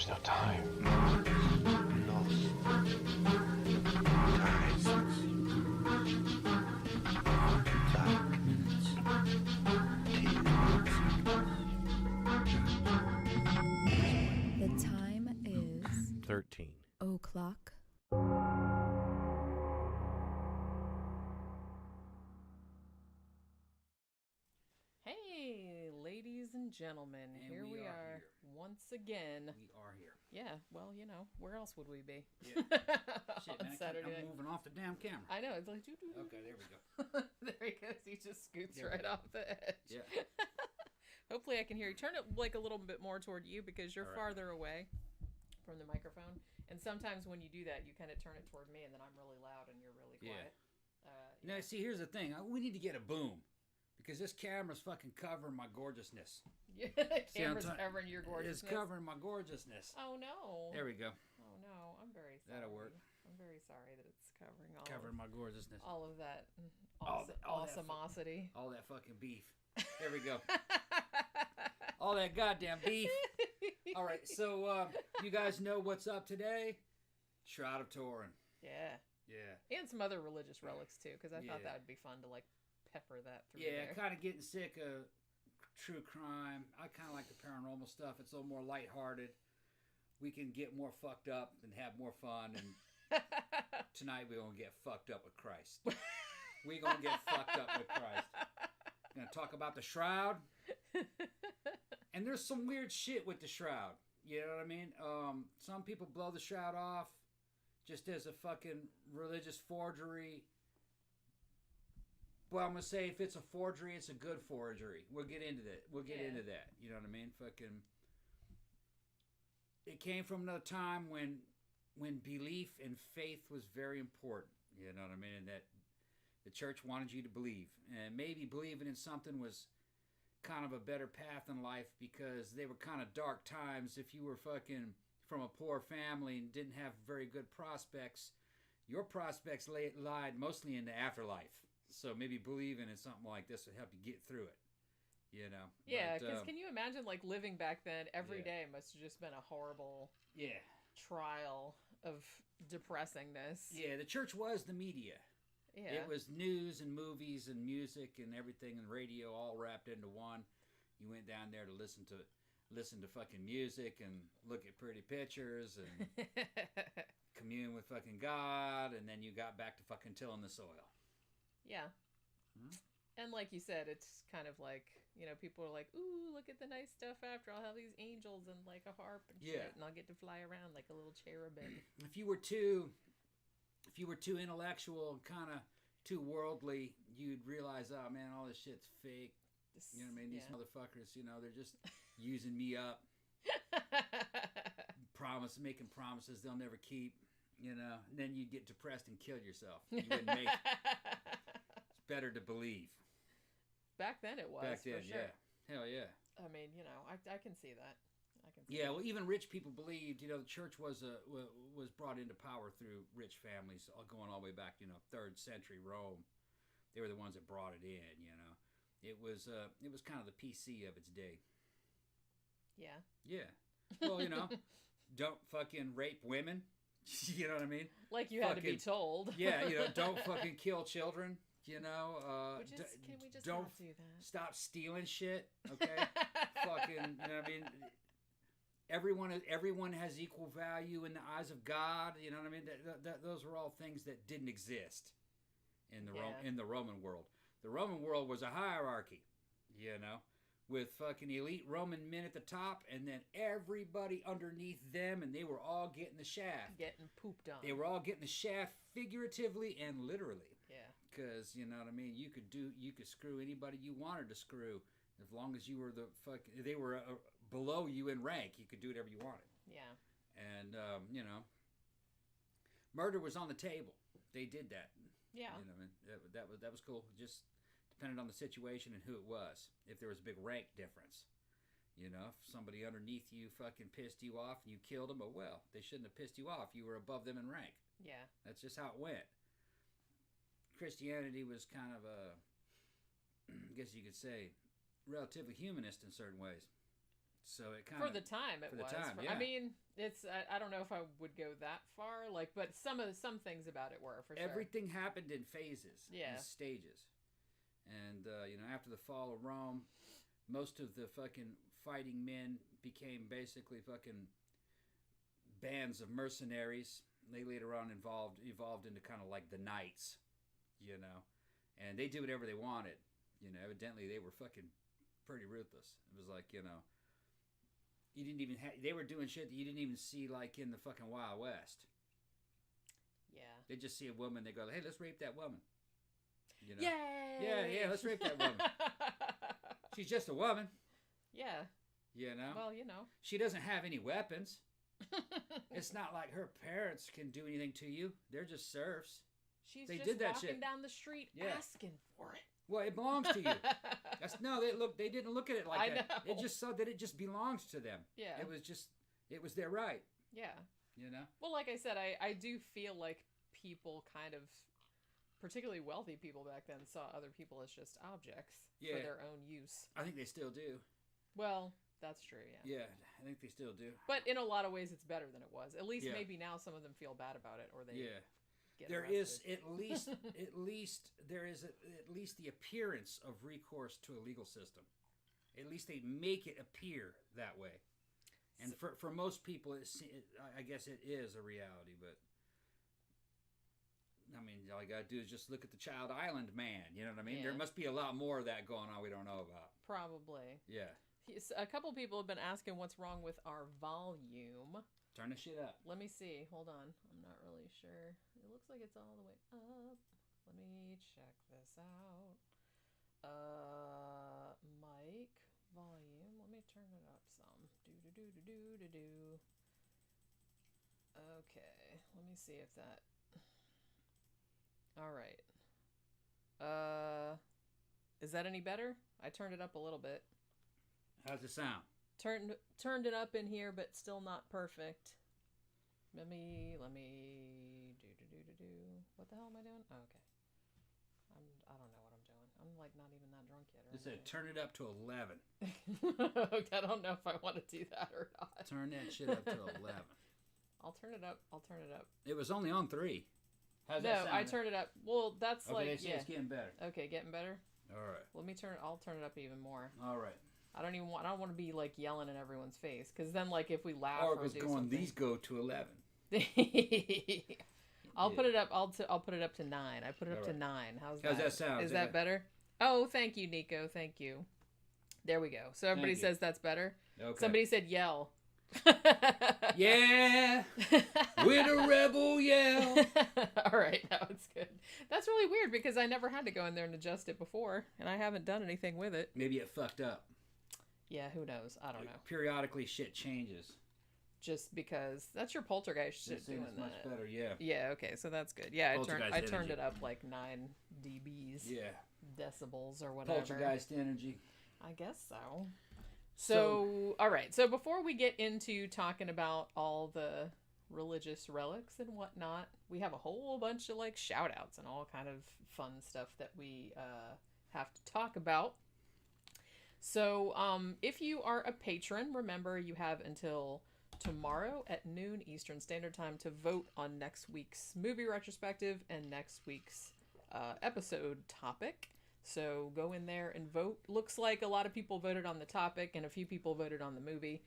There's no time. The time is 13 o'clock. Hey, ladies and gentlemen, And here we we are are here. once again. We are here. Yeah, well, you know, where else would we be? Yeah. Shit, On man, Saturday. I'm moving off the damn camera. I know, it's like, doo-doo-doo. Okay, there we go. There he goes. He just scoots There we right go. off the edge. Yeah. Hopefully I can hear you. Turn it like a little bit more toward you because you're All right. farther away from the microphone. And sometimes when you do that, you kind of turn it toward me and then I'm really loud and you're really Yeah. quiet. Now, see, here's the thing. We need to get a boom. Because this camera's fucking covering my gorgeousness. Yeah, See, I'm camera's trying- covering your gorgeousness. It's covering my gorgeousness. Oh no. There we go. Oh no, I'm very sorry. That'll work. I'm very sorry that it's covering Covering my gorgeousness. all of that All that awesomosity. All that fucking beef. There we go. All that goddamn beef. All right, so you guys know what's up today? Shroud of Turin. Yeah. Yeah. And some other religious relics too, because I thought Yeah. that would be fun to like pepper that through Yeah, there. kind of getting sick of true crime. I kind of like the paranormal stuff. It's a little more lighthearted. We can get more fucked up and have more fun. And tonight we're going to get fucked up with Christ. We're going to get fucked up with Christ. Going to talk about the shroud. And there's some weird shit with the shroud. You know what I mean? Some people blow the shroud off just as a fucking religious forgery. Well, I'm gonna say if it's a forgery, it's a good forgery. We'll get into that. Into that. You know what I mean? Fucking. It came from another time when belief and faith was very important. You know what I mean? And that the church wanted you to believe, and maybe believing in something was kind of a better path in life because they were kind of dark times. If you were fucking from a poor family and didn't have very good prospects, your prospects lied mostly in the afterlife. So maybe believing in something like this would help you get through it, you know? Yeah, because can you imagine like living back then? Every Yeah. day must have just been a horrible Yeah. trial of depressingness. Yeah, the church was the media. Yeah. It was news and movies and music and everything and radio all wrapped into one. You went down there to listen to fucking music and look at pretty pictures and commune with fucking God, and then you got back to fucking tilling the soil. Yeah. And like you said, it's kind of like, you know, people are like, ooh, look at the nice stuff after. I'll have these angels and like a harp and Yeah. shit, and I'll get to fly around like a little cherubim. If you were too intellectual and kind of too worldly, you'd realize, oh man, all this shit's fake. You know what I mean? These motherfuckers, you know, they're just using me up, making promises they'll never keep. You know, and then you'd get depressed and kill yourself. You wouldn't make it. It's better to believe. Back then it was, Back then, for sure. yeah. Hell yeah. I mean, you know, I can see that. Yeah, well, even rich people believed. You know, the church was brought into power through rich families, going all the way back. You know, 3rd century Rome. They were the ones that brought it in. You know, it was kind of the PC of its day. Yeah. Yeah. Well, you know, don't fucking rape women. You know what I mean? Like you had to be told. Yeah, you know, don't fucking kill children. You know, can we just don't not do that? Stop stealing shit. Okay, fucking. You know what I mean? Everyone has equal value in the eyes of God. You know what I mean? Those were all things that didn't exist in the Roman world. The Roman world was a hierarchy. You know, with fucking elite Roman men at the top, and then everybody underneath them, and they were all getting the shaft. Getting pooped on. They were all getting the shaft figuratively and literally. Yeah. Because, you know what I mean, you could screw anybody you wanted to screw. As long as you were they were below you in rank, you could do whatever you wanted. Yeah. And, you know, murder was on the table. They did that. Yeah. You know, that was cool. Just depended on the situation and who it was. If there was a big rank difference. You know, if somebody underneath you fucking pissed you off and you killed them, oh well, they shouldn't have pissed you off. You were above them in rank. Yeah. That's just how it went. Christianity was kind of I guess you could say, relatively humanist in certain ways. So it kind of for the time it for the was. time, I yeah. mean, it's I don't know if I would go that far, like, but some things about it were for sure. everything happened in phases, Yeah. in stages, and after the fall of Rome, most of the fucking fighting men became basically fucking bands of mercenaries. They later on evolved into kind of like the knights, and they did whatever they wanted. Evidently they were fucking pretty ruthless. It was like, you didn't even they were doing shit that you didn't even see like in the fucking Wild West. Yeah. They just see a woman, they go, "Hey, let's rape that woman." Yay! Yeah, let's rape that woman. She's just a woman. Yeah. Well, She doesn't have any weapons. It's not like her parents can do anything to you. They're just serfs. She's They just did that walking shit. down the street Yeah. asking for it. Well, it belongs to you. They didn't look at it like I that. know. They just saw that it just belongs to them. Yeah. It was their right. Yeah. You know? Well, like I said, I do feel like people kind of, particularly wealthy people back then, saw other people as just objects Yeah. for their own use. I think they still do. Well, that's true, yeah. Yeah, I think they still do. But in a lot of ways, it's better than it was. At least Yeah. maybe now some of them feel bad about it, or they Yeah. get There arrested. is at least there is at least the appearance of recourse to a legal system. At least they make it appear that way. And for most people, I guess it is a reality. But I mean, all you gotta do is just look at the Child Island man. You know what I mean? Yeah. There must be a lot more of that going on we don't know about. Probably. Yeah. A couple people have been asking what's wrong with our volume. Turn the shit up. Let me see. Hold on. I'm not really sure. It looks like it's all the way up. Let me check this out. Mic volume. Let me turn it up some. Do. Okay. Let me see if that. All right. Is that any better? I turned it up a little bit. How's it sound? Turned it up in here, but still not perfect. Let me do. What the hell am I doing? Oh, okay. I don't know what I'm doing. I'm like not even that drunk yet. It said turn it up to 11. I don't know if I want to do that or not. Turn that shit up to 11. I'll turn it up. It was only on 3. How's No, that sound? I turned it up. Well, that's Okay, like they say yeah. it's getting better. Okay, getting better. All right. I'll turn it up even more. All right. I don't want to be like yelling in everyone's face, because then like if we laugh Or or it do going, something. these go to 11. I'll Yeah. put it up. I'll put it up to 9. I put it up to Alright. 9. How's How's that sound? Is Is that that better? Oh, thank you, Nico. Thank you. There we go. So everybody Thank you. says that's better. Okay. Somebody said yell. Yeah, we're the rebel yell. All right, now it's good. That's really weird because I never had to go in there and adjust it before, and I haven't done anything with it. Maybe it fucked up. Yeah, who knows? I don't know. Periodically, shit changes. Just because that's your poltergeist shit This thing doing is that. much better. Yeah. Yeah. Okay. So that's good. Yeah, Poltergeist I turned energy. it up like 9 dBs, Yeah. decibels or whatever. Poltergeist energy. I guess so. So, all right. So before we get into talking about all the religious relics and whatnot, we have a whole bunch of like shout outs and all kind of fun stuff that we have to talk about. So if you are a patron, remember you have until tomorrow at noon Eastern Standard Time to vote on next week's movie retrospective and next week's episode topic. So go in there and vote. Looks like a lot of people voted on the topic and a few people voted on the movie.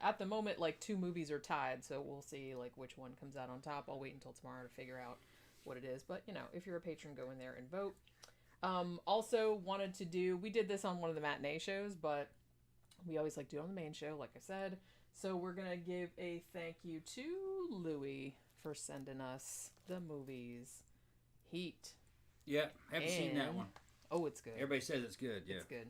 At the moment, like 2 movies are tied, so we'll see like which one comes out on top. I'll wait until tomorrow to figure out what it is. But, you know, if you're a patron, go in there and vote. Also wanted to do, we did this on one of the matinee shows, but we always like do it on the main show, like I said. So we're going to give a thank you to Louie for sending us the movies Heat. Yeah, haven't seen that one. Oh, it's good. Everybody says it's good. Yeah. It's good.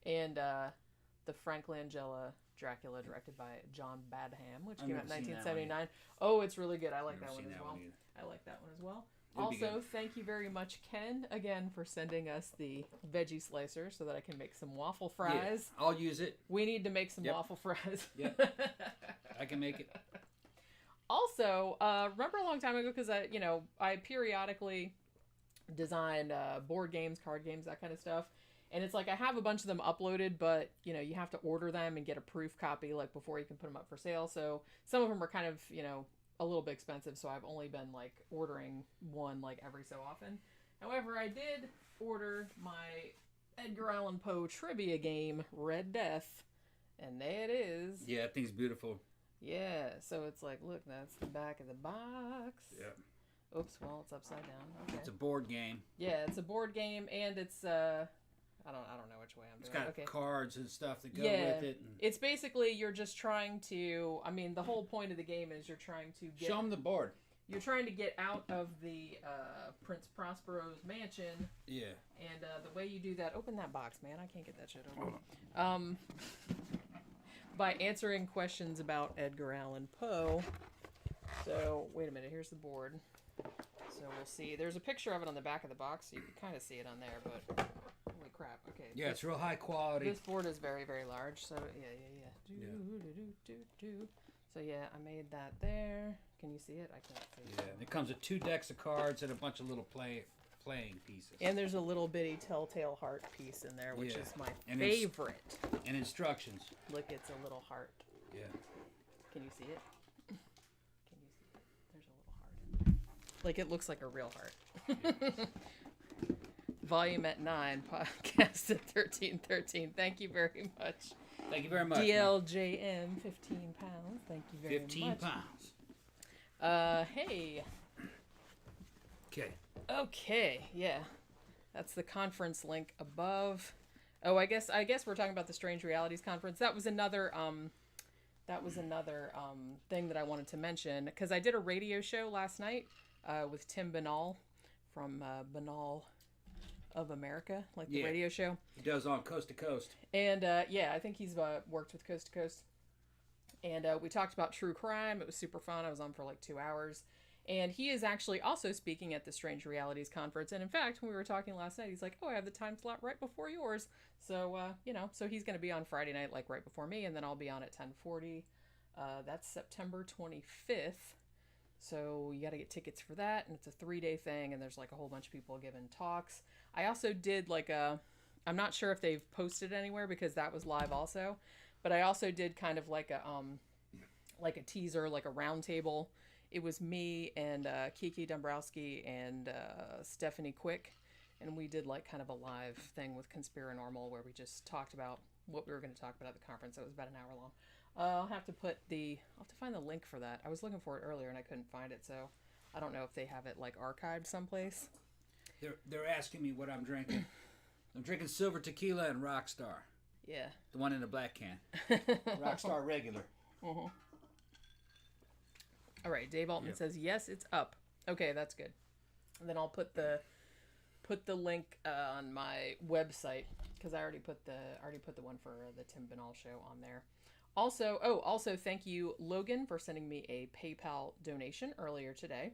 And the Frank Langella Dracula, directed by John Badham, which I've came out in never seen that one 1979. Oh, it's really good. I like Never that one seen as that well. one either. I like that one as well. It'll be Also, good. thank you very much, Ken, again, for sending us the veggie slicer so that I can make some waffle fries. Yeah, I'll use it. We need to make some Yep. waffle fries. Yep. I can make it. Also, remember a long time ago, because I periodically design board games, card games, that kind of stuff. And it's like, I have a bunch of them uploaded, but, you know, you have to order them and get a proof copy, like, before you can put them up for sale. So some of them are kind of, you know, a little bit expensive. So I've only been, like, ordering one, like, every so often. However, I did order my Edgar Allan Poe trivia game, Red Death. And there it is. Yeah, that thing's beautiful. Yeah, so it's like, look, that's the back of the box. Yep. Oops, well, it's upside down. Okay. It's a board game. Yeah, it's a board game, and it's, I don't know which way I'm doing. It's got cards and stuff that go yeah, with it. And... It's basically, you're just trying to, I mean, the whole point of the game is you're trying to get... Show them the board. You're trying to get out of the Prince Prospero's mansion. Yeah. And the way you do that... Open that box, man. I can't get that shit open. By answering questions about Edgar Allan Poe. So, wait a minute. Here's the board. So, we'll see. There's a picture of it on the back of the box, so you can kind of see it on there, but... Holy crap. Okay. Yeah, it's real high quality. This board is very, very large, so yeah. So, yeah, I made that there. Can you see it? I can't see it. Yeah, it comes with 2 decks of cards and a bunch of little playing pieces. And there's a little bitty telltale heart piece in there, which is my and favorite. And instructions. Look, it's a little heart. Yeah. Can you see it? Can you see it? There's a little heart in there. Like, it looks like a real heart. Yeah. Volume at 9, podcast at 1313. Thank you very much. Thank you very much. DLJM, 15 pounds. Thank you very much. 15 pounds. Hey. Okay, yeah. That's the conference link above. Oh, I guess we're talking about the Strange Realities conference. That was another thing that I wanted to mention, because I did a radio show last night with Tim Banal from Banal of America, like the radio show. He does on Coast to Coast. And I think he's worked with Coast to Coast. And we talked about true crime. It was super fun. I was on for like 2 hours. And he is actually also speaking at the Strange Realities conference. And in fact, when we were talking last night, he's like, oh, I have the time slot right before yours. So, so he's going to be on Friday night, like right before me. And then I'll be on at 10:40. That's September 25th. So you got to get tickets for that. And it's a 3-day thing. And there's like a whole bunch of people giving talks. I also did I'm not sure if they've posted anywhere because that was live also. But I also did kind of like a teaser, like a round table. It was me and Kiki Dombrowski and Stephanie Quick, and we did like kind of a live thing with Conspiranormal where we just talked about what we were going to talk about at the conference. It was about an hour long. I'll have to find the link for that. I was looking for it earlier and I couldn't find it, so I don't know if they have it like archived someplace. They're asking me what I'm drinking. I'm drinking Silver Tequila and Rockstar. Yeah. The one in the black can. Rockstar regular. Uh-huh. All right, Dave Altman says yes, it's up. Okay, that's good. And then I'll put the link on my website because I already put the one for the Tim Banal show on there. Also thank you Logan for sending me a PayPal donation earlier today.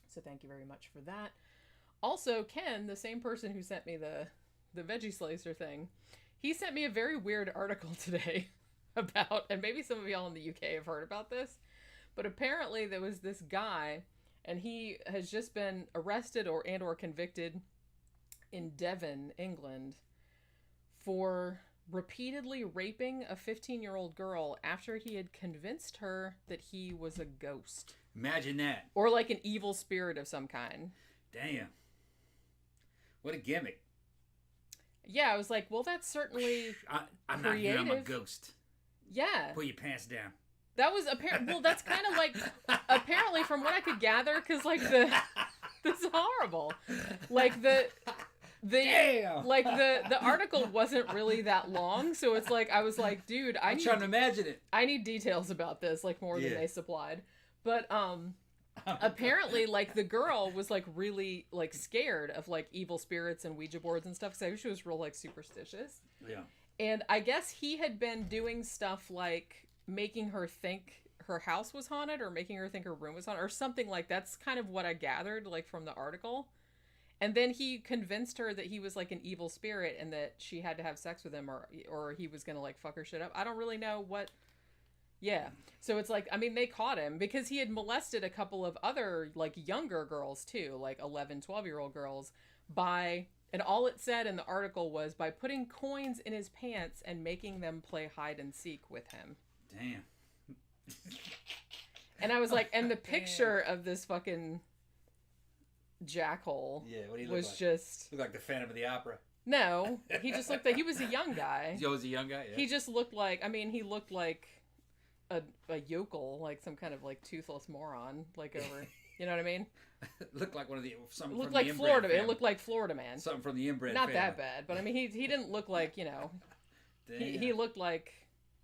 So thank you very much for that. Also, Ken, the same person who sent me the veggie slicer thing, he sent me a very weird article today about, and maybe some of y'all in the UK have heard about this, but apparently there was this guy, and he has just been arrested or convicted in Devon, England, for repeatedly raping a 15-year-old girl after he had convinced her that he was a ghost. Imagine that. Or like an evil spirit of some kind. Damn. What a gimmick. Yeah, I was like, well, that's certainly I'm not here, I'm a ghost. Yeah. Pull your pants down. That was well, that's kind of like, apparently from what I could gather, because like this is horrible. Like the Damn. Like the article wasn't really that long, so it's like, I was like, dude, I'm trying to imagine it. I need details about this, like more than they supplied. But apparently, like, the girl was like really like scared of like evil spirits and Ouija boards and stuff, because she was real like superstitious. Yeah. And I guess he had been doing stuff like making her think her house was haunted, or making her think her room was haunted, or something like that's kind of what I gathered like from the article. And then he convinced her that he was like an evil spirit and that she had to have sex with him, or he was gonna like fuck her shit up. I don't really know what. Yeah. So it's like, I mean, they caught him because he had molested a couple of other like younger girls too, like 11, 12-year-old girls, by And all it said in the article was by putting coins in his pants and making them play hide and seek with him. Damn. And I was like, and the picture of this fucking jackhole Yeah, what do you look was like? just... Look like the Phantom of the Opera. No, he just looked like... He was a young guy. He was a young guy? Yeah. He just looked like... I mean, he looked like a yokel, like some kind of like toothless moron, like over... You know what I mean? Looked like one of the... Something It looked from like the inbred Florida. family. It looked like Florida Man. Something from the inbred Not family. that bad, but I mean, he didn't look like, you know... Damn. He looked like,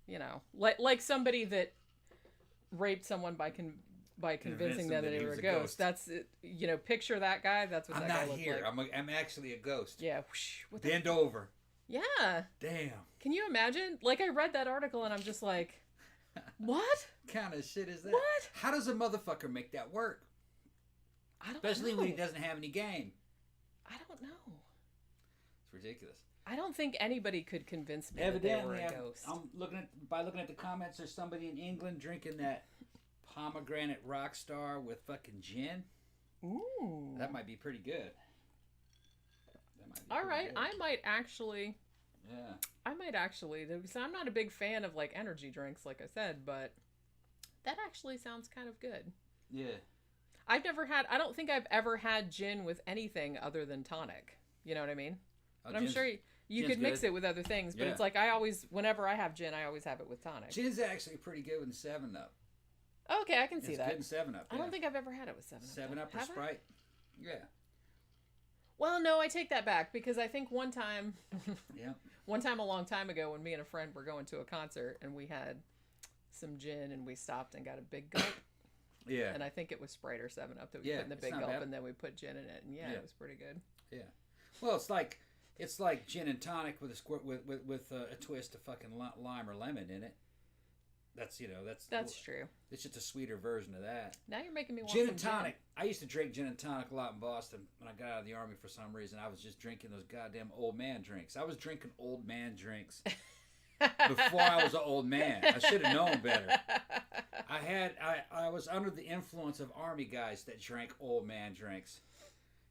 you know, like somebody that raped someone by convincing them that they were a ghost. That's it. You know, picture that guy. That's what I'm that guy not looked here. like. I'm actually a ghost. Yeah. Whoosh, what the- Bend over. Yeah. Damn. Can you imagine? Like, I read that article and I'm just like, what? Kind of shit is that? What? How does a motherfucker make that work? I don't Especially know. when he doesn't have any game. I don't know. It's ridiculous. I don't think anybody could convince me that they were a ghost. I'm looking at the comments. There's somebody in England drinking that pomegranate Rockstar with fucking gin. Ooh. That might be pretty good. All right. I might actually, Yeah. because I'm not a big fan of like energy drinks, like I said, but that actually sounds kind of good. Yeah. I don't think I've ever had gin with anything other than tonic. You know what I mean? Oh, But I'm sure you gin's could mix good. it with other things, but Yeah. it's like whenever I have gin, I always have it with tonic. Gin's actually pretty good with 7-Up. Okay, I can see It's that. good in 7-Up. I don't think I've ever had it with 7-Up. 7-Up or Have I? Sprite. Yeah. Well, no, I take that back because I think one time Yeah. a long time ago when me and a friend were going to a concert and we had some gin and we stopped and got a big gulp. Yeah. And I think it was Sprite or 7-Up that we Yeah, put in the it's big not gulp bad. and then we put gin in it. And yeah, Yeah. it was pretty good. Yeah. Well, it's like gin and tonic with a squirt with a twist of fucking lime or lemon in it. That's True. It's just a sweeter version of that. Now you're making me want Gin some and tonic. I used to drink gin and tonic a lot in Boston when I got out of the army for some reason. I was just drinking those goddamn old man drinks. I was drinking old man drinks before I was an old man. I should have known better. I was under the influence of army guys that drank old man drinks.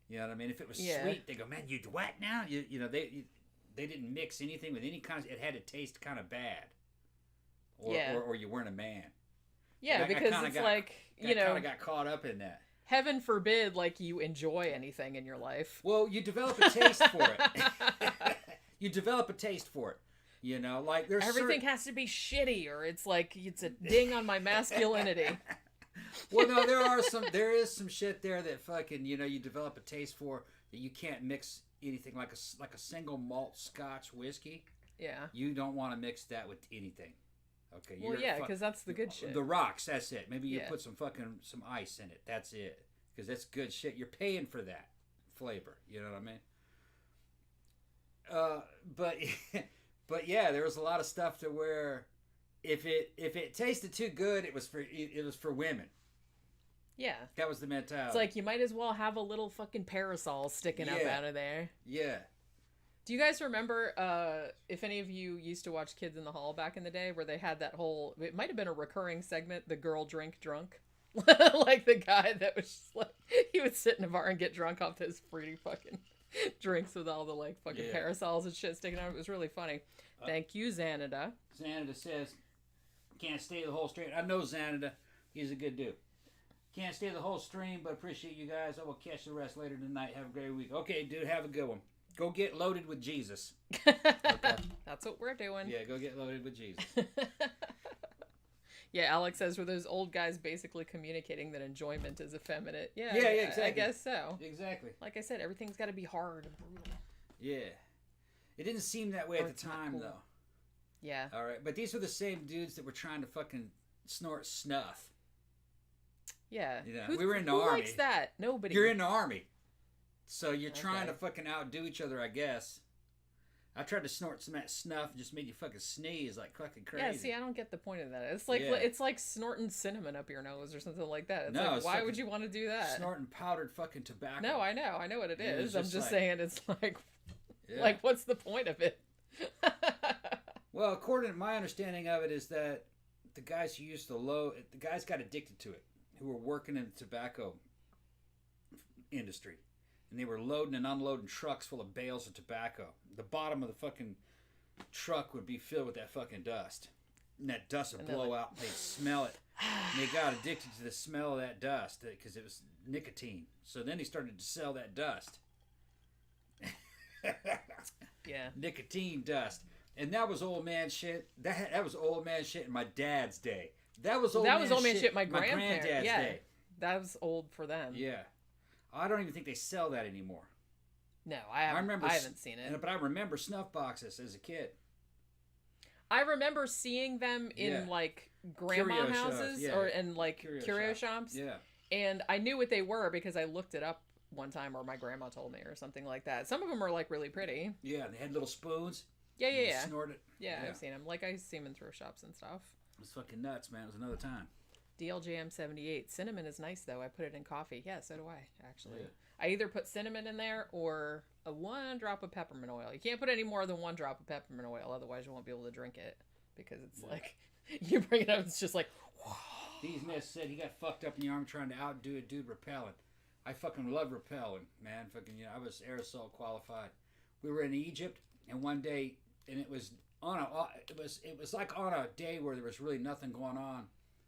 You know what I mean? If it was sweet, they go, "Man, you what now?" You know they didn't mix anything with any kind of. It had to taste kind of bad, or you weren't a man. Yeah, because it's like, you know, kind of got caught up in that. heaven forbid, like, you enjoy anything in your life. Well, you develop a taste for it. You develop a taste for it. You know, like there's everything has to be shitty, or it's like it's a ding on my masculinity. Well, no, there is some shit there that fucking, you know, you develop a taste for that you can't mix anything like a single malt Scotch whiskey. Yeah. You don't want to mix that with anything. Okay. Well, yeah, because that's the good shit. The rocks, that's it. Maybe you Yeah. put some ice in it. That's it. Because that's good shit. You're paying for that flavor. You know what I mean? But yeah, there was a lot of stuff to where if it tasted too good, it was for women. Yeah. That was the mentality. It's like you might as well have a little fucking parasol sticking up out of there. Yeah. Do you guys remember, if any of you used to watch Kids in the Hall back in the day, where they had that whole, it might have been a recurring segment, the girl drink drunk? Like the guy that was just like, he would sit in a bar and get drunk off those fruity fucking drinks with all the like fucking parasols and shit sticking out. It was really funny. Thank you, Xanada. Xanada says, can't stay the whole stream. I know Xanada. He's a good dude. Can't stay the whole stream, but appreciate you guys. I will catch the rest later tonight. Have a great week. Okay, dude, have a good one. Go get loaded with Jesus. Okay. That's what we're doing. Yeah, go get loaded with Jesus. Yeah, Alex says, were those old guys basically communicating that enjoyment is effeminate? Yeah, exactly. I guess so. Exactly. Like I said, everything's got to be hard and brutal. Yeah. It didn't seem that way at the time, cool. though. Yeah. All right, but these were the same dudes that were trying to fucking snort snuff. Yeah. You know, we were in the who army. likes that? Nobody. You're in the army. So you're trying Okay. to fucking outdo each other, I guess. I tried to snort some of that snuff and just made you fucking sneeze like fucking crazy. Yeah, see, I don't get the point of that. It's like it's like snorting cinnamon up your nose or something like that. It's No, like, it's why fucking would you want to do that? Snorting powdered fucking tobacco. No, I know what it Yeah, is. it's I'm just just like- saying it's like, Yeah. like, what's the point of it? Well, according to my understanding of it, is that the guys who used the guys got addicted to it, who were working in the tobacco industry, and they were loading and unloading trucks full of bales of tobacco. The bottom of the fucking truck would be filled with that fucking dust. And that dust would blow out, and they'd smell it. And they got addicted to the smell of that dust because it was nicotine. So then they started to sell that dust. Yeah. Nicotine dust. And that was old man shit. That was old man shit in my dad's day. That was old man shit my grandparents' day. That was old for them. Yeah. I don't even think they sell that anymore. No, I haven't seen it. But I remember snuff boxes as a kid. I remember seeing them in like grandma houses or in like curio shops. Yeah. And I knew what they were because I looked it up one time, or my grandma told me, or something like that. Some of them are like really pretty. Yeah, they had little spoons. Yeah. Snort it. Yeah, I've seen them. Like I see them in thrift shops and stuff. It was fucking nuts, man. It was another time. DLJM78. Cinnamon is nice though. I put it in coffee. Yeah, so do I actually. Yeah. I either put cinnamon in there or a 1 drop of peppermint oil. You can't put any more than 1 drop of peppermint oil, otherwise you won't be able to drink it because it's like you bring it up, it's just like. These Ness said he got fucked up in the arm trying to outdo a dude rappelling. I fucking love rappelling, man. Fucking, I was aerosol qualified. We were in Egypt, and one day, and it was like on a day where there was really nothing going on.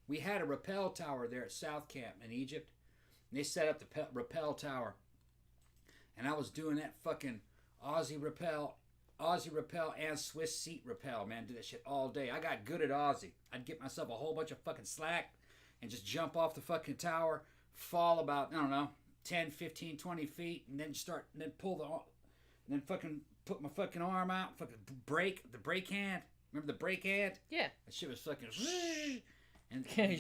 We had a rappel tower there at South Camp in Egypt. And they set up the rappel tower. And I was doing that fucking Aussie rappel and Swiss seat rappel, man. Did that shit all day. I got good at Aussie. I'd get myself a whole bunch of fucking slack and just jump off the fucking tower, fall about, I don't know, 10, 15, 20 feet, and then fucking put my fucking arm out, fucking the brake hand. Remember the brake hand? Yeah. That shit was fucking... And and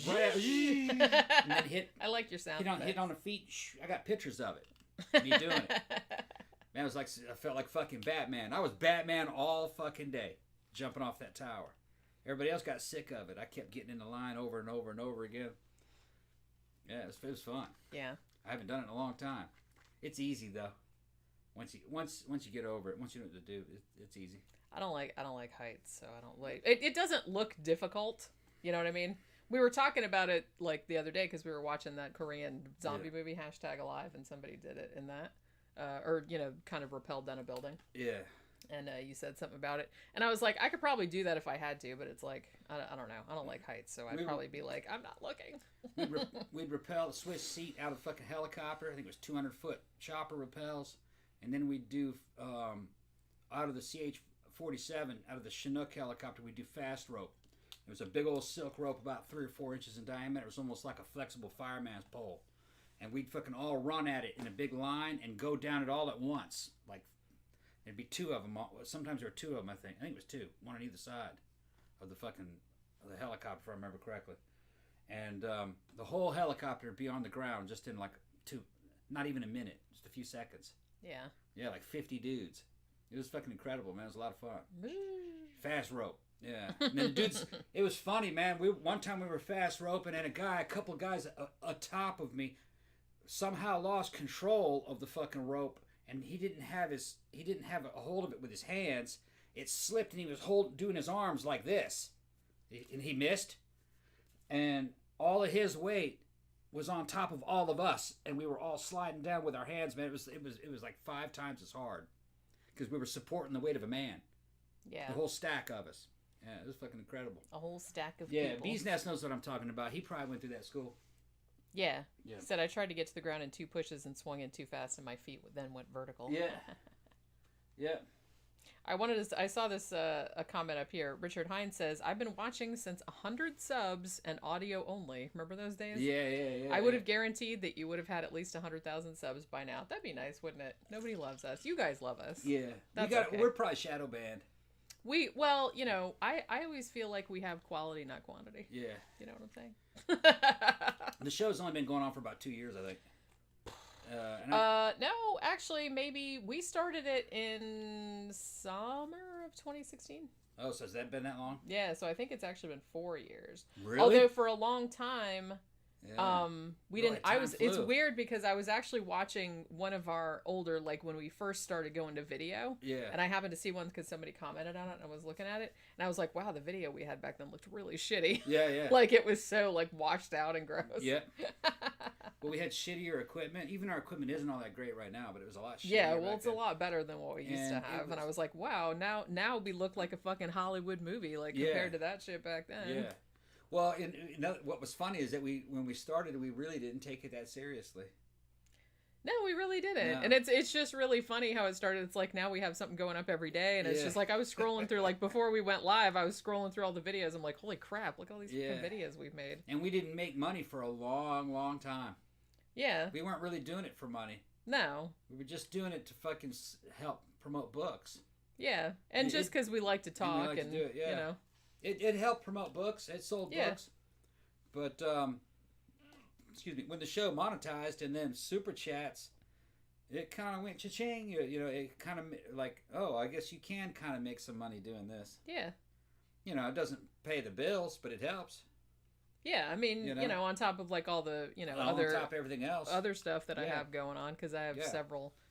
then hit. I like your sound. Hit on the feet. I got pictures of it. Me doing it. Man, it was like I felt like fucking Batman. I was Batman all fucking day, jumping off that tower. Everybody else got sick of it. I kept getting in the line over and over and over again. Yeah, it was fun. Yeah. I haven't done it in a long time. It's easy though. Once you get over it, once you know what to do, it's easy. I don't like heights, so I don't like it. It doesn't look difficult. You know what I mean? We were talking about it like the other day because we were watching that Korean zombie movie #Alive, and somebody did it in that, or kind of rappelled down a building. Yeah. And you said something about it, and I was like, I could probably do that if I had to, but it's like I don't know. I don't like heights, so I'd probably be like, I'm not looking. We'd rappel a Swiss seat out of a fucking helicopter. I think it was 200-foot chopper rappels, and then we'd do out of the CH-47 out of the Chinook helicopter, we'd do fast rope. It was a big old silk rope about 3 or 4 inches in diameter. It was almost like a flexible fireman's pole. And we'd fucking all run at it in a big line and go down it all at once. Like, there'd be 2 of them. Sometimes there were 2 of them, I think. I think it was 2. 1 on either side of the helicopter, if I remember correctly. And the whole helicopter would be on the ground just in like not even a minute. Just a few seconds. Yeah. Yeah, like 50 dudes. It was fucking incredible, man. It was a lot of fun. Fast rope. Yeah, and then dudes, it was funny, man. One time we were fast roping, and a couple of guys atop of me, somehow lost control of the fucking rope, and he didn't have a hold of it with his hands. It slipped, and he was doing his arms like this, and he missed, and all of his weight was on top of all of us, and we were all sliding down with our hands, man. It was like 5 times as hard because we were supporting the weight of a man. Yeah, the whole stack of us. Yeah, it was fucking incredible. A whole stack of people. Yeah, Bee's Nest knows what I'm talking about. He probably went through that school. Yeah. He said, I tried to get to the ground in 2 pushes and swung in too fast, and my feet then went vertical. Yeah. Yeah. I saw this a comment up here. Richard Hines says, I've been watching since 100 subs and audio only. Remember those days? Yeah. I would have guaranteed that you would have had at least 100,000 subs by now. That'd be nice, wouldn't it? Nobody loves us. You guys love us. Yeah. Okay. We're probably shadow banned. I always feel like we have quality, not quantity. Yeah. You know what I'm saying? The show's only been going on for about 2 years, I think. No, actually, maybe we started it in summer of 2016. Oh, so has that been that long? Yeah, so I think it's actually been 4 years. Really? Although for a long time, yeah. we didn't. It's weird because I was actually watching one of our older, like when we first started going to video. Yeah. And I happened to see one because somebody commented on it, and I was looking at it, and I was like, "Wow, the video we had back then looked really shitty." Yeah. Like it was so like washed out and gross. Yeah. Well, we had shittier equipment. Even our equipment isn't all that great right now, but it was a lot shittier. Yeah, well, back it's then. a lot better than what we used to have. And I was like, wow, now we look like a fucking Hollywood movie, like compared to that shit back then. Yeah. Well, what was funny is that when we started, we really didn't take it that seriously. No, we really didn't. No. And it's just really funny how it started. It's like now we have something going up every day, and it's just like I was scrolling through, like before we went live, I was scrolling through all the videos. I'm like, holy crap, look at all these fucking videos we've made. And we didn't make money for a long, long time. Yeah. We weren't really doing it for money. No. We were just doing it to fucking help promote books. Yeah. And just because we like to talk and, to do it, you know. It helped promote books. It sold books. But, excuse me, when the show monetized and then super chats, it kind of went cha-ching. You know, it kind of like, oh, I guess you can kind of make some money doing this. Yeah. You know, it doesn't pay the bills, but it helps. Yeah, I mean, you know, on top of like all the, you know, on top of everything else, other stuff that I have going on, because I have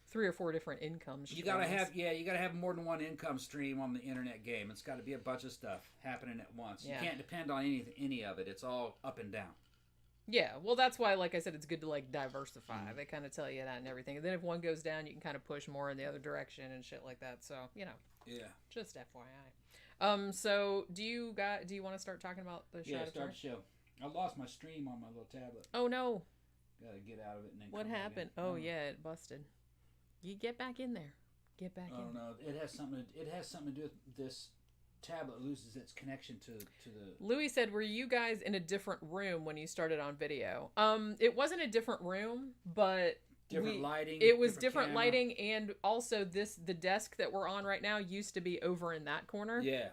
3 or 4 different income streams. You gotta have more than one income stream on the internet game. It's got to be a bunch of stuff happening at once. You can't depend on any of it. It's all up and down. Yeah, well, that's why, like I said, it's good to like diversify. They kind of tell you that and everything. And then if one goes down, you can kind of push more in the other direction and shit like that. So, you know. Yeah. Just FYI. So do you want to start talking about the Shroud of Turin? Start the show. I lost my stream on my little tablet. Oh no. Gotta get out of it and then. What happened? Oh yeah, it busted. You get back in there. Get back in. Oh no, it has something to do with this tablet loses its connection to the. Louis said, "Were you guys in a different room when you started on video?" It wasn't a different room, but different lighting. It was different lighting, and also the desk that we're on right now used to be over in that corner. Yeah.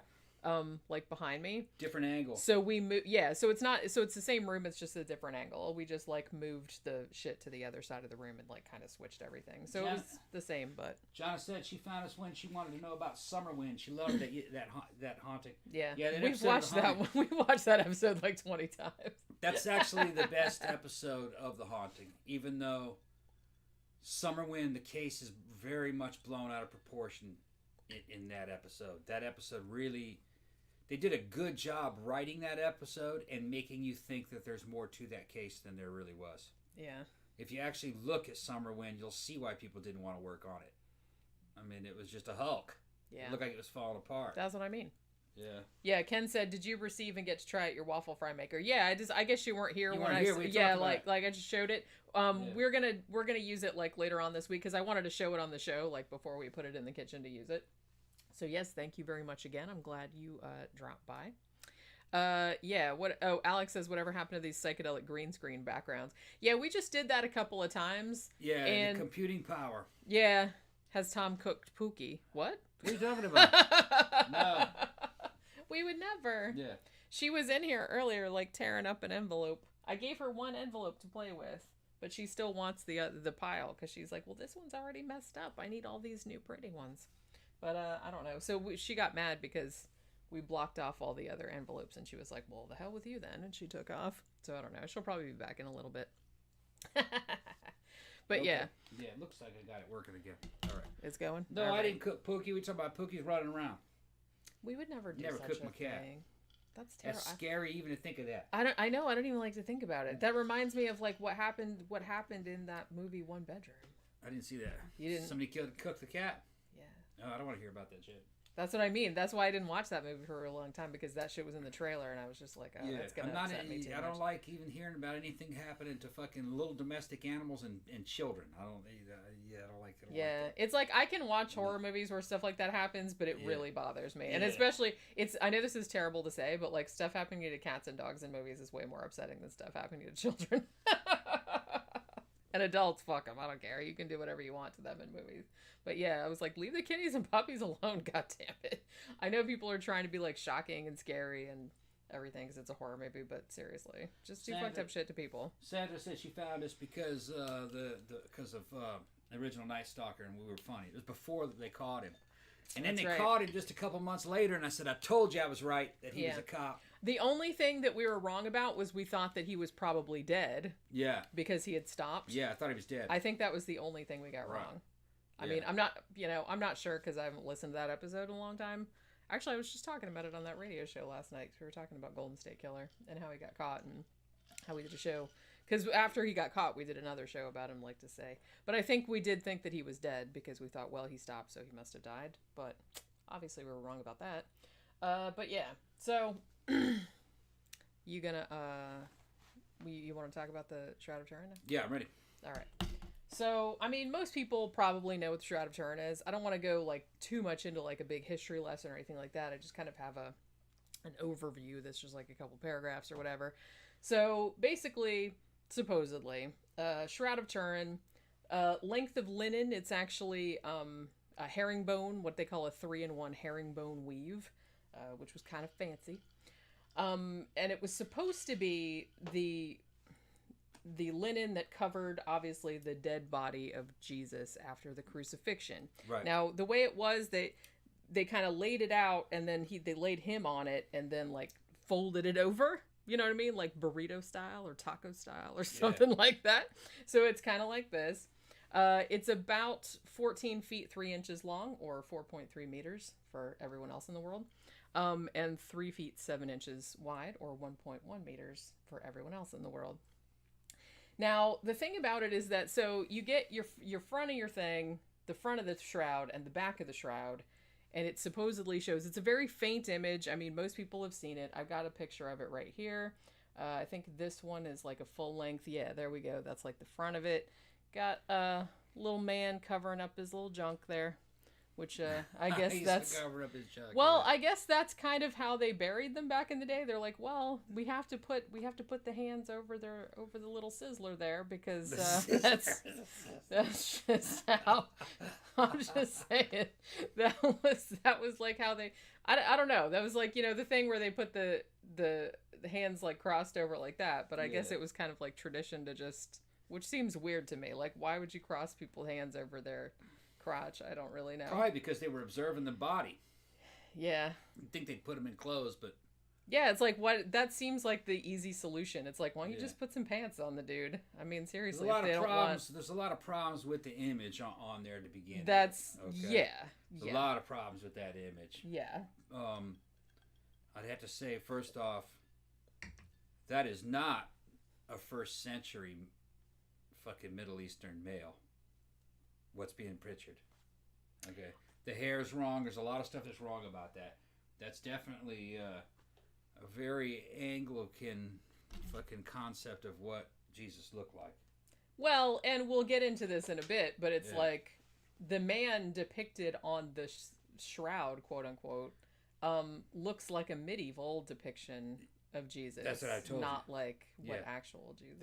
Like behind me. Different angle. So we moved. Yeah. So it's the same room. It's just a different angle. We just like moved the shit to the other side of the room and like kind of switched everything. So it was the same, but. Jonna said she found us when she wanted to know about Summerwind. She loved that haunting. Yeah. Yeah. We've watched that one. We watched that episode like 20 times. That's actually the best episode of The Haunting, even though Summerwind, the case is very much blown out of proportion in that episode. That episode really. They did a good job writing that episode and making you think that there's more to that case than there really was. Yeah. If you actually look at Summerwind, you'll see why people didn't want to work on it. I mean, it was just a hulk. Yeah. It looked like it was falling apart. That's what I mean. Yeah. Yeah, Ken said, "Did you receive and get to try out your waffle fry maker?" Yeah, I guess you weren't here you when weren't here. like I just showed it. We're gonna use it like later on this week because I wanted to show it on the show like before we put it in the kitchen to use it. So yes, thank you very much again. I'm glad you dropped by. Alex says, whatever happened to these psychedelic green screen backgrounds? Yeah, we just did that a couple of times. Yeah, and the computing power. Yeah. Has Tom cooked Pookie? What? What are you talking about? No. We would never. Yeah. She was in here earlier, like tearing up an envelope. I gave her one envelope to play with, but she still wants the pile because she's like, well, this one's already messed up. I need all these new pretty ones. But I don't know. So she got mad because we blocked off all the other envelopes, and she was like, well, the hell with you then, and she took off. So I don't know. She'll probably be back in a little bit. But okay. Yeah, it looks like I got it working again. All right, it's going. No, I didn't cook Pookie. We talking about Pookie's running around. We would never do such a thing. That's terrible. That's scary even to think of that. I know. I don't even like to think about it. That reminds me of like what happened in that movie One Bedroom. I didn't see that. You didn't. Somebody cooked the cat. Yeah. No, I don't want to hear about that shit. That's what I mean. That's why I didn't watch that movie for a long time because that shit was in the trailer, and I was just like, "Oh, that's gonna upset me too much." I don't like even hearing about anything happening to fucking little domestic animals and children. I don't like it. Yeah, it's like I can watch horror movies where stuff like that happens, but it really bothers me. And especially, I know this is terrible to say, but like stuff happening to cats and dogs in movies is way more upsetting than stuff happening to children. And adults, fuck them. I don't care. You can do whatever you want to them in movies. But yeah, I was like, leave the kitties and puppies alone. God damn it. I know people are trying to be like shocking and scary and everything because it's a horror movie, but seriously, just do fucked up shit to people. Sandra said she found us because because of original Night Stalker, and we were funny. It was before they caught him. And then they caught him just a couple months later, and I said, I told you I was right that he was a cop. The only thing that we were wrong about was we thought that he was probably dead. Yeah. Because he had stopped. Yeah, I thought he was dead. I think that was the only thing we got wrong. I mean, I'm not sure because I haven't listened to that episode in a long time. Actually, I was just talking about it on that radio show last night. We were talking about Golden State Killer and how he got caught and how we did a show Because after he got caught, we did another show about him, like to say. But I think we did think that he was dead because we thought, well, he stopped, so he must have died. But obviously we were wrong about that. But yeah, so you gonna you want to talk about the Shroud of Turin? Yeah, I'm ready. All right. So, I mean, most people probably know what the Shroud of Turin is. I don't want to go like too much into like a big history lesson or anything like that. I just kind of have an overview that's just like a couple paragraphs or whatever. So basically, supposedly, Shroud of Turin, length of linen, it's actually a herringbone, what they call a 3-in-1 herringbone weave, which was kind of fancy. And it was supposed to be the linen that covered, obviously, the dead body of Jesus after the crucifixion. Right. Now, the way it was, they kind of laid it out, and then they laid him on it, and then, like, folded it over. You know what I mean? Like burrito style or taco style or something like that. So it's kind of like this. It's about 14 feet 3 inches long, or 4.3 meters for everyone else in the world. And 3 feet 7 inches wide, or 1.1 meters for everyone else in the world. Now, the thing about it is that, so you get your front of your thing, the front of the shroud, and the back of the shroud, and it supposedly shows, it's a very faint image. I mean, most people have seen it. I've got a picture of it right here. I think this one is like a full length. Yeah, there we go. That's like the front of it. Got a little man covering up his little junk there, which I guess that's cover up his junk, well, yeah. I guess that's kind of how they buried them back in the day. They're like, well, we have to put the hands over the little sizzler there because that's just how. I'm just saying that was like how they. I don't know. That was like, the thing where they put the hands like crossed over like that. But I guess it was kind of like tradition to just, which seems weird to me. Like, why would you cross people's hands over their crotch? I don't really know. Probably because they were observing the body. Yeah. You'd think they'd put them in clothes, but yeah, it's like, what, that seems like the easy solution. It's like, why don't you just put some pants on the dude? I mean, seriously, there's a lot of problems with the image on there to begin with. That's okay? There's a lot of problems with that image. Yeah. I'd have to say, first off, that is not a first century fucking Middle Eastern male. What's being pictured. Okay. The hair's wrong. There's a lot of stuff that's wrong about that. That's definitely a very Anglican fucking concept of what Jesus looked like. Well, and we'll get into this in a bit, but it's like the man depicted on the shroud, quote unquote, looks like a medieval depiction of Jesus. That's what I told you. Not like what actual Jesus.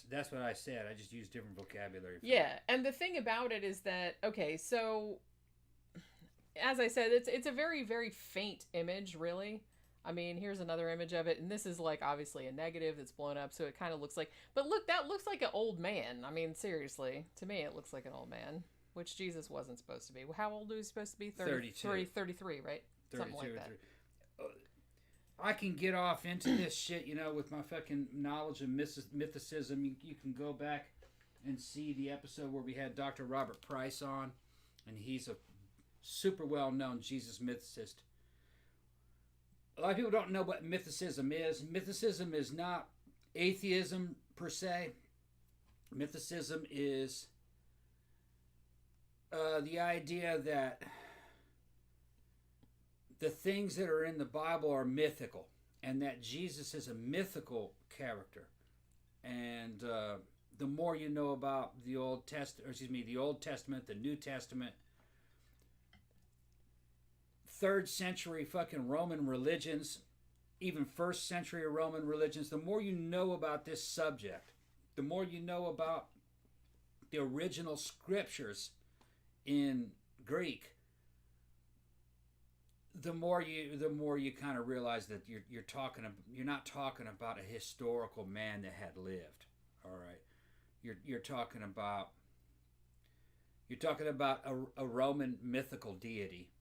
That's what I said. I just used different vocabulary. And the thing about it is that, okay, so as I said, it's a very, very faint image, really. I mean, here's another image of it, and this is like obviously a negative that's blown up, so it kind of looks like, but look, that looks like an old man. I mean, seriously, to me it looks like an old man, which Jesus wasn't supposed to be. How old was he supposed to be? 33, right? 32 something like that. I can get off into this shit, with my fucking knowledge of mythicism. You can go back and see the episode where we had Dr. Robert Price on, and he's a super well-known Jesus mythicist. A lot of people don't know what mythicism is. Mythicism is not atheism per se. Mythicism is the idea that the things that are in the Bible are mythical, and that Jesus is a mythical character. And the more you know about the Old Testament, the New Testament, 3rd century fucking Roman religions, even 1st century Roman religions, the more you know about this subject, the more you know about the original scriptures in Greek, the more you kind of realize that you're not talking about a historical man that had lived. All right, you're talking about a Roman mythical deity.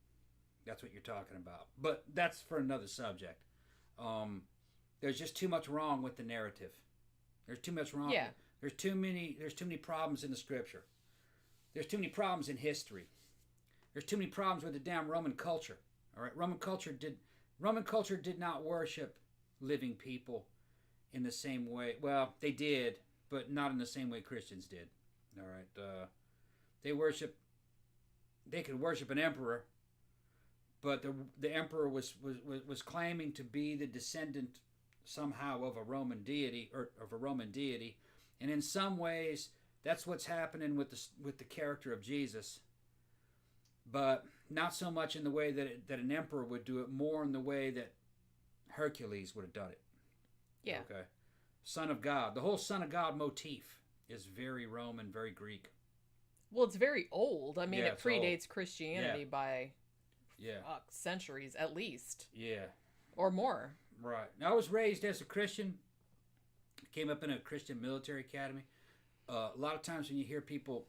That's what you're talking about. But that's for another subject. There's just too much wrong with the narrative. There's too much wrong. Yeah. There's too many problems in the scripture. There's too many problems in history. There's too many problems with the damn Roman culture. All right, Roman culture did not worship living people in the same way. Well, they did. but not in the same way Christians did. All right, they could worship an emperor, but the emperor was claiming to be the descendant somehow of a Roman deity, and in some ways that's what's happening with the character of Jesus, but not so much in the way that an emperor would do it, more in the way that Hercules would have done it. Yeah. Okay. Son of God. The whole Son of God motif is very Roman, very Greek. Well, it's very old. I mean, Yeah, it it's predates old. Christianity by Yeah. centuries at least. Yeah. Or more. Right. Now, I was raised as a Christian. Came up in a Christian military academy. A lot of times when you hear people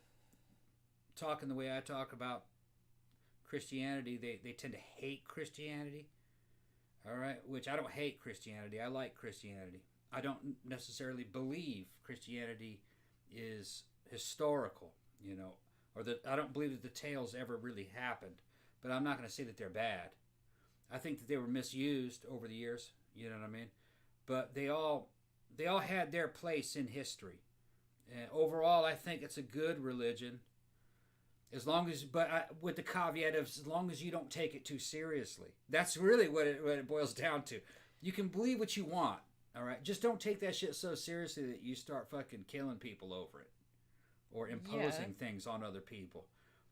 talking the way I talk about Christianity, they tend to hate Christianity. All right? Which I don't hate Christianity. I like Christianity. I don't necessarily believe Christianity is historical, you know, or that I don't believe that the tales ever really happened. But I'm not going to say that they're bad. I think that they were misused over the years, you know what I mean? But they all had their place in history. And overall, I think it's a good religion, as long as, with the caveat of as long as you don't take it too seriously. That's really what it boils down to. You can believe what you want, all right? Just don't take that shit so seriously that you start fucking killing people over it, or imposing things on other people,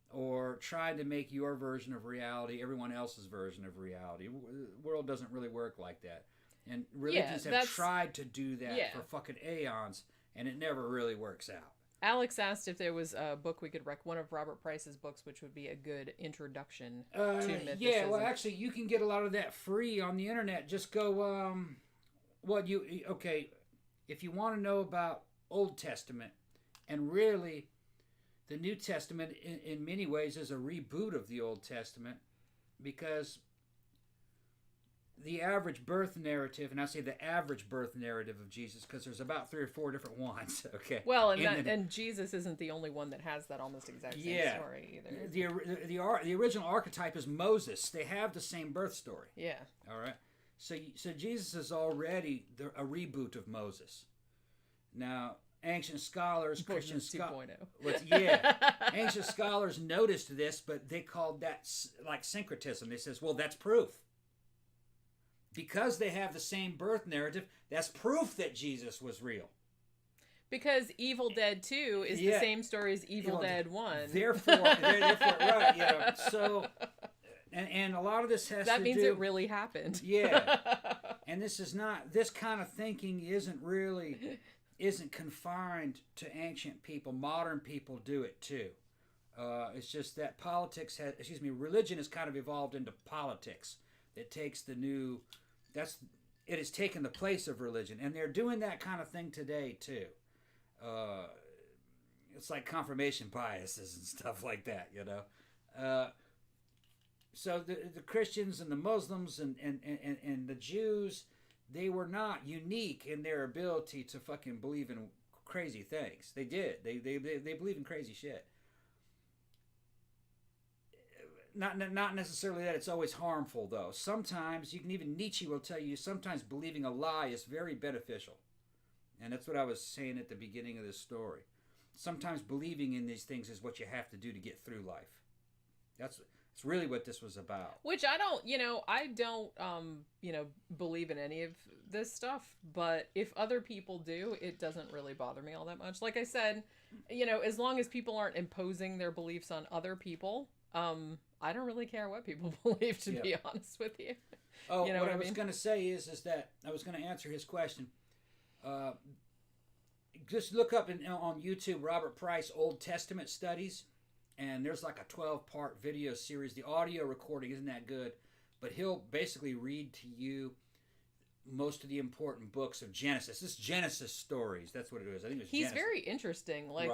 or trying to make your version of reality everyone else's version of reality. The world doesn't really work like that. And religions have tried to do that for fucking aeons, and it never really works out. Alex asked if there was a book we could one of Robert Price's books, which would be a good introduction to mythicism. Yeah, well, actually, you can get a lot of that free on the internet. Just go, if you want to know about Old Testament, and really, the New Testament, in many ways, is a reboot of the Old Testament, because the average birth narrative, and I say the average birth narrative of Jesus, because there's about 3 or 4 different ones. Okay. Well, and Jesus isn't the only one that has that almost exact same story either. The original archetype is Moses. They have the same birth story. Yeah. All right. So Jesus is already a reboot of Moses. Now, ancient scholars, Christian scholars, ancient scholars noticed this, but they called that like syncretism. They says, well, that's proof. Because they have the same birth narrative, that's proof that Jesus was real. Because Evil Dead 2 is the same story as Evil Dead 1. Therefore, right, you know. So, and a lot of this has to do... That means it really happened. Yeah. And this kind of thinking isn't confined to ancient people. Modern people do it too. It's just that religion has kind of evolved into politics. It takes it has taken the place of religion, and they're doing that kind of thing today too. It's like confirmation biases and stuff like that, you know. So the Christians and the Muslims and the Jews, they were not unique in their ability to fucking believe in crazy things. They did. They believe in crazy shit. Not necessarily that it's always harmful, though. Sometimes, Nietzsche will tell you, sometimes believing a lie is very beneficial. And that's what I was saying at the beginning of this story. Sometimes believing in these things is what you have to do to get through life. That's really what this was about. Which I don't believe in any of this stuff, but if other people do, it doesn't really bother me all that much. Like I said, as long as people aren't imposing their beliefs on other people, I don't really care what people believe, to be honest with you. Oh, what I was going to say is that I was going to answer his question. Just look up on YouTube Robert Price Old Testament studies, and there's like a 12-part video series. The audio recording isn't that good, but he'll basically read to you most of the important books of Genesis. This is Genesis stories. That's what it is. I think he's Genesis. Very interesting. Like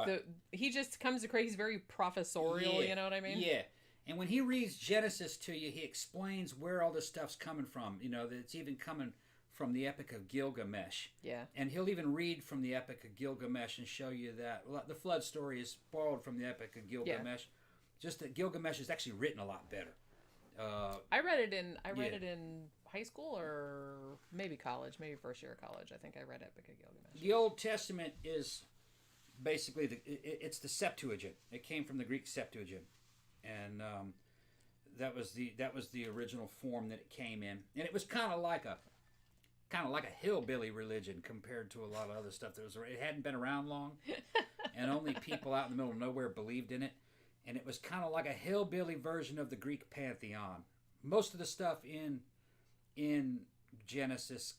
he just comes across. He's very professorial. You know what I mean? Yeah. And when he reads Genesis to you, he explains where all this stuff's coming from. That it's even coming from the Epic of Gilgamesh. Yeah. And he'll even read from the Epic of Gilgamesh and show you that the flood story is borrowed from the Epic of Gilgamesh. Yeah. Just that Gilgamesh is actually written a lot better. I read it in high school or maybe college, maybe first year of college. I think I read Epic of Gilgamesh. The Old Testament is basically it's the Septuagint. It came from the Greek Septuagint, and that was the original form that it came in, and it was kind of like a hillbilly religion compared to a lot of other stuff that was. It hadn't been around long, and only people out in the middle of nowhere believed in it, and it was kind of like a hillbilly version of the Greek pantheon. Most of the stuff in Genesis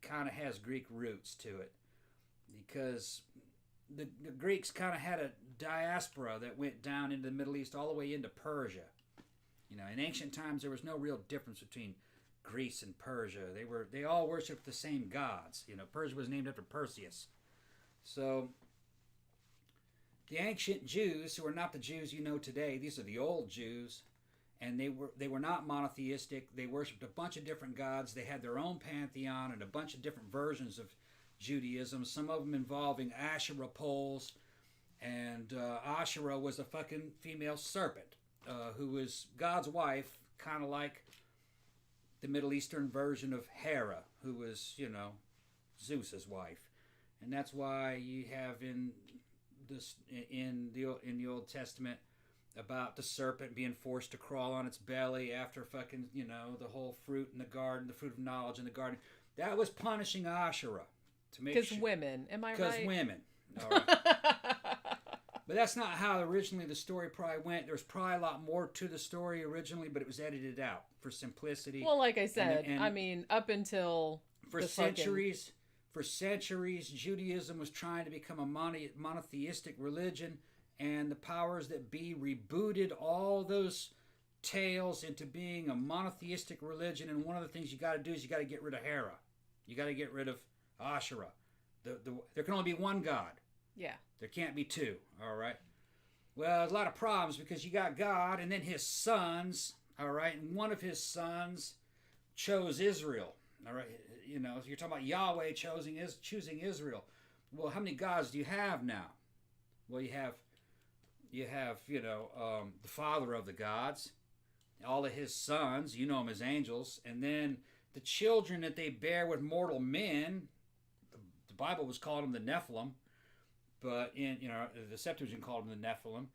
kind of has Greek roots to it, because the Greeks kind of had a diaspora that went down into the Middle East all the way into Persia. You know, in ancient times there was no real difference between Greece and Persia. They all worshipped the same gods. You know, Persia was named after Perseus. So the ancient Jews, who are not the Jews you know today, these are the old Jews, and they were not monotheistic. They worshipped a bunch of different gods. They had their own pantheon and a bunch of different versions of Judaism, some of them involving Asherah poles, and Asherah was a fucking female serpent who was God's wife, kind of like the Middle Eastern version of Hera, who was, you know, Zeus's wife. And that's why you have in the Old Testament about the serpent being forced to crawl on its belly after fucking, you know, the whole fruit in the garden, the fruit of knowledge in the garden. That was punishing Asherah. Because women, am I right? Because women. All right. But that's not how originally the story probably went. There's probably a lot more to the story originally, but it was edited out for simplicity. Well, like I said, I mean, up until for centuries, Judaism was trying to become a monotheistic religion, and the powers that be rebooted all those tales into being a monotheistic religion. And one of the things you got to do is you got to get rid of Hera. You got to get rid of Asherah. There can only be one God. Yeah. There can't be two. All right. Well, there's a lot of problems because you got God and then his sons. All right. And one of his sons chose Israel. All right. You know, you're talking about Yahweh choosing Israel. Well, how many gods do you have now? Well, you have you know, the father of the gods, all of his sons, you know them as angels, and then the children that they bear with mortal men. The Bible was called them the Nephilim, but in, you know, the Septuagint called them the Nephilim.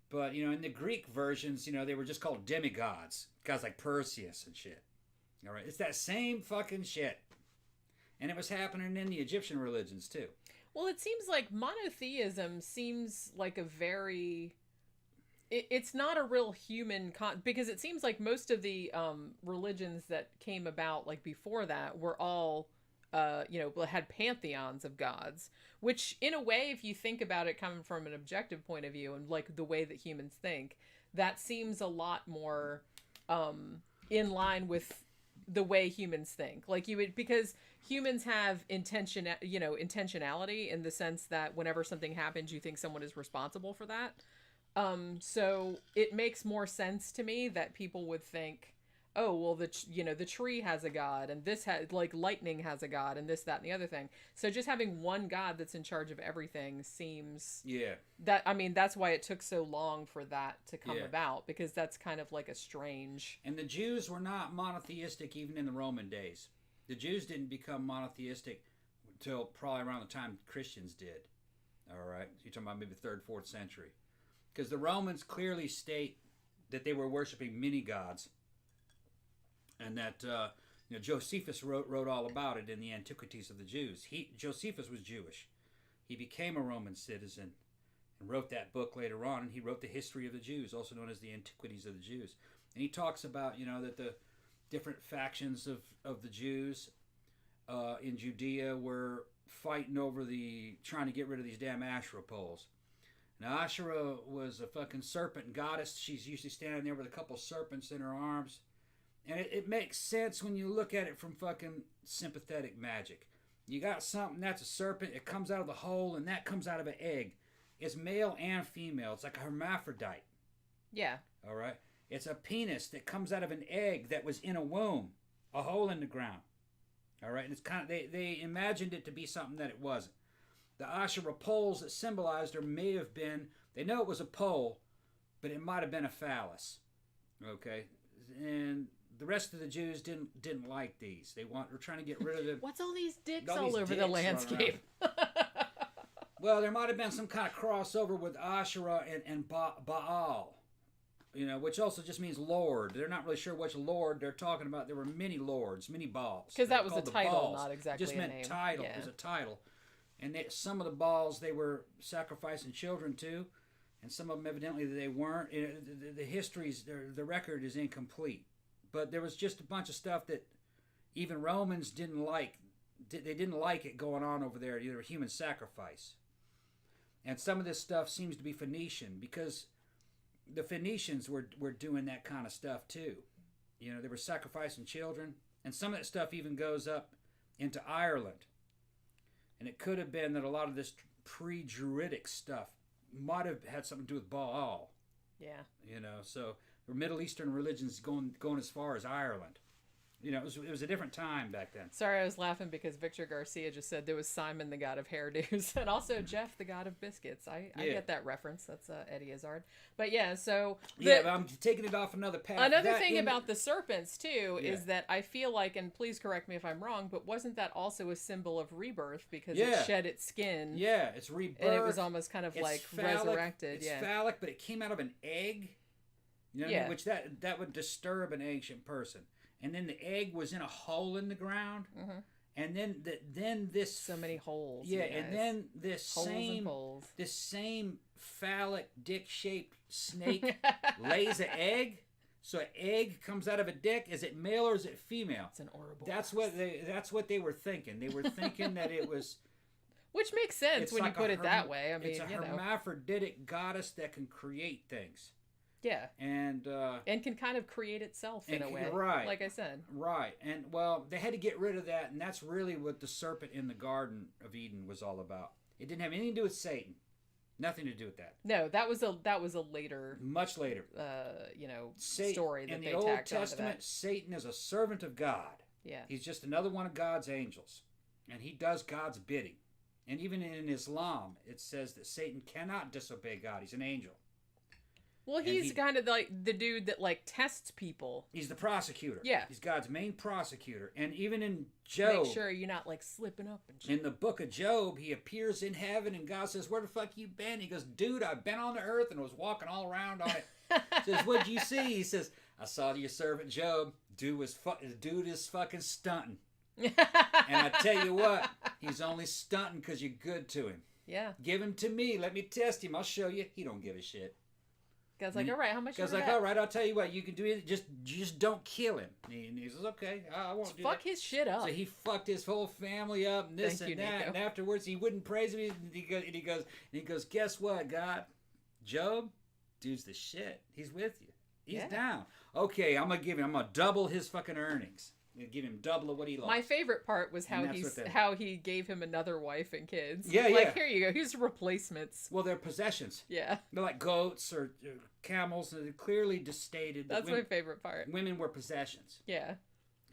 But, you know, in the Greek versions, you know, they were just called demigods, guys like Perseus and shit. All right, it's that same fucking shit, and it was happening in the Egyptian religions too. Well, it seems like monotheism seems like a very... It's not a real human... because it seems like most of the religions that came about like before that were all, you know, had pantheons of gods. Which, in a way, if you think about it coming from an objective point of view and like the way that humans think, that seems a lot more in line with the way humans think. Like you would, because humans have intentionality in the sense that whenever something happens, you think someone is responsible for that. So it makes more sense to me that people would think, oh, well, the tree has a god, and this has, like, lightning has a god, and this, that, and the other thing. So just having one god that's in charge of everything seems... Yeah. That's why it took so long for that to come about, because that's kind of like a strange... And the Jews were not monotheistic even in the Roman days. The Jews didn't become monotheistic until probably around the time Christians did. All right? You're talking about maybe 3rd, 4th century. Because the Romans clearly state that they were worshiping many gods. And that Josephus wrote all about it in the Antiquities of the Jews. Josephus was Jewish. He became a Roman citizen and wrote that book later on. And he wrote the History of the Jews, also known as the Antiquities of the Jews. And he talks about, you know, that the different factions of the Jews in Judea were fighting over trying to get rid of these damn Asherah poles. Now, Asherah was a fucking serpent goddess. She's usually standing there with a couple serpents in her arms. And it makes sense when you look at it from fucking sympathetic magic. You got something that's a serpent, it comes out of the hole, and that comes out of an egg. It's male and female. It's like a hermaphrodite. Yeah. All right? It's a penis that comes out of an egg that was in a womb, a hole in the ground. All right? And it's kind of, they imagined it to be something that it wasn't. The Asherah poles that symbolized her may have been, they know it was a pole, but it might have been a phallus. Okay? And the rest of the Jews didn't like these. Were trying to get rid of them. What's all these dicks All all these over dicks the running landscape? Well, there might have been some kind of crossover with Asherah and Baal, which also just means Lord. They're not really sure which Lord they're talking about. There were many lords, many Baals. Because that was a called the title, Baals. not exactly It just meant a name. title. Yeah. It was a title. And some of the Baals, they were sacrificing children to, and some of them evidently they weren't. The record is incomplete. But there was just a bunch of stuff that even Romans didn't like. They didn't like it going on over there, either human sacrifice. And some of this stuff seems to be Phoenician, because the Phoenicians were doing that kind of stuff too. They were sacrificing children, and some of that stuff even goes up into Ireland. And it could have been that a lot of this pre-Druidic stuff might have had something to do with Baal. Yeah. So the Middle Eastern religions going as far as Ireland. It was a different time back then. Sorry, I was laughing because Victor Garcia just said there was Simon, the god of hairdos, and also Jeff, the god of biscuits. I get that reference. That's Eddie Izzard. But yeah, so... But I'm taking it off another path. Another thing about the serpents, too, is that I feel like, and please correct me if I'm wrong, but wasn't that also a symbol of rebirth because it shed its skin? Yeah, it's rebirth. And it was almost kind of like phallic, resurrected. It's phallic, but it came out of an egg. What I mean? Which that would disturb an ancient person. And then the egg was in a hole in the ground, and then this so many holes. Yeah, and then this holes. same phallic dick-shaped snake lays an egg. So an egg comes out of a dick. Is it male or is it female? It's an Ouroboros. That's what they were thinking. They were thinking that it was. Which makes sense when you put it that way. I mean, it's a hermaphroditic goddess that can create things. Yeah. And can kind of create itself in a way. Right. Like I said. Right. And, well, they had to get rid of that, and that's really what the serpent in the Garden of Eden was all about. It didn't have anything to do with Satan. Nothing to do with that. No, that was a later... Much later. Story that they tacked onto that. In the Old Testament, Satan is a servant of God. Yeah. He's just another one of God's angels. And he does God's bidding. And even in Islam, it says that Satan cannot disobey God. He's an angel. Well, he's kind of like the dude that like tests people. He's the prosecutor. Yeah. He's God's main prosecutor. And even in Job... Make sure you're not like slipping up and shit. In the book of Job, he appears in heaven and God says, "Where the fuck you been?" He goes, "Dude, I've been on the earth and was walking all around on it." He says, "What'd you see?" He says, "I saw your servant Job. Dude is fucking stunting." And I tell you what, he's only stunting because you're good to him. Yeah. Give him to me. Let me test him. I'll show you. He don't give a shit. God's like, all right, how much? God's like, all right, I'll tell you what, you can do it. Just don't kill him. And he says, okay, I won't do that. Fuck his shit up. So he fucked his whole family up and this and that. Nico. And afterwards, he wouldn't praise him. And he goes, guess what, God? Job, dude's the shit. He's with you. He's down. Okay, I'm gonna double his fucking earnings. I'm gonna give him double of what he lost. My favorite part was how he gave him another wife and kids. Yeah, Here you go. Here's replacements. Well, they're possessions. Yeah. They're like goats or camels. And they're clearly stated that my favorite part. Women were possessions. Yeah.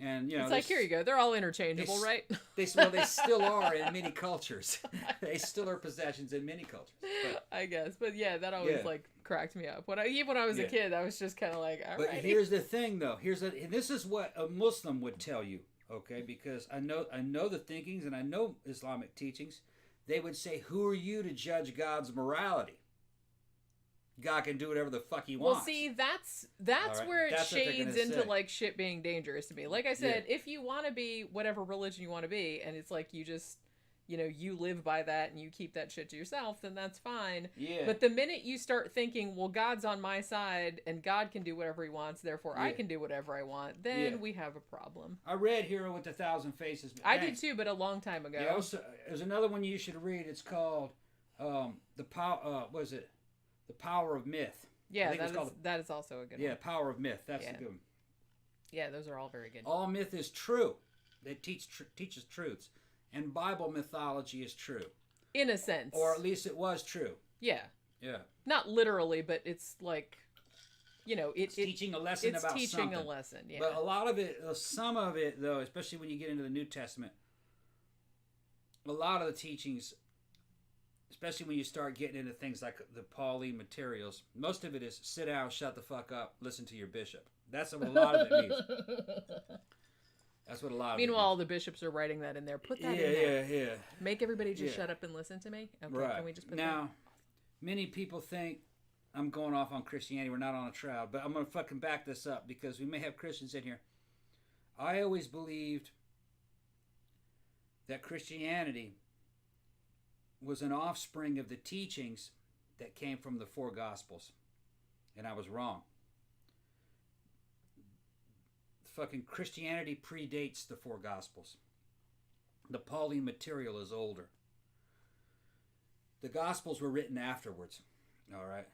And it's like, here you go. They're all interchangeable, right? They still are in many cultures. They still are possessions in many cultures. But, I guess, but yeah, that always like cracked me up. When I was a kid, I was just kind of like, all right. But here's the thing, though. This is what a Muslim would tell you, okay? Because I know the thinkings and I know Islamic teachings. They would say, "Who are you to judge God's morality? God can do whatever the fuck he wants." Well, see, that's where it shades into like shit being dangerous to me. Like I said, if you want to be whatever religion you want to be, and it's like you just, you live by that and you keep that shit to yourself, then that's fine. Yeah. But the minute you start thinking, well, God's on my side and God can do whatever he wants, therefore I can do whatever I want, then we have a problem. I read Hero with a Thousand Faces. I did too, but a long time ago. Yeah, there's another one you should read. It's called The Power of Myth. Yeah, that is also a good one. Yeah, Power of Myth. That's a good one. Yeah, those are all very good. All myth is true. It teaches truths. And Bible mythology is true. In a sense. Or at least it was true. Yeah. Yeah. Not literally, but it's like, it's teaching a lesson about something. It's teaching a lesson, yeah. But a lot of it, some of it, though, especially when you get into the New Testament, a lot of the teachings, especially when you start getting into things like the Pauline materials, most of it is sit down, shut the fuck up, listen to your bishop. That's what a lot of it means. That's what a lot of Meanwhile, the bishops are writing that in there. Put that in there. Yeah. Make everybody just shut up and listen to me. Okay, right. Can we just put now, many people think I'm going off on Christianity. We're not on a shroud, but I'm going to fucking back this up because we may have Christians in here. I always believed that Christianity was an offspring of the teachings that came from the four Gospels. And I was wrong. Fucking Christianity predates the four Gospels. The Pauline material is older. The Gospels were written afterwards. All right.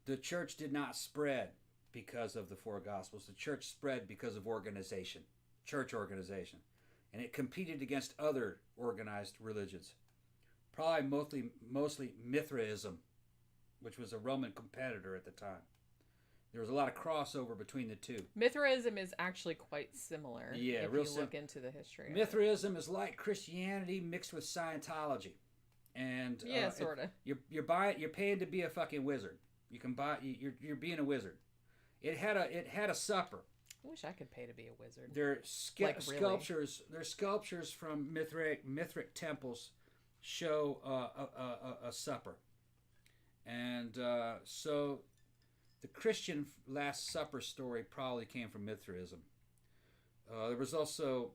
The church did not spread because of the four Gospels. The church spread because of organization, church organization. And it competed against other organized religions. Probably mostly mythicism, which was a Roman competitor at the time. There was a lot of crossover between the two. Mythicism is actually quite similar. Yeah, if real you look into the history. Mythicism is like Christianity mixed with Scientology, and yeah, sort of. You're paying to be a fucking wizard. You can buy. You're being a wizard. It had a supper. I wish I could pay to be a wizard. There sculptures. Really? There's sculptures from Mithric temples show a supper, and so the Christian Last Supper story probably came from Mithraism. There was also,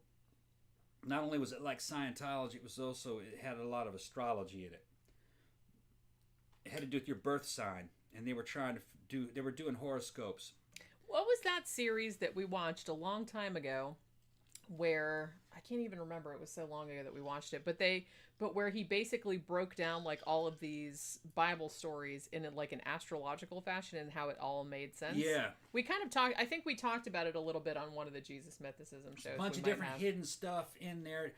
not only was it like Scientology, it had a lot of astrology in it. It had to do with your birth sign, and they were doing horoscopes. What was that series that we watched a long time ago where I can't even remember, it was so long ago that we watched it, but where he basically broke down like all of these Bible stories in like an astrological fashion and how it all made sense. Yeah. We kind of I think we talked about it a little bit on one of the Jesus Mythicism shows. A bunch of different hidden stuff in there.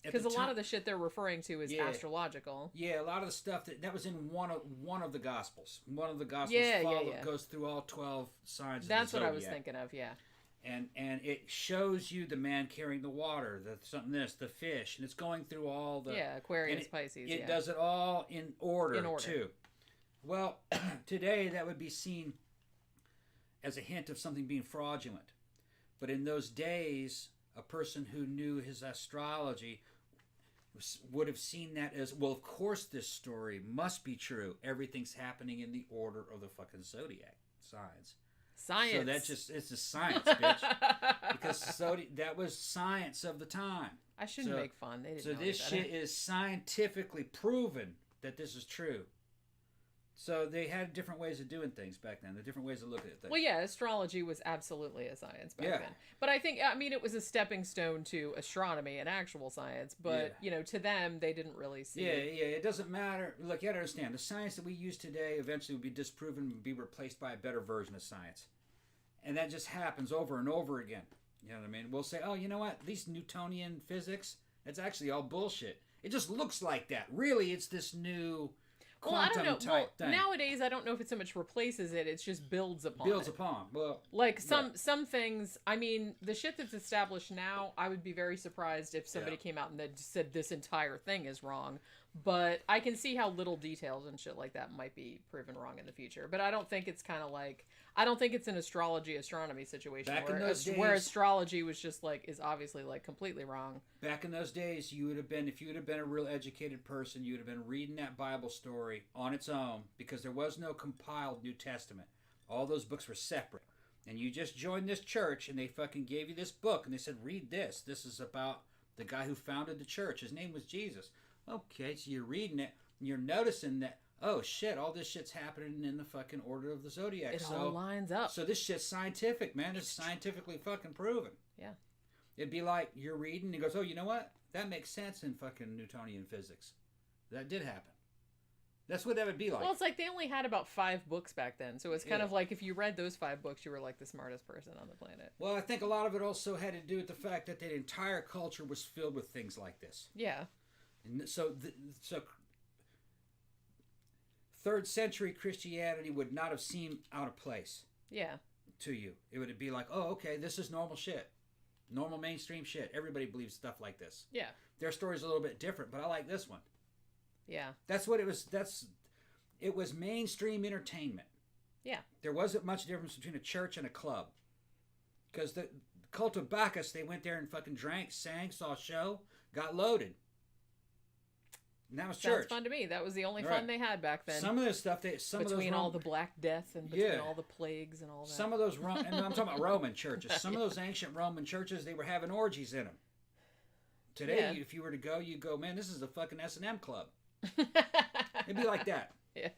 Because a lot of the shit they're referring to is astrological. Yeah, a lot of the stuff that was in one of the Gospels. One of the Gospels goes through all 12 signs. That's of the what zodiac. I was thinking of. Yeah. And it shows you the man carrying the water, the fish, and it's going through all the Aquarius, Pisces. It does it all in order too. Well, today that would be seen as a hint of something being fraudulent, but in those days, a person who knew his astrology would have seen that as, well, of course this story must be true. Everything's happening in the order of the fucking zodiac signs. Science. So it's just science, bitch. Because that was science of the time. I shouldn't make fun. They didn't know this shit is scientifically proven that this is true. So they had different ways of doing things back then. The different ways of looking at things. Well, yeah, astrology was absolutely a science back then. But I mean, it was a stepping stone to astronomy and actual science. But, to them, they didn't really see it. Yeah, it doesn't matter. Look, you got to understand, the science that we use today eventually will be disproven and be replaced by a better version of science. And that just happens over and over again. You know what I mean? We'll say, oh, you know what? These Newtonian physics, it's actually all bullshit. It just looks like that. Really, it's this new... I don't know. Nowadays, I don't know if it so much replaces it. It's just builds upon. Well, like some things. I mean, the shit that's established now, I would be very surprised if somebody came out and said this entire thing is wrong. But I can see how little details and shit like that might be proven wrong in the future. But I don't think it's kind of like, I don't think it's an astronomy situation where astrology was just like, is obviously like completely wrong. Back in those days, if you would have been a real educated person, you would have been reading that Bible story on its own, because there was no compiled New Testament. All those books were separate. And you just joined this church and they fucking gave you this book and they said, read this. This is about the guy who founded the church. His name was Jesus. Okay, so you're reading it, and you're noticing that, oh shit, all this shit's happening in the fucking order of the zodiac. It all lines up. So this shit's scientific, man. It's scientifically fucking proven. Yeah. It'd be like you're reading, and he goes, oh, you know what? That makes sense in fucking Newtonian physics. That did happen. That's what that would be like. Well, it's like they only had about 5 books back then, so it's kind of like if you read those 5 books, you were like the smartest person on the planet. Well, I think a lot of it also had to do with the fact that the entire culture was filled with things like this. Yeah. And so 3rd century Christianity would not have seemed out of place. Yeah. To you. It would be like, oh, okay, this is normal shit. Normal mainstream shit. Everybody believes stuff like this. Yeah. Their story's a little bit different, but I like this one. Yeah. That's what it was. It was mainstream entertainment. Yeah. There wasn't much difference between a church and a club. Because the cult of Bacchus, they went there and fucking drank, sang, saw a show, got loaded. And that was church. Sounds fun to me. That was the only fun they had back then. Some of this stuff, between all the Black Death and between all the plagues and all that. Some of those, and I'm talking about Roman churches. Some of those ancient Roman churches, they were having orgies in them. Today, if you were to go, you'd go, man, this is the fucking S&M club. It'd be like that. Yeah.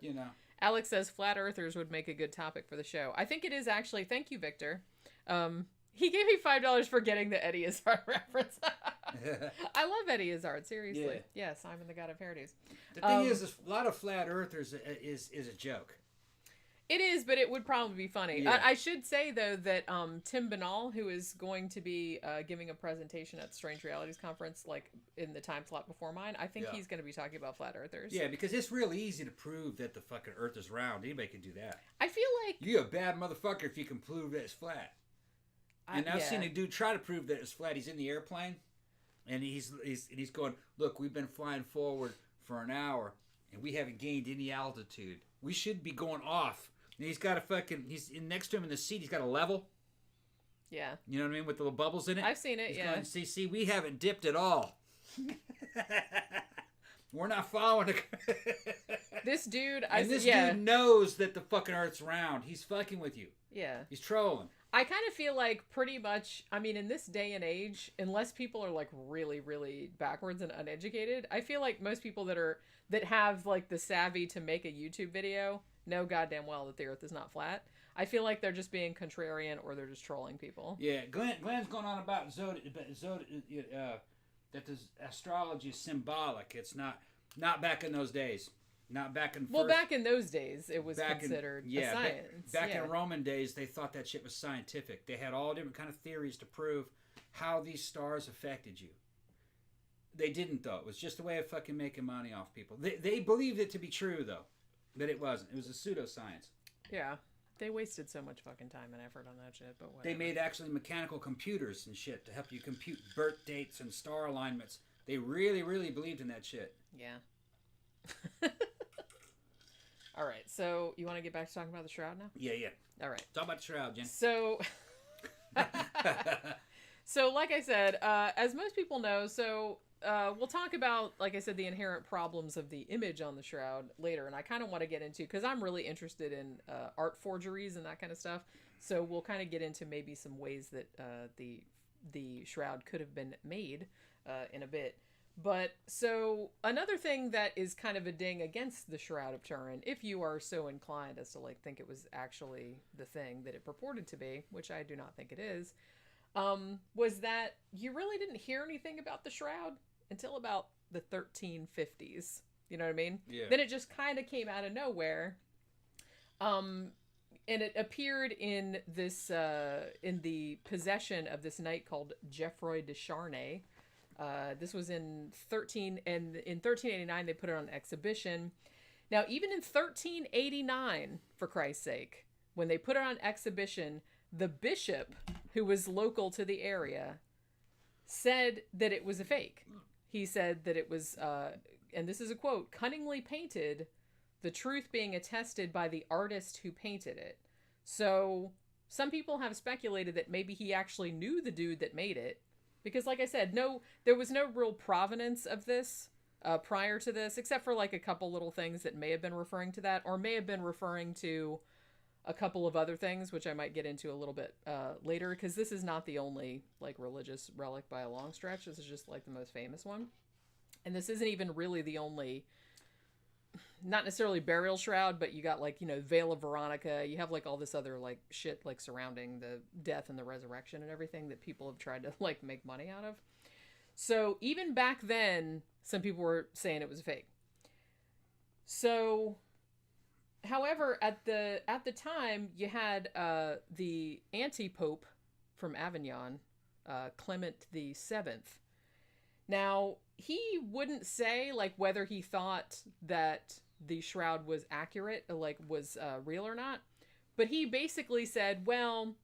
You know. Alex says flat earthers would make a good topic for the show. I think it is actually. Thank you, Victor. He gave me $5 for getting the Eddie Izzard reference. I love Eddie Izzard, seriously. Yeah, Simon the God of Hairdos. The thing is, a lot of flat earthers is a joke. It is, but it would probably be funny. Yeah. I should say, though, that Tim Banal, who is going to be giving a presentation at the Strange Realities Conference, like in the time slot before mine, I think he's going to be talking about flat earthers. Yeah, because it's real easy to prove that the fucking earth is round. Anybody can do that. I feel like... You're a bad motherfucker if you can prove that it's flat. And I've seen a dude try to prove that it's flat. He's in the airplane, and he's going, look, we've been flying forward for an hour, and we haven't gained any altitude. We should be going off. And he's got a fucking, next to him in the seat, he's got a level. Yeah. You know what I mean? With the little bubbles in it. I've seen it, he's yeah. Going, see, we haven't dipped at all. We're not following this dude, dude knows that the fucking earth's round. He's fucking with you. Yeah. He's trolling. I kind of feel like pretty much, I mean, in this day and age, unless people are like really, really backwards and uneducated, I feel like most people that have like the savvy to make a YouTube video know goddamn well that the earth is not flat. I feel like they're just being contrarian or they're just trolling people. Yeah, Glenn's going on about that this astrology is symbolic. It's not back in those days. Not back in Well, back in those days, it was considered a science. Back in Roman days, they thought that shit was scientific. They had all different kind of theories to prove how these stars affected you. They didn't, though. It was just a way of fucking making money off people. They believed it to be true, though. But it wasn't. It was a pseudoscience. Yeah. They wasted so much fucking time and effort on that shit, but whatever. They made actually mechanical computers and shit to help you compute birth dates and star alignments. They really, really believed in that shit. Yeah. All right, so you want to get back to talking about the Shroud now? Yeah. All right. Talk about the Shroud, Jen. So, like I said, as most people know, we'll talk about, like I said, the inherent problems of the image on the Shroud later, and I kind of want to get into, because I'm really interested in art forgeries and that kind of stuff, so we'll kind of get into maybe some ways that the Shroud could have been made in a bit. But, so, another thing that is kind of a ding against the Shroud of Turin, if you are so inclined as to, like, think it was actually the thing that it purported to be, which I do not think it is, was that you really didn't hear anything about the Shroud until about the 1350s. You know what I mean? Yeah. Then it just kind of came out of nowhere. And it appeared in this, in the possession of this knight called Geoffroy de Charnay. This was in 1389 they put it on exhibition. Now, even in 1389, for Christ's sake, when they put it on exhibition, the bishop, who was local to the area, said that it was a fake. He said that it was, and this is a quote, cunningly painted, the truth being attested by the artist who painted it. So, some people have speculated that maybe he actually knew the dude that made it. Because, like I said, there was no real provenance of this prior to this, except for, like, a couple little things that may have been referring to that, or may have been referring to a couple of other things, which I might get into a little bit later, because this is not the only, like, religious relic by a long stretch. This is just, like, the most famous one. And this isn't even really the only, not necessarily burial shroud, but you got, like, you know, Veil of Veronica. You have, like, all this other, like, shit, like, surrounding the death and the resurrection and everything that people have tried to, like, make money out of. So, even back then, some people were saying it was fake. So, however, at the time, you had the anti-pope from Avignon, Clement the Seventh. Now, he wouldn't say, like, whether he thought that the shroud was accurate, like, was real or not. But he basically said, well,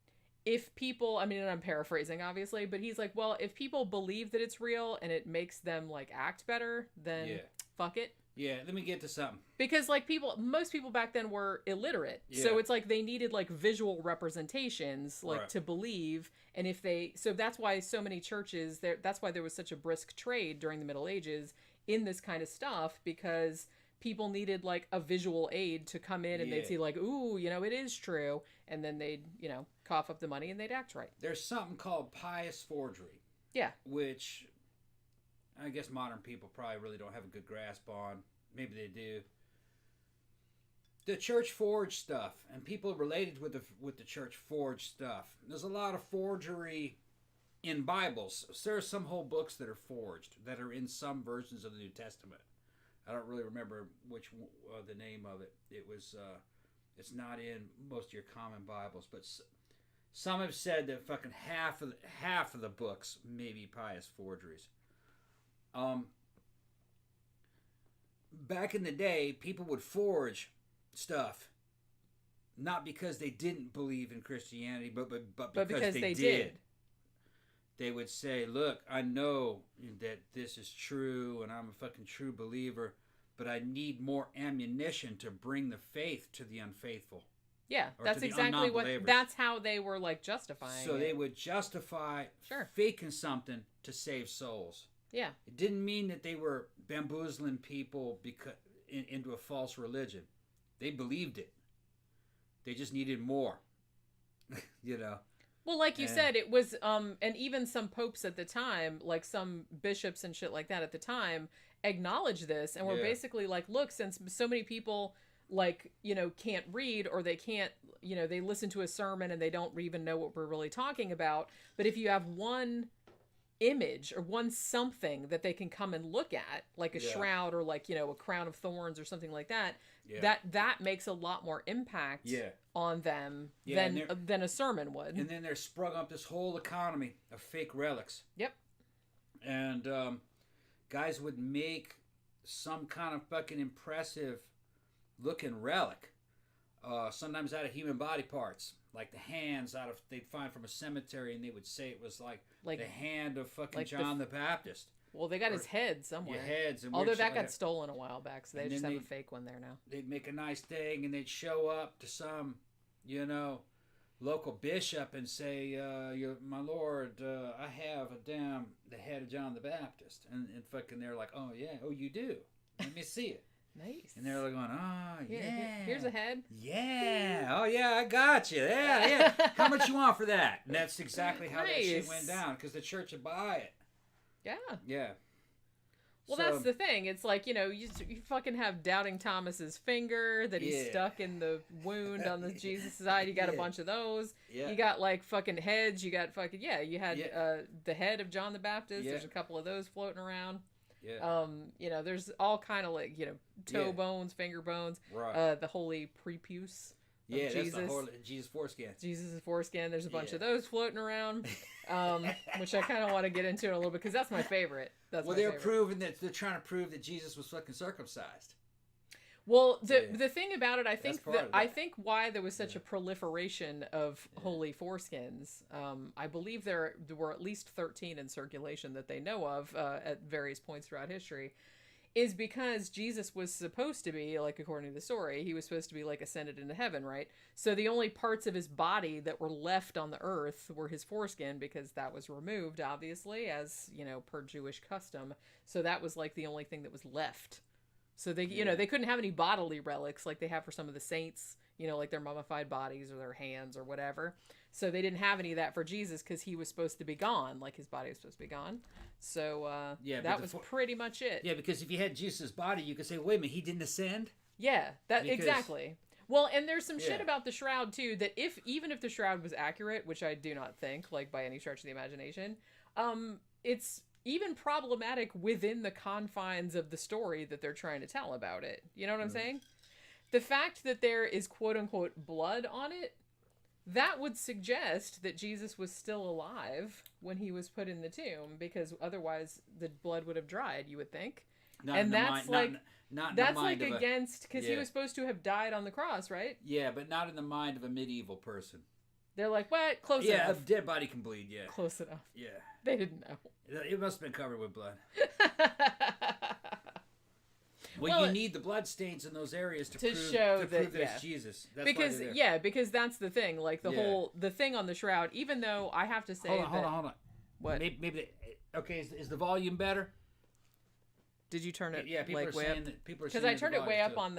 if people, I mean, and I'm paraphrasing, obviously, but he's like, well, if people believe that it's real and it makes them, like, act better, then fuck it. Yeah, let me get to something. Because like most people back then were illiterate. Yeah. So it's like they needed like visual representations like Right. to believe. And so that's why so many churches that's why there was such a brisk trade during the Middle Ages in this kind of stuff, because people needed like a visual aid to come in and they'd see like, ooh, it is true. And then they'd, cough up the money and they'd act right. There's something called pious forgery. Yeah. Which I guess modern people probably really don't have a good grasp on. Maybe they do. The church forged stuff, and people related with the church forged stuff. There's a lot of forgery in Bibles. So there are some whole books that are forged, that are in some versions of the New Testament. I don't really remember which the name of it. It was. It's not in most of your common Bibles, but some have said that fucking half of the books may be pious forgeries. Back in the day, people would forge stuff, not because they didn't believe in Christianity, but because they did. They would say, look, I know that this is true, and I'm a fucking true believer, but I need more ammunition to bring the faith to the unfaithful. Yeah, Or that's to the exactly what, non-believers. that's how they were like justifying So it. they would justify faking something to save souls. Yeah. It didn't mean that they were bamboozling people into a false religion. They believed it. They just needed more. Well, like you said, it was, and even some popes at the time, like some bishops and shit like that at the time, acknowledged this and were basically like, look, since so many people, like, can't read, or they can't, they listen to a sermon and they don't even know what we're really talking about. But if you have one image or one something that they can come and look at, like a shroud or like, a crown of thorns or something like that, that makes a lot more impact on them than a sermon would. And then they're sprung up this whole economy of fake relics. Yep. And guys would make some kind of fucking impressive looking relic, sometimes out of human body parts, like the hands they'd find from a cemetery, and they would say it was like the hand of fucking like John the Baptist. Well, they got his head somewhere. Yeah, heads. And although that got stolen a while back, so they just have a fake one there now. They'd make a nice thing, and they'd show up to some, local bishop and say, my lord, I have the head of John the Baptist. And fucking they're like, oh, yeah, oh, you do? Let me see it. Nice. And they're like going, oh, yeah. Here's a head. Yeah. Oh, yeah, I got you. Yeah. How much you want for that? And that's exactly how that shit went down, because the church would buy it. Yeah. Yeah. Well, that's the thing. It's like, you fucking have Doubting Thomas's finger that he stuck in the wound on the Jesus side. You got a bunch of those. Yeah. You got like fucking heads. You got fucking, you had the head of John the Baptist. There's a couple of those floating around. Yeah. There's all kind of like, toe bones, finger bones, right. The holy prepuce. Yeah, Jesus. That's the whole Jesus foreskin. Jesus' foreskin. There's a bunch of those floating around, which I kind of want to get into in a little bit, because that's my favorite. They're proving that they're trying to prove that Jesus was fucking circumcised. Well, the thing about it, I think why there was such a proliferation of holy foreskins, I believe there were at least 13 in circulation that they know of at various points throughout history, is because Jesus was supposed to be, like according to the story, he was supposed to be like ascended into heaven, right? So the only parts of his body that were left on the earth were his foreskin, because that was removed, obviously, as, per Jewish custom. So that was like the only thing that was left. So they, they couldn't have any bodily relics like they have for some of the saints, like their mummified bodies or their hands or whatever. So they didn't have any of that for Jesus, because he was supposed to be gone, like his body was supposed to be gone. So that was pretty much it. Yeah, because if you had Jesus' body, you could say, wait a minute, he didn't ascend? Yeah, exactly. Well, and there's some shit about the shroud too, that even if the shroud was accurate, which I do not think, like by any stretch of the imagination, it's even problematic within the confines of the story that they're trying to tell about it. You know what I'm saying? The fact that there is quote unquote blood on it, that would suggest that Jesus was still alive when he was put in the tomb, because otherwise the blood would have dried, you would think. That's against, because he was supposed to have died on the cross, right? Yeah, but not in the mind of a medieval person. They're like, what? Close enough. Yeah, a dead body can bleed, yeah. Close enough. Yeah. They didn't know. It must have been covered with blood. Well, you need the blood stains in those areas to prove that it's Jesus. That's because that's the thing. Like the thing on the shroud. Even though I have to say, hold on. What? Maybe okay. Is the volume better? Did you turn it? Yeah, people are way saying up? that people are because I turned it way up on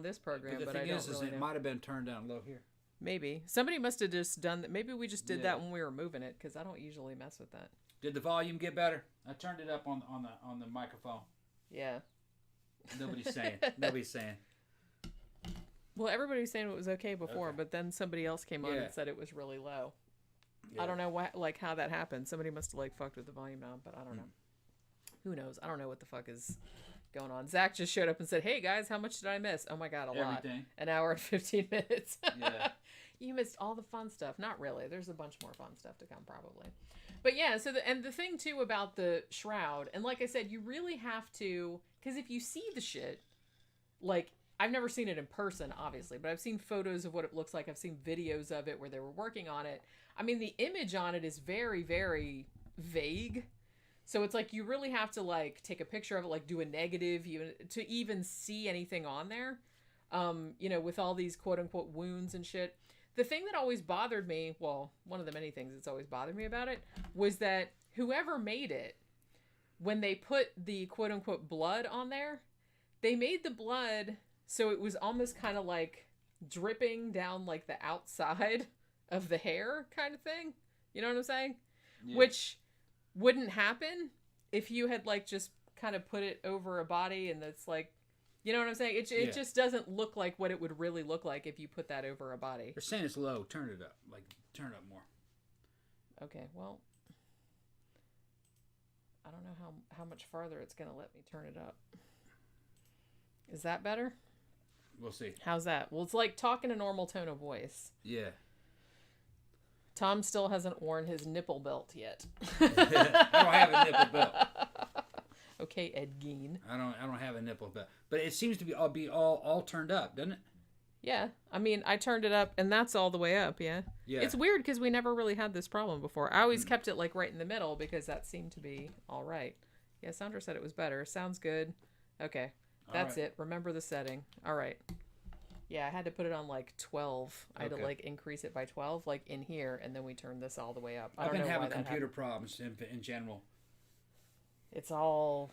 this program, but I don't really it know. might have been turned down low here. Maybe somebody must have just done that. Maybe we just did that when we were moving it because I don't usually mess with that. Did the volume get better? I turned it up on the microphone. Yeah. Nobody's saying. Well, everybody was saying it was okay before, but then somebody else came on and said it was really low. Yeah. I don't know how that happened. Somebody must have fucked with the volume knob, but I don't know. Who knows? I don't know what the fuck is going on. Zach just showed up and said, "Hey guys, how much did I miss?" Oh my god, a lot. An hour and 15 minutes. Yeah. You missed all the fun stuff. Not really. There's a bunch more fun stuff to come probably. But yeah, so the thing too about the shroud, and like I said, you really have to, because if you see the shit, like I've never seen it in person, obviously, but I've seen photos of what it looks like. I've seen videos of it where they were working on it. I mean, the image on it is very, very vague. So it's like you really have to take a picture of it, do a negative to even see anything on there. With all these quote unquote wounds and shit. The thing that always bothered me, well, one of the many things that's always bothered me about it, was that whoever made it, when they put the quote unquote blood on there, they made the blood so it was almost kind of dripping down the outside of the hair kind of thing. You know what I'm saying? Yeah. Which wouldn't happen if you had just kind of put it over a body and that's you know what I'm saying? It just doesn't look like what it would really look like if you put that over a body. They're saying it's low. Turn it up. Turn it up more. Okay, well, I don't know how much farther it's going to let me turn it up. Is that better? We'll see. How's that? Well, it's like talking a normal tone of voice. Yeah. Tom still hasn't worn his nipple belt yet. I don't have a nipple belt. Okay, Ed Gein. I don't have a nipple belt, but it seems to be all turned up, doesn't it? Yeah, I mean, I turned it up, and that's all the way up. Yeah. Yeah. It's weird because we never really had this problem before. I always kept it right in the middle because that seemed to be all right. Yeah, Sandra said it was better. Sounds good. Okay, that's it. Remember the setting. All right. Yeah, I had to put it on 12. I had to increase it by 12, in here, and then we turned this all the way up. I've been having computer problems in general. It's all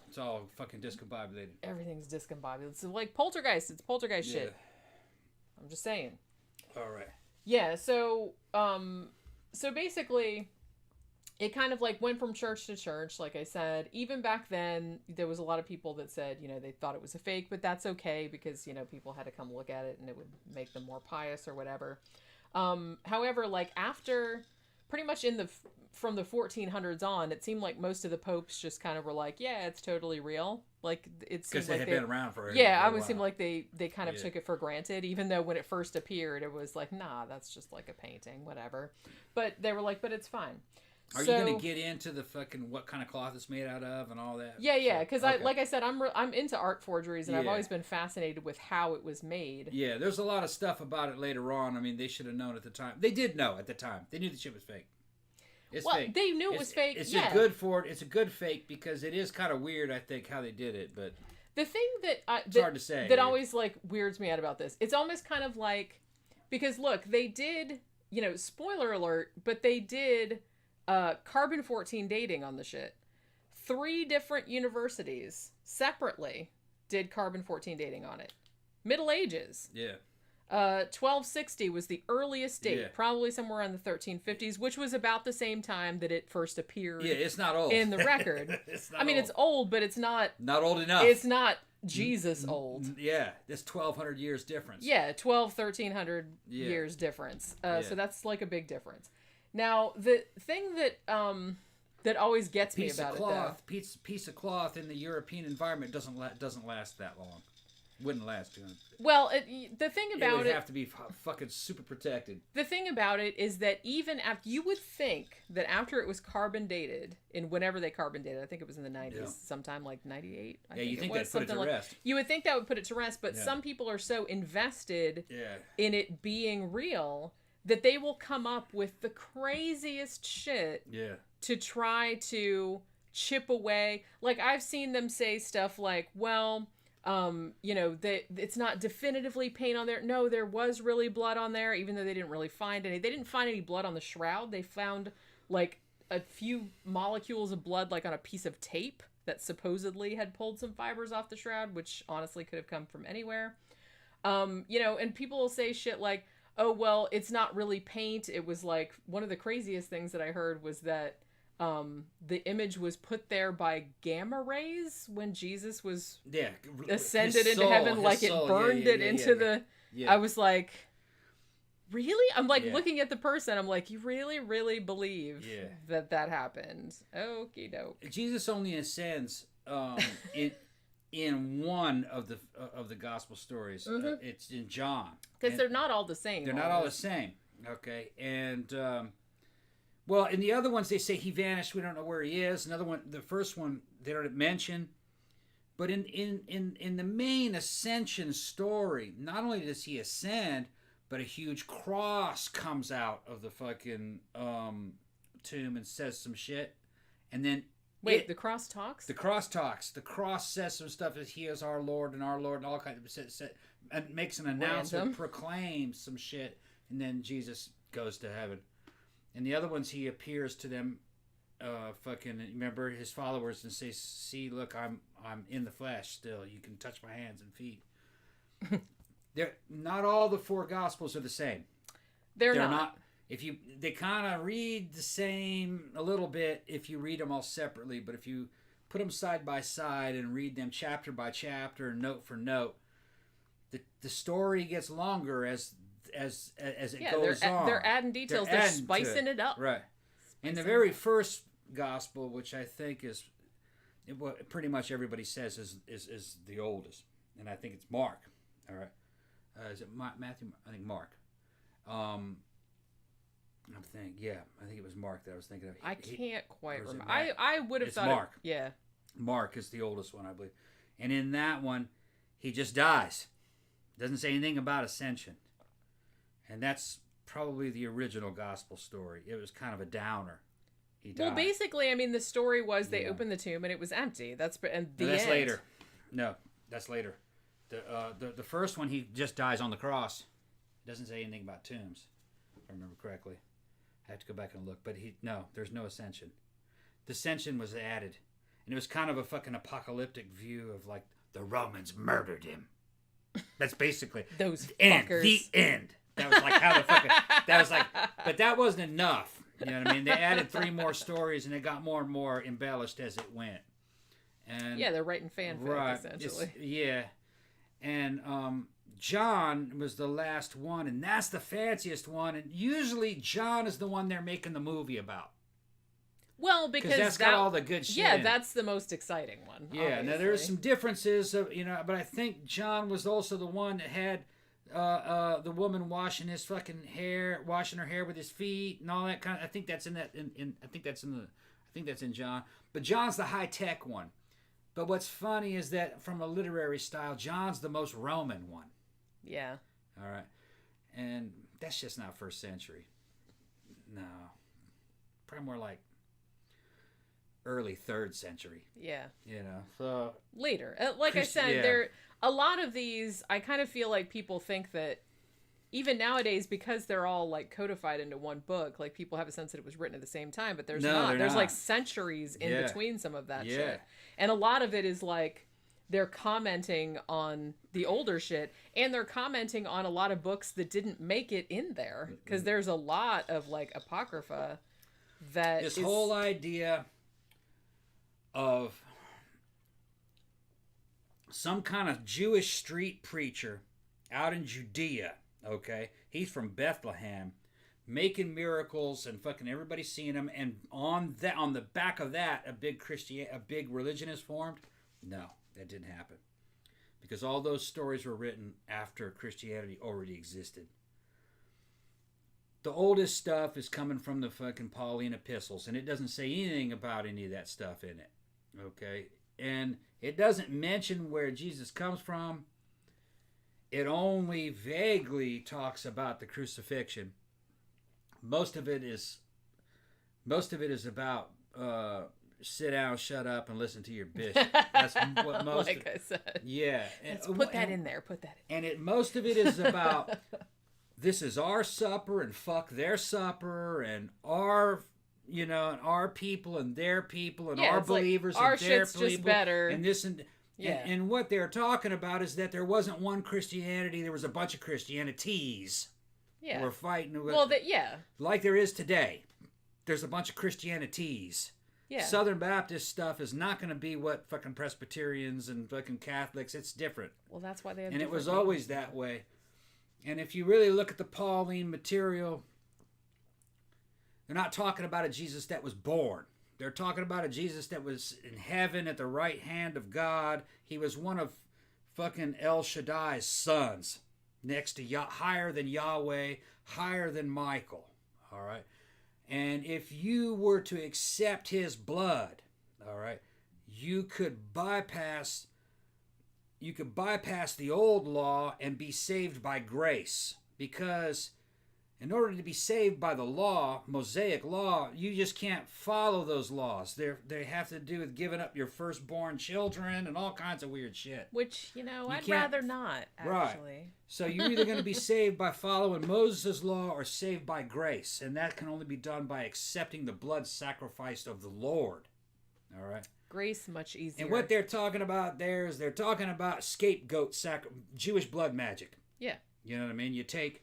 fucking discombobulated. Everything's discombobulated. It's like poltergeist. It's poltergeist shit. I'm just saying. All right. Yeah. So basically, it kind of went from church to church. Like I said, even back then, there was a lot of people that said, they thought it was a fake, but that's okay because people had to come look at it and it would make them more pious or whatever. However, after pretty much from the 1400s on, it seemed like most of the popes just kind of were yeah, it's totally real. It seemed because they had been around for I would seem like they kind of took it for granted, even though when it first appeared, it was nah, that's just a painting, whatever. But they were but it's fine. Are you going to get into the fucking what kind of cloth it's made out of and all that? Yeah, because like I said, I'm into art forgeries, and I've always been fascinated with how it was made. Yeah, there's a lot of stuff about it later on. I mean, they should have known at the time. They did know at the time. They knew the shit was fake. It's fake. They knew it was fake. It's a good It's a good fake because it is kind of weird, I think, how they did it. But the thing it's hard to say. That always weirds me out about this. It's almost kind of because look, they did, spoiler alert, but they did carbon-14 dating on the shit. 3 different universities separately did carbon-14 dating on it. Middle Ages. Yeah. 1260 was the earliest date, probably somewhere around the 1350s, which was about the same time that it first appeared. Yeah, it's not old in the record. It's old, but it's not old enough. It's not Jesus old. Yeah, that's 1,200 years difference. Yeah, 1,300 years difference. So that's a big difference. Now, the thing that always gets me about piece of cloth in the European environment doesn't last that long. Wouldn't last. Well, the thing about it would have to be fucking super protected. The thing about it is that even after, you would think that after it was carbon dated, in whenever they carbon dated, I think it was in the 90s, sometime 98. You think that put it to rest. You would think that would put it to rest, but some people are so invested in it being real that they will come up with the craziest shit to try to chip away. I've seen them say stuff well, that it's not definitively paint on there. No, there was really blood on there, even though they didn't really find any. They didn't find any blood on the shroud. They found like a few molecules of blood like on a piece of tape that supposedly had pulled some fibers off the shroud, which honestly could have come from anywhere. And people will say shit like, oh, well, it's not really paint. It was like, one of the craziest things that I heard was that the image was put there by gamma rays when Jesus was ascended into heaven, like it burned it into the... I was like, really? I'm like looking at the person. I'm like, you really, really believe that happened? Okie doke. Jesus only ascends in one of the gospel stories. It's in John. Because they're not all the same. They're not all the same. Okay. And... well, in the other ones, they say he vanished. We don't know where he is. Another one, the first one, they don't mention. But in the main ascension story, not only does he ascend, but a huge cross comes out of the fucking tomb and says some shit. And then... Wait, the cross talks? The cross talks. The cross says some stuff as he is our Lord and all kinds of... and makes an announcement, proclaims some shit, and then Jesus goes to heaven. And the other ones, he appears to them, remember his followers, and says, "See, look, I'm in the flesh still. You can touch my hands and feet." Not all the four gospels are the same. They're not. They kind of read the same a little bit if you read them all separately, but if you put them side by side and read them chapter by chapter, note for note, the story gets longer as it goes on. They're adding details. They're spicing it up. Right. In the very first gospel, which I think is what pretty much everybody says is the oldest, and I think it's Mark. All right. Is it Matthew? I think Mark. I think it was Mark that I was thinking of. I can't quite remember. I would have thought Mark. Yeah. Mark is the oldest one, I believe. And in that one, he just dies. Doesn't say anything about ascension. And that's probably the original gospel story. It was kind of a downer. He died. Well, basically, I mean, the story was they opened the tomb and it was empty. That's later. No, that's later. The first one, he just dies on the cross. It doesn't say anything about tombs, if I remember correctly. I have to go back and look. But there's no ascension. The ascension was added. And it was kind of a fucking apocalyptic view of like, the Romans murdered him. That's basically... Those end. fuckers. The end. That was like how the fucking... That was like... But that wasn't enough. You know what I mean? They added 3 more stories and it got more and more embellished as it went. And they're writing fanfic, essentially. And John was the last one, and that's the fanciest one. And usually John is the one they're making the movie about. Well, because that's got all the good shit. Yeah, that's the most exciting one. Yeah, obviously. Now there's some differences, but I think John was also the one that had the woman washing her hair with his feet and all that kind of. I think that's in John. But John's the high tech one. But what's funny is that from a literary style, John's the most Roman one. Yeah. All right, and that's just not first century. No, probably more like early 3rd century. Yeah. So later. Like I said, there a lot of these, I kind of feel like people think that even nowadays, because they're all like codified into one book, like people have a sense that it was written at the same time, but there's not. There's like centuries in between some of that shit. And a lot of it is like they're commenting on the older shit, and they're commenting on a lot of books that didn't make it in there, because there's a lot of like apocrypha that this whole idea of some kind of Jewish street preacher out in Judea, okay? He's from Bethlehem, making miracles and fucking everybody seeing him, and on the back of that, a big religion is formed. No, that didn't happen. Because all those stories were written after Christianity already existed. The oldest stuff is coming from the fucking Pauline epistles, and it doesn't say anything about any of that stuff in it. Okay? And it doesn't mention where Jesus comes from. It only vaguely talks about the crucifixion. Most of it is about sit down, shut up, and listen to your bishop. That's what most. Like I said. Yeah. Let's put that in there. Put that in. And most of it is about this is our supper and fuck their supper and our, and our people and their people and our believers like, and their shit's people. Just better. And this and what they're talking about is that there wasn't one Christianity, there was a bunch of Christianities. Yeah. We're fighting. Well, like there is today. There's a bunch of Christianities. Yeah. Southern Baptist stuff is not going to be what fucking Presbyterians and fucking Catholics. It's different. Well, that's why they have. And it was names. always that way. And if you really look at the Pauline material, they're not talking about a Jesus that was born. They're talking about a Jesus that was in heaven at the right hand of God. He was one of fucking El Shaddai's sons, next to higher than Yahweh, higher than Michael. All right. And if you were to accept his blood, all right, you could bypass the old law and be saved by grace. Because in order to be saved by the law, Mosaic law, you just can't follow those laws. They have to do with giving up your firstborn children and all kinds of weird shit. Which, I'd rather not, actually. Right. So you're either going to be saved by following Moses' law or saved by grace. And that can only be done by accepting the blood sacrifice of the Lord. All right? Grace, much easier. And what they're talking about there is they're talking about scapegoat Jewish blood magic. Yeah. You know what I mean? You take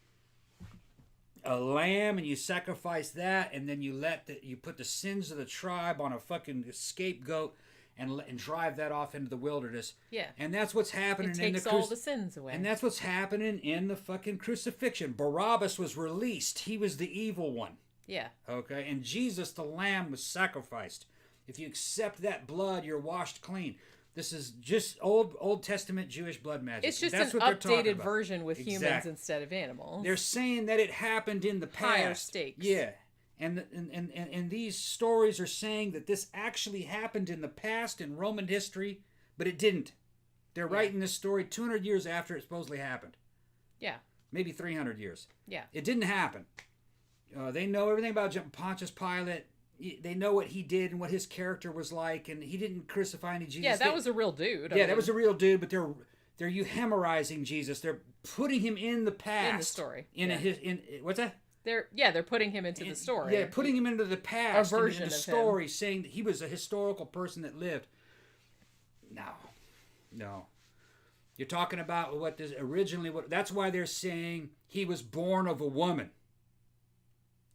a lamb and you sacrifice that, and then you put the sins of the tribe on a fucking scapegoat and drive that off into the wilderness. Yeah. And that's what's happening. It takes all the sins away. And that's what's happening in the fucking crucifixion. Barabbas was released. He was the evil one. Yeah. Okay? And Jesus, the lamb, was sacrificed. If you accept that blood, you're washed clean. This is just Old Testament Jewish blood magic. It's just That's an what they're updated version with humans instead of animals. They're saying that it happened in the past. Higher stakes. Yeah. And these stories are saying that this actually happened in the past in Roman history, but it didn't. They're writing this story 200 years after it supposedly happened. Yeah. Maybe 300 years. Yeah. It didn't happen. They know everything about Pontius Pilate. They know what he did and what his character was like, and he didn't crucify any Jesus. Yeah, that was a real dude. That was a real dude, but they're euhemerizing Jesus. They're putting him in the past. In the story. What's that? They're putting him into the story. Yeah, putting him into the past. A version in the of story, him. saying that he was a historical person that lived. No. You're talking about that's why they're saying he was born of a woman.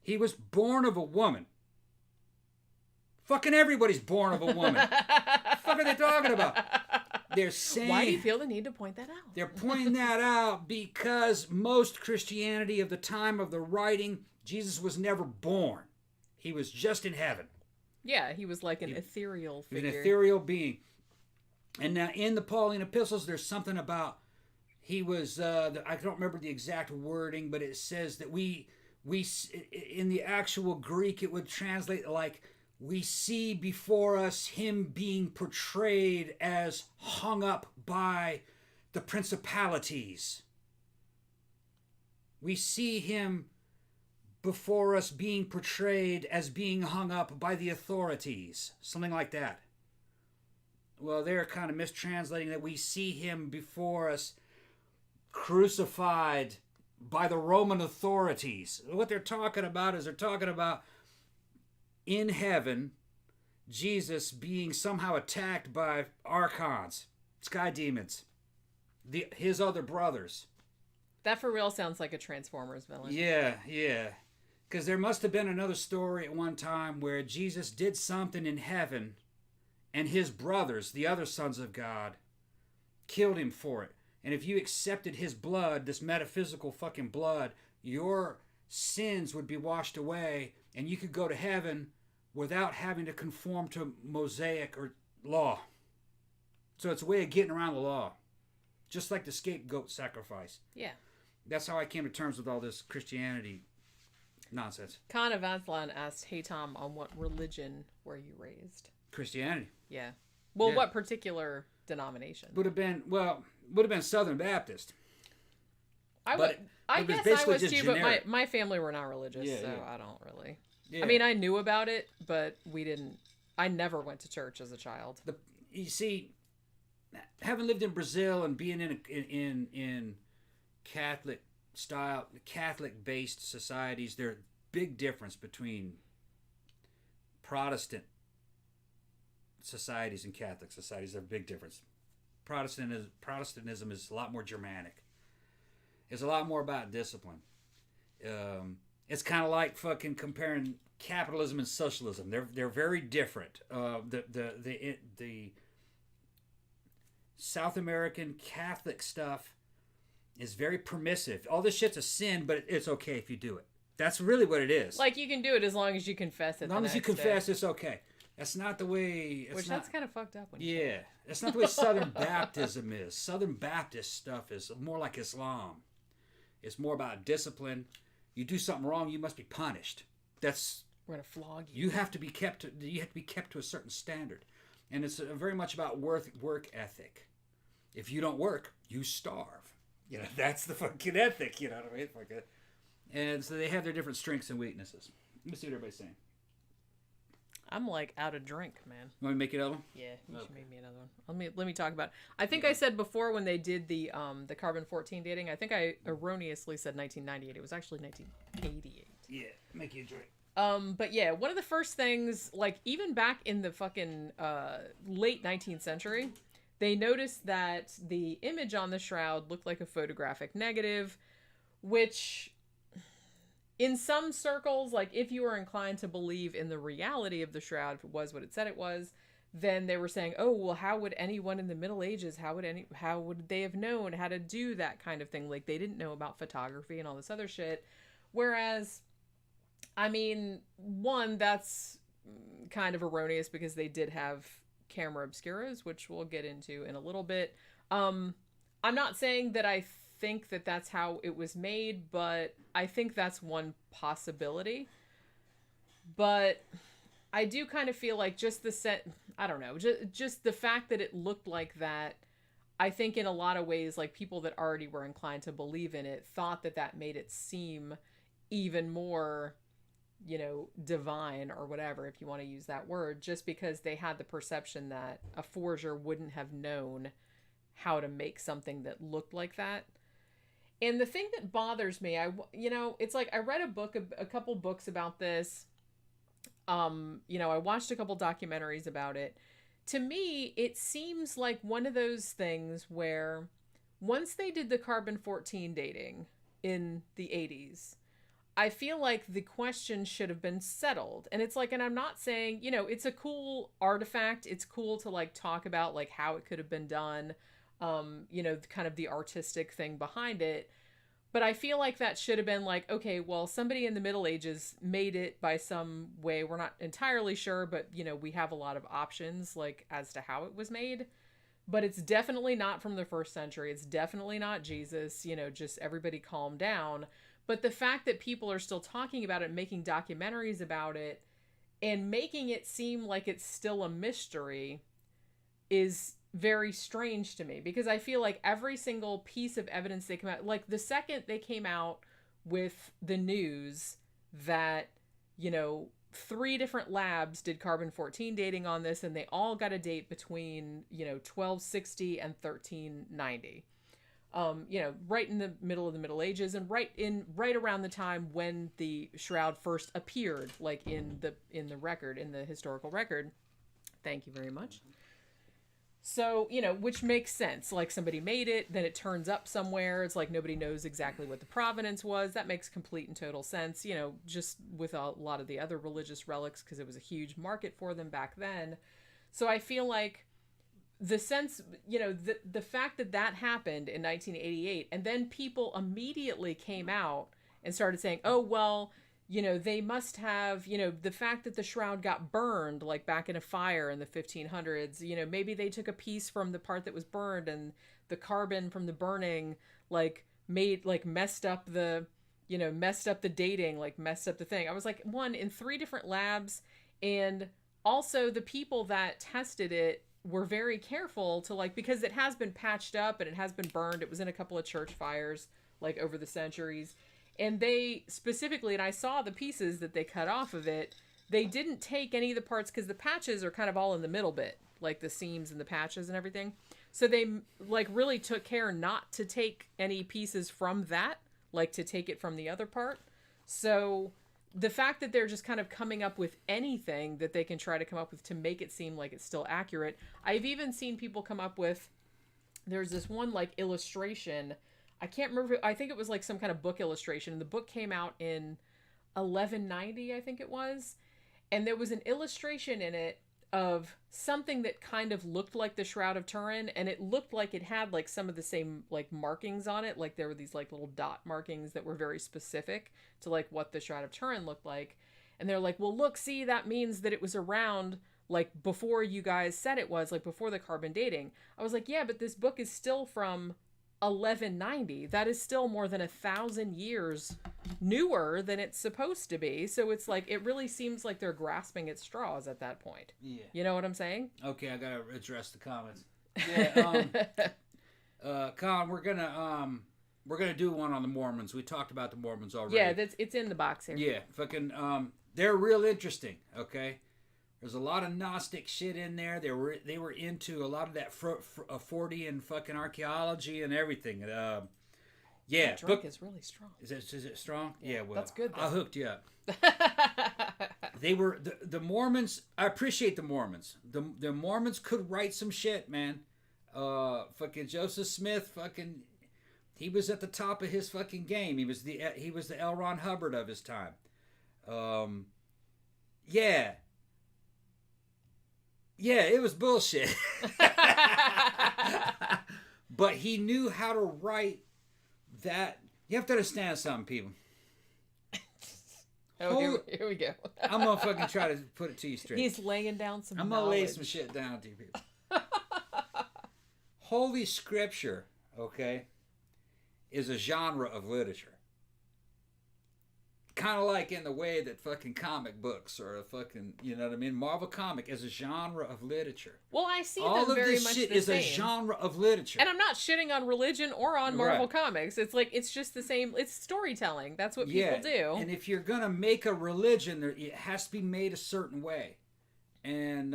He was born of a woman. Fucking everybody's born of a woman. What the fuck are they talking about? They're saying... Why do you feel the need to point that out? They're pointing that out because most Christianity of the time of the writing, Jesus was never born. He was just in heaven. Yeah, he was like an ethereal figure. He was an ethereal being. And now in the Pauline epistles, there's something about he was... I don't remember the exact wording, but it says that we in the actual Greek, it would translate like... We see before us him being portrayed as hung up by the principalities. We see him before us being portrayed as being hung up by the authorities. Something like that. Well, they're kind of mistranslating that we see him before us crucified by the Roman authorities. What they're talking about is in heaven, Jesus being somehow attacked by archons, sky demons, his other brothers. That for real sounds like a Transformers villain. Yeah. Because there must have been another story at one time where Jesus did something in heaven and his brothers, the other sons of God, killed him for it. And if you accepted his blood, this metaphysical fucking blood, your sins would be washed away and you could go to heaven without having to conform to Mosaic or law. So it's a way of getting around the law. Just like the scapegoat sacrifice. Yeah. That's how I came to terms with all this Christianity nonsense. Khan of Athlon asked, "Hey Tom, on what religion were you raised?" Christianity. Yeah. Well, what particular denomination? Would have been Southern Baptist. I guess I was too, but my family were not religious, so I don't really. Yeah. I mean, I knew about it, but we didn't I never went to church as a child. You see, having lived in Brazil and being in Catholic style, Catholic based societies, there's a big difference between Protestant societies and Catholic societies. There's a big difference. Protestantism is a lot more Germanic. It's a lot more about discipline. It's kind of like fucking comparing capitalism and socialism. They're very different. The South American Catholic stuff is very permissive. All this shit's a sin, but it's okay if you do it. That's really what it is. Like, you can do it as long as you confess it. As long as you confess, it's okay. That's not the way. That's kind of fucked up. That's not the way Southern Baptism is. Southern Baptist stuff is more like Islam. It's more about discipline. You do something wrong, you must be punished. We're gonna flog you. You have to be kept to a certain standard, and it's very much about work ethic. If you don't work, you starve. That's the fucking ethic. You know what I mean? And so they have their different strengths and weaknesses. Let me see what everybody's saying. I'm like out of drink, man. You want me to make you another one? Yeah, you should make me another one. Let me talk about it. I think I said before when they did the carbon-14 dating, I think I erroneously said 1998. It was actually 1988. Yeah, make you a drink. But yeah, one of the first things, like even back in the fucking late 19th century, they noticed that the image on the shroud looked like a photographic negative, which in some circles, like if you were inclined to believe in the reality of the shroud, if it was what it said it was, then they were saying, oh, well, how would anyone in the Middle Ages, how would they have known how to do that kind of thing? Like, they didn't know about photography and all this other shit. Whereas, I mean, one, that's kind of erroneous because they did have camera obscuras, which we'll get into in a little bit. I'm not saying that I think that that's how it was made, but I think that's one possibility. But I do kind of feel like just the set, I don't know, just the fact that it looked like that, I think in a lot of ways, like people that already were inclined to believe in it thought that made it seem even more, divine or whatever, if you want to use that word, just because they had the perception that a forger wouldn't have known how to make something that looked like that. And the thing that bothers me, it's like I read a couple books about this. I watched a couple documentaries about it. To me, it seems like one of those things where once they did the carbon-14 dating in the 80s, I feel like the question should have been settled. And it's like, and I'm not saying, it's a cool artifact. It's cool to like talk about like how it could have been done. Kind of the artistic thing behind it. But I feel like that should have been like, okay, well, somebody in the Middle Ages made it by some way. We're not entirely sure, but, we have a lot of options like as to how it was made. But it's definitely not from the first century. It's definitely not Jesus, just everybody calm down. But the fact that people are still talking about it, making documentaries about it, and making it seem like it's still a mystery is very strange to me, because I feel like every single piece of evidence they come out, like the second they came out with the news that, 3 different labs did carbon-14 dating on this, and they all got a date between, 1260 and 1390. Right in the middle of the Middle Ages, and right around the time when the shroud first appeared, like in the record, in the historical record. Thank you very much. So, which makes sense. Like somebody made it, then it turns up somewhere. It's like nobody knows exactly what the provenance was. That makes complete and total sense, just with a lot of the other religious relics, because it was a huge market for them back then. So I feel like the sense, the fact that happened in 1988, and then people immediately came out and started saying, oh, well, they must have, the fact that the shroud got burned, like back in a fire in the 1500s, maybe they took a piece from the part that was burned, and the carbon from the burning, like messed up the dating, like messed up the thing. I was like, in 3 different labs. And also the people that tested it were very careful to because it has been patched up and it has been burned. It was in a couple of church fires, like over the centuries. And they specifically, and I saw the pieces that they cut off of it, they didn't take any of the parts because the patches are kind of all in the middle bit, like the seams and the patches and everything. So they like really took care not to take any pieces from that, like to take it from the other part. So the fact that they're just kind of coming up with anything that they can try to come up with to make it seem like it's still accurate. I've even seen people come up with, there's this one like illustration. I can't remember. I think it was like some kind of book illustration. The book came out in 1190, I think it was. And there was an illustration in it of something that kind of looked like the Shroud of Turin, and it looked like it had like some of the same like markings on it. Like there were these like little dot markings that were very specific to like what the Shroud of Turin looked like. And they're like, well, look, see, that means that it was around like before you guys said it was, like before the carbon dating. I was like, yeah, but this book is still from 1190. That is still more than 1,000 years newer than it's supposed to be. So it's like, it really seems like they're grasping at straws at that point. Yeah. You know what I'm saying? Okay, I gotta address the comments. Yeah, Colin, we're gonna do one on the Mormons. We talked about the Mormons already. Yeah, it's in the box here. Yeah, fucking they're real interesting, okay? There's a lot of Gnostic shit in there. They were into a lot of that Fortean fucking archaeology and everything. Yeah, that drink is really strong. Is it strong? Yeah, well, that's good, though. I hooked you up. They were the Mormons. I appreciate the Mormons. The Mormons could write some shit, man. Fucking Joseph Smith, fucking, he was at the top of his fucking game. He was the L. Ron Hubbard of his time. Yeah. Yeah, it was bullshit. But he knew how to write that. You have to understand something, people. Oh, here we go. I'm going to fucking try to put it to you straight. He's laying down some I'm going to lay some shit down to you people. Holy Scripture, okay, is a genre of literature. Kind of like in the way that fucking comic books or a fucking, you know what I mean? Marvel comic is a genre of literature. Well, I see all them very much All of this shit the is same. a genre of literature. And I'm not shitting on religion or on Marvel Right. comics. It's like, it's just the same. It's storytelling. That's what people do. And if you're going to make a religion, it has to be made a certain way. And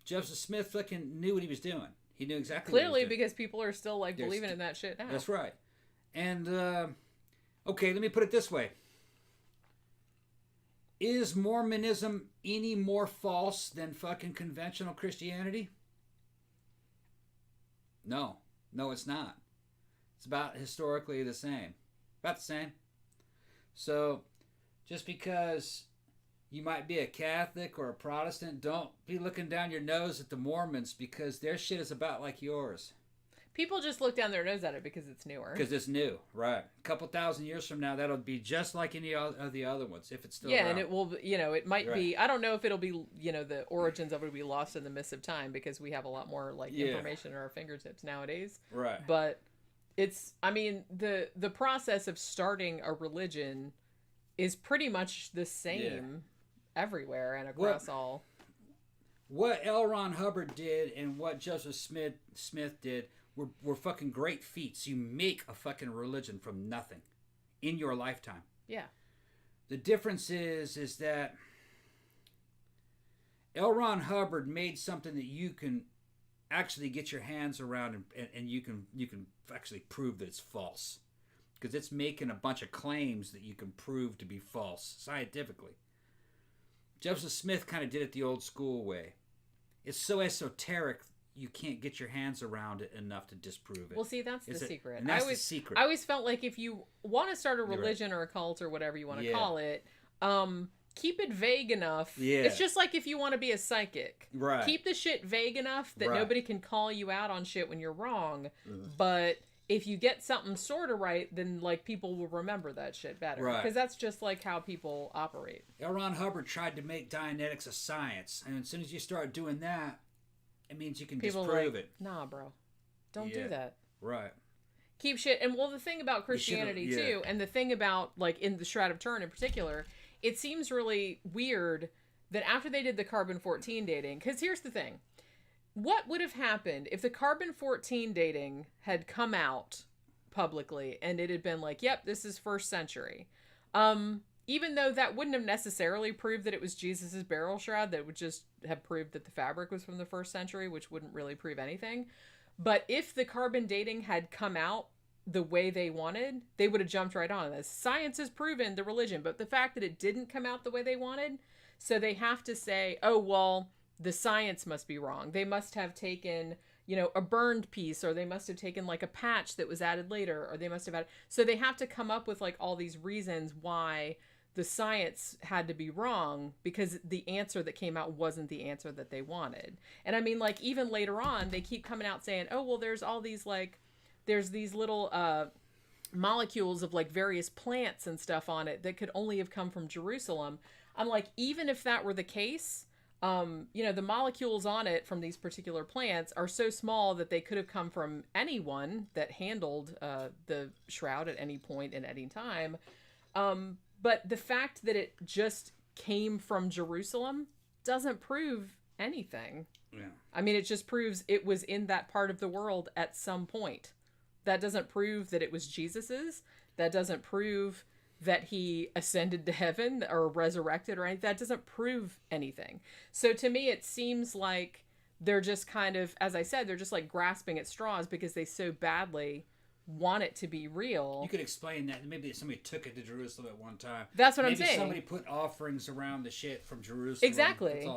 Joseph Smith fucking knew what he was doing. He knew exactly what he was Clearly, doing. because people are still like believing in that shit now. That's right. And, okay, let me put it this way. Is Mormonism any more false than fucking conventional Christianity? No. No, it's not. It's about historically the same. About the same. So, just because you might be a Catholic or a Protestant, don't be looking down your nose at the Mormons because their shit is about like yours. People just look down their nose at it because it's newer. Because it's new, right. A couple thousand years from now, that'll be just like any of the other ones, if it's still around. And it will, it might Right. be, I don't know if it'll be, the origins of it will be lost in the mists of time because we have a lot more, information at our fingertips nowadays. Right. But it's, the process of starting a religion is pretty much the same everywhere and across all. What L. Ron Hubbard did and what Joseph Smith did were fucking great feats. You make a fucking religion from nothing in your lifetime. Yeah. The difference is that L. Ron Hubbard made something that you can actually get your hands around and you can actually prove that it's false. Because it's making a bunch of claims that you can prove to be false scientifically. Joseph Smith kind of did it the old school way. It's so esoteric you can't get your hands around it enough to disprove it. Well, see, that's the secret. And that's the secret. I always felt like if you want to start a religion or a cult or whatever you want to call it, keep it vague enough. Yeah. It's just like if you want to be a psychic. Right. Keep the shit vague enough that nobody can call you out on shit when you're wrong. Mm. But if you get something sort of right, then people will remember that shit better. Right. Because that's just like how people operate. L. Ron Hubbard tried to make Dianetics a science. And as soon as you start doing that, it means you can disprove it. Nah, bro. Don't do that. Right. Keep shit. And the thing about Christianity too, and the thing about in the Shroud of Turin in particular, it seems really weird that after they did the carbon-14 dating, because here's the thing. What would have happened if the carbon-14 dating had come out publicly and it had been like, yep, this is 1st century? even though that wouldn't have necessarily proved that it was Jesus's burial shroud, that would just have proved that the fabric was from the 1st century, which wouldn't really prove anything. But if the carbon dating had come out the way they wanted, they would have jumped right on this. Science has proven the religion, but the fact that it didn't come out the way they wanted, so they have to say, oh, well, the science must be wrong. They must have taken, a burned piece, or they must have taken like a patch that was added later, or they must have had, so they have to come up with like all these reasons why the science had to be wrong, because the answer that came out wasn't the answer that they wanted. And I mean, like, even later on, they keep coming out saying, oh, well, there's all these like, there's these little molecules of like various plants and stuff on it that could only have come from Jerusalem. I'm like, even if that were the case, the molecules on it from these particular plants are so small that they could have come from anyone that handled the shroud at any point in any time. But the fact that it just came from Jerusalem doesn't prove anything. Yeah. I mean, it just proves it was in that part of the world at some point. That doesn't prove that it was Jesus's. That doesn't prove that he ascended to heaven or resurrected or anything. That doesn't prove anything. So to me, it seems like they're just kind of, as I said, they're just like grasping at straws because they so badly want it to be real. You could explain that. Maybe somebody took it to Jerusalem at one time. That's what I'm Maybe saying. Somebody put offerings around the shit from Jerusalem. Exactly.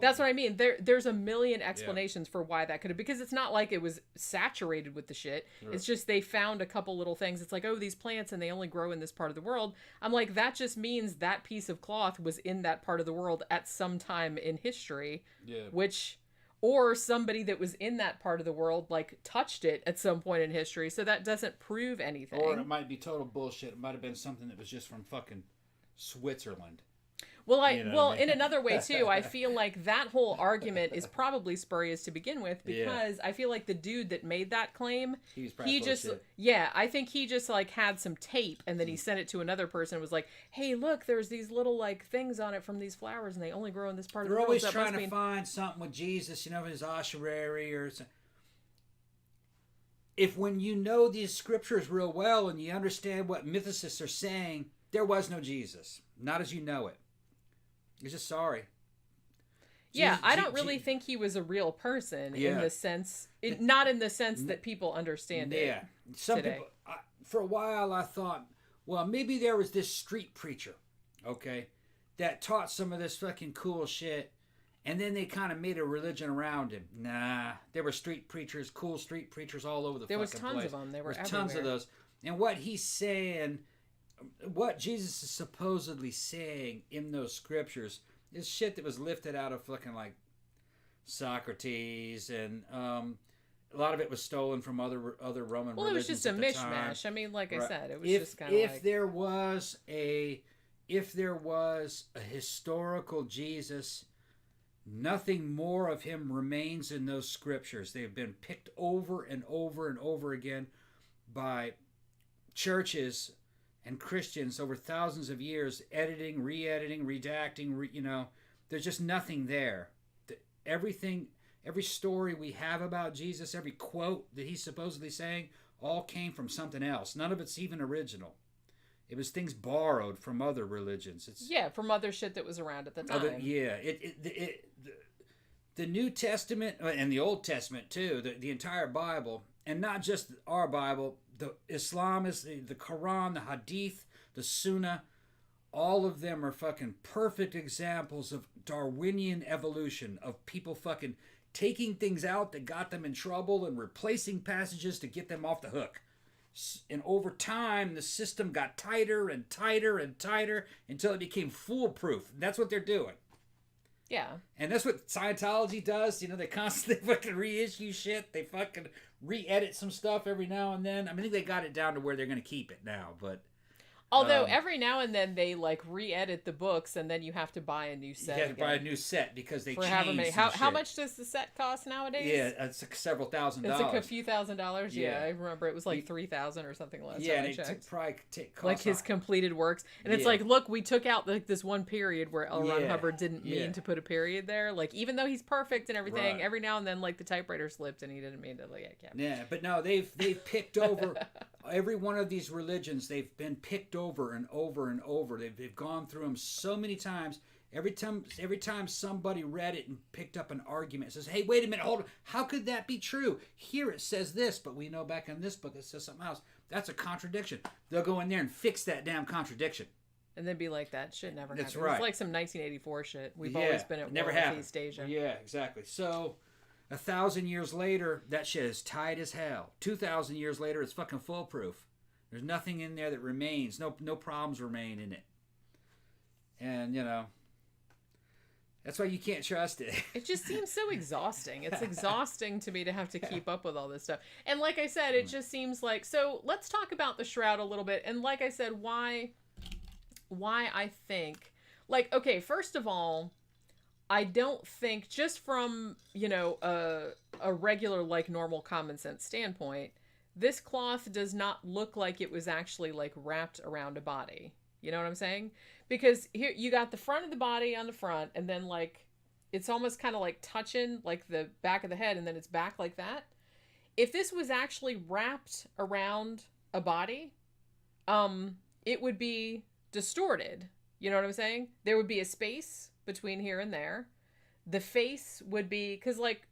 That's what I mean. There's a million explanations for why that could have, because it's not like it was saturated with the shit. Right. It's just they found a couple little things. It's like, oh, these plants and they only grow in this part of the world. I'm like, that just means that piece of cloth was in that part of the world at some time in history. Yeah. Or somebody that was in that part of the world, like, touched it at some point in history. So that doesn't prove anything. Or it might be total bullshit. It might have been something that was just from fucking Switzerland. Well, in another way, too, I feel like that whole argument is probably spurious to begin with, because I feel like the dude that made that claim, he just, I think he just, like, had some tape, and then he sent it to another person and was like, hey, look, there's these little, like, things on it from these flowers, and they only grow in this part of the world. They're always trying to find something with Jesus, his ossuary or something. If when you know these scriptures real well and you understand what mythicists are saying, there was no Jesus. Not as you know it. He's just sorry. Yeah, I don't really think he was a real person in the sense, not in the sense that people understand it. Yeah, some people. For a while, I thought, well, maybe there was this street preacher, okay, that taught some of this fucking cool shit, and then they kind of made a religion around him. Nah, there were street preachers, cool street preachers all over the fucking place. There was tons of them. There were everywhere. Tons of those, and what he's saying. What Jesus is supposedly saying in those scriptures is shit that was lifted out of fucking like Socrates, and a lot of it was stolen from other Roman religions. Well, it was just a mishmash. I mean, like I said, it was just kind of like, if there was a historical Jesus, nothing more of him remains in those scriptures. They've been picked over and over and over again by churches and Christians over thousands of years, editing, re-editing, redacting, there's just nothing there. Everything, every story we have about Jesus, every quote that he's supposedly saying, all came from something else. None of it's even original. It was things borrowed from other religions. From other shit that was around at the time. The New Testament, and the Old Testament too, the entire Bible, and not just our Bible, the Islam is the Quran, the Hadith, the Sunnah, all of them are fucking perfect examples of Darwinian evolution, of people fucking taking things out that got them in trouble and replacing passages to get them off the hook. And over time, the system got tighter and tighter and tighter until it became foolproof. That's what they're doing. Yeah. And that's what Scientology does. They constantly fucking reissue shit. They fucking re-edit some stuff every now and then. I think they got it down to where they're going to keep it now, but... Although every now and then they like re-edit the books, and then you have to buy a new set. You have to buy a new set because they change. How much does the set cost nowadays? Yeah, it's like several $1,000s. It's like a few $1,000s. Yeah, I remember it was like $3,000 or something last time I checked. It probably cost like his completed works, and it's like, look, we took out like this one period where L. Ron Hubbard didn't mean to put a period there. Like, even though he's perfect and everything, every now and then like the typewriter slipped and he didn't mean to like. Yeah, but no, they've picked over every one of these religions, they've been picked over and over and over. They've gone through them so many times. Every time somebody read it and picked up an argument, it says, hey, wait a minute, hold on. How could that be true? Here it says this, but we know back in this book it says something else. That's a contradiction. They'll go in there and fix that damn contradiction. And then be like, that shit never happened. That's right. It's like some 1984 shit. We've always been at war with East Asia. Yeah, exactly. So, 1,000 years later, that shit is tight as hell. 2,000 years later, it's fucking foolproof. There's nothing in there that remains. No problems remain in it. And, that's why you can't trust it. It just seems so exhausting. It's exhausting to me to have to keep up with all this stuff. And like I said, it just seems like... So let's talk about the Shroud a little bit. And like I said, why I think... Like, okay, first of all, I don't think, just from, a regular, like, normal common sense standpoint, this cloth does not look like it was actually, like, wrapped around a body. You know what I'm saying? Because here you got the front of the body on the front, and then like it's almost kind of like touching like the back of the head, and then it's back like that. If this was actually wrapped around a body, it would be distorted. You know what I'm saying? There would be a space between here and there. The face would be, because like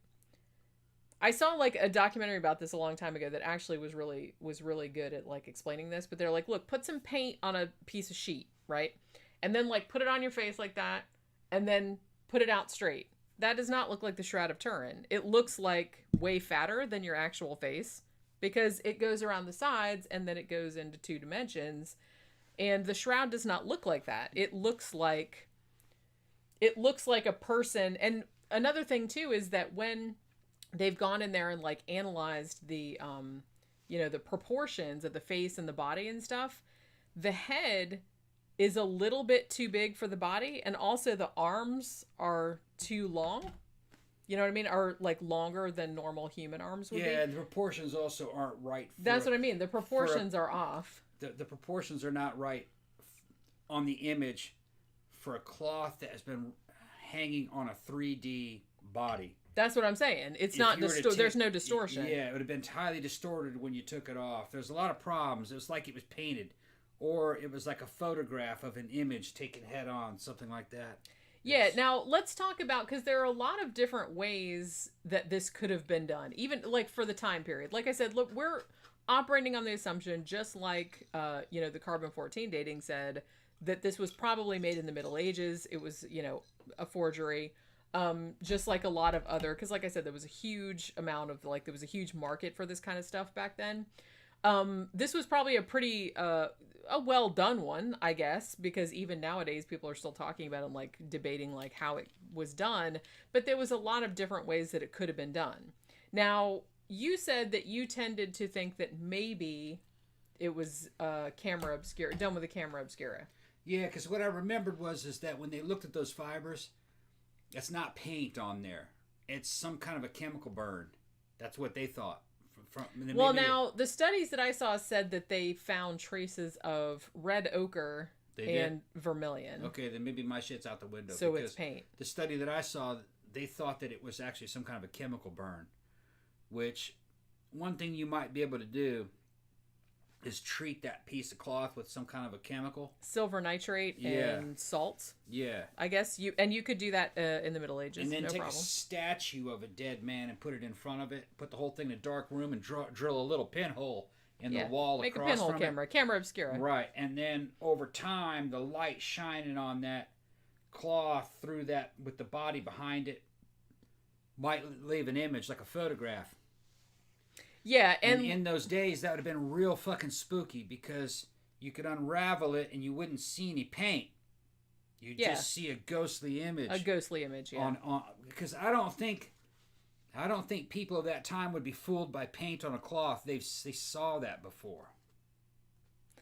I saw like a documentary about this a long time ago that actually was really good at like explaining this, but they're like, look, put some paint on a piece of sheet, right? And then like put it on your face like that, and then put it out straight. That does not look like the Shroud of Turin. It looks like way fatter than your actual face because it goes around the sides and then it goes into 2 dimensions. And the Shroud does not look like that. It looks like a person. And another thing too is that when they've gone in there and like analyzed the the proportions of the face and the body and stuff, the head is a little bit too big for the body, and also the arms are too long. You know what I mean? Are like longer than normal human arms would be. Yeah, the proportions also aren't right. That's what I mean. The proportions are off. The proportions are not right on the image for a cloth that has been hanging on a 3D body. That's what I'm saying. It's not there's no distortion. Yeah, it would have been highly distorted when you took it off. There's a lot of problems. It was like it was painted, or it was like a photograph of an image taken head on, something like that. Yeah, now let's talk about, because there are a lot of different ways that this could have been done, even like for the time period. Like I said, look, we're operating on the assumption, just like the carbon-14 dating said, that this was probably made in the Middle Ages. It was a forgery. Just like a lot of other, because like I said, there was a huge amount of there was a huge market for this kind of stuff back then. This was probably a pretty a well done one, I guess, because even nowadays people are still talking about it and like debating like how it was done, but there was a lot of different ways that it could have been done. Now, you said that you tended to think that maybe it was camera obscura, done with a camera obscura. Yeah, because what I remembered is that when they looked at those fibers, it's not paint on there. It's some kind of a chemical burn. That's what they thought. The studies that I saw said that they found traces of red ochre and vermilion. Okay, then maybe my shit's out the window. So it's paint. The study that I saw, they thought that it was actually some kind of a chemical burn. Which, one thing you might be able to do is treat that piece of cloth with some kind of a chemical. Silver nitrate and salt. Yeah. I guess you could do that in the Middle Ages. And then take problem. a statue of a dead man and put it in front of it. Put the whole thing in a dark room and drill a little pinhole in the wall Make across a pinhole from camera obscura. Right. And then over time, the light shining on that cloth through that with the body behind it might leave an image like a photograph. Yeah, and in those days, that would have been real fucking spooky because you could unravel it and you wouldn't see any paint. You'd just see a ghostly image. A ghostly image, yeah. Because I don't think people of that time would be fooled by paint on a cloth. They saw that before.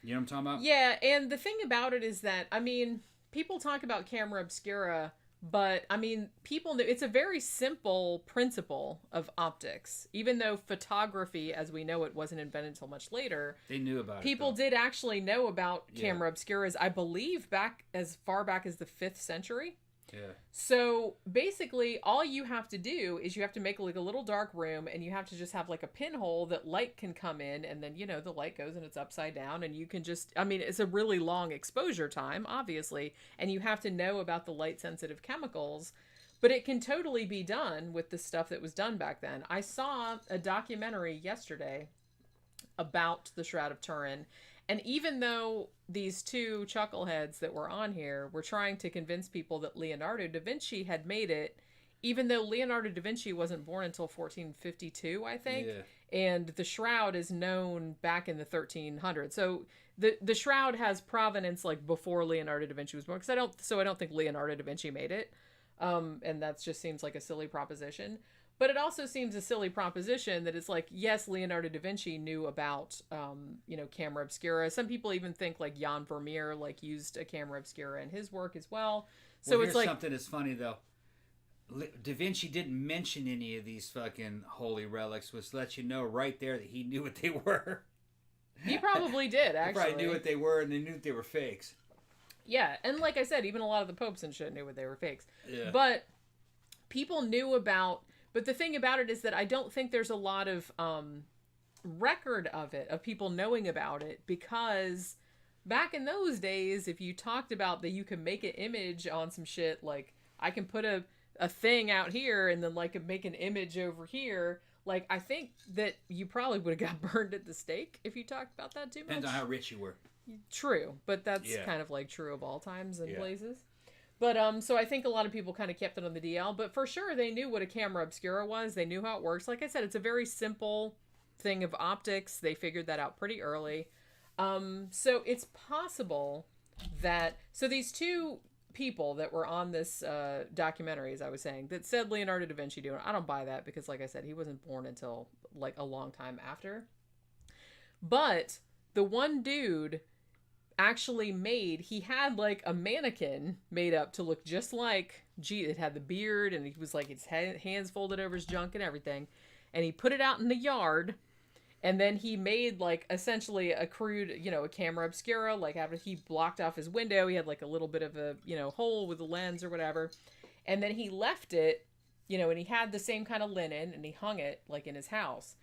You know what I'm talking about? Yeah, and the thing about it is that, I mean, people talk about camera obscura, but, I mean, people know it's a very simple principle of optics. Even though photography, as we know it, wasn't invented until much later. They knew about it. People did actually know about camera obscuras, I believe, back as far back as the 5th century. Yeah. So basically, all you have to do is you have to make like a little dark room, and you have to just have like a pinhole that light can come in, and then, you know, the light goes and it's upside down, and you can just, I mean, it's a really long exposure time, obviously, and you have to know about the light sensitive chemicals, but it can totally be done with the stuff that was done back then. I saw a documentary yesterday about the Shroud of Turin. And even though these two chuckleheads that were on here were trying to convince people that Leonardo da Vinci had made it, even though Leonardo da Vinci wasn't born until 1452, I think, and the shroud is known back in the 1300s. So the shroud has provenance like before Leonardo da Vinci was born, because I don't think Leonardo da Vinci made it, and that just seems like a silly proposition. But it also seems a silly proposition that it's like, yes, Leonardo da Vinci knew about, you know, camera obscura. Some people even think like Jan Vermeer like used a camera obscura in his work as well. So well, it's like something that's funny though. Da Vinci didn't mention any of these fucking holy relics, which lets you know right there that he knew what they were. He probably did, actually. He probably knew what they were, and they knew that they were fakes. Yeah, and like I said, even a lot of the popes and shit knew what they were fakes. Yeah. But people knew about... But the thing about it is that I don't think there's a lot of record of it, of people knowing about it, because back in those days, if you talked about that you can make an image on some shit, like I can put a thing out here and then like make an image over here, like I think that you probably would have got burned at the stake if you talked about that too much. Depends on how rich you were. True, but that's kind of like true of all times and places. But, so I think a lot of people kind of kept it on the DL, but for sure they knew what a camera obscura was. They knew how it works. Like I said, it's a very simple thing of optics. They figured that out pretty early. So it's possible that, so these two people that were on this, documentary, as I was saying, that said Leonardo da Vinci doing it, I don't buy that because like I said, he wasn't born until like a long time after. But the one dude actually he had like a mannequin made up to look just like, it had the beard and he was like his hands folded over his junk and everything, and he put it out in the yard, and then he made like essentially a crude, you know, a camera obscura, like after he blocked off his window, he had like a little bit of a, you know, hole with a lens or whatever, and then he left it, you know, and he had the same kind of linen and he hung it like in his house,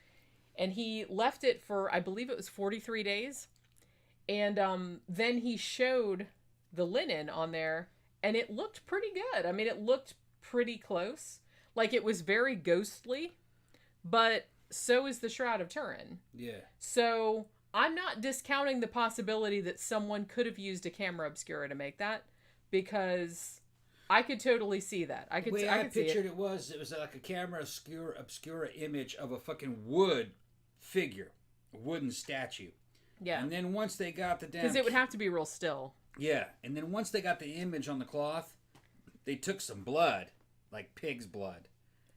and he left it for, I believe it was 43 days. And then he showed the linen on there, and it looked pretty good. I mean, it looked pretty close. Like, it was very ghostly, but so is the Shroud of Turin. Yeah. So I'm not discounting the possibility that someone could have used a camera obscura to make that, because I could totally see that. The way I pictured it was like a camera obscura image of a fucking wood figure, a wooden statue. Yeah. And then once they got the damn... Because it would have to be real still. Yeah. And then once they got the image on the cloth, they took some blood, like pig's blood.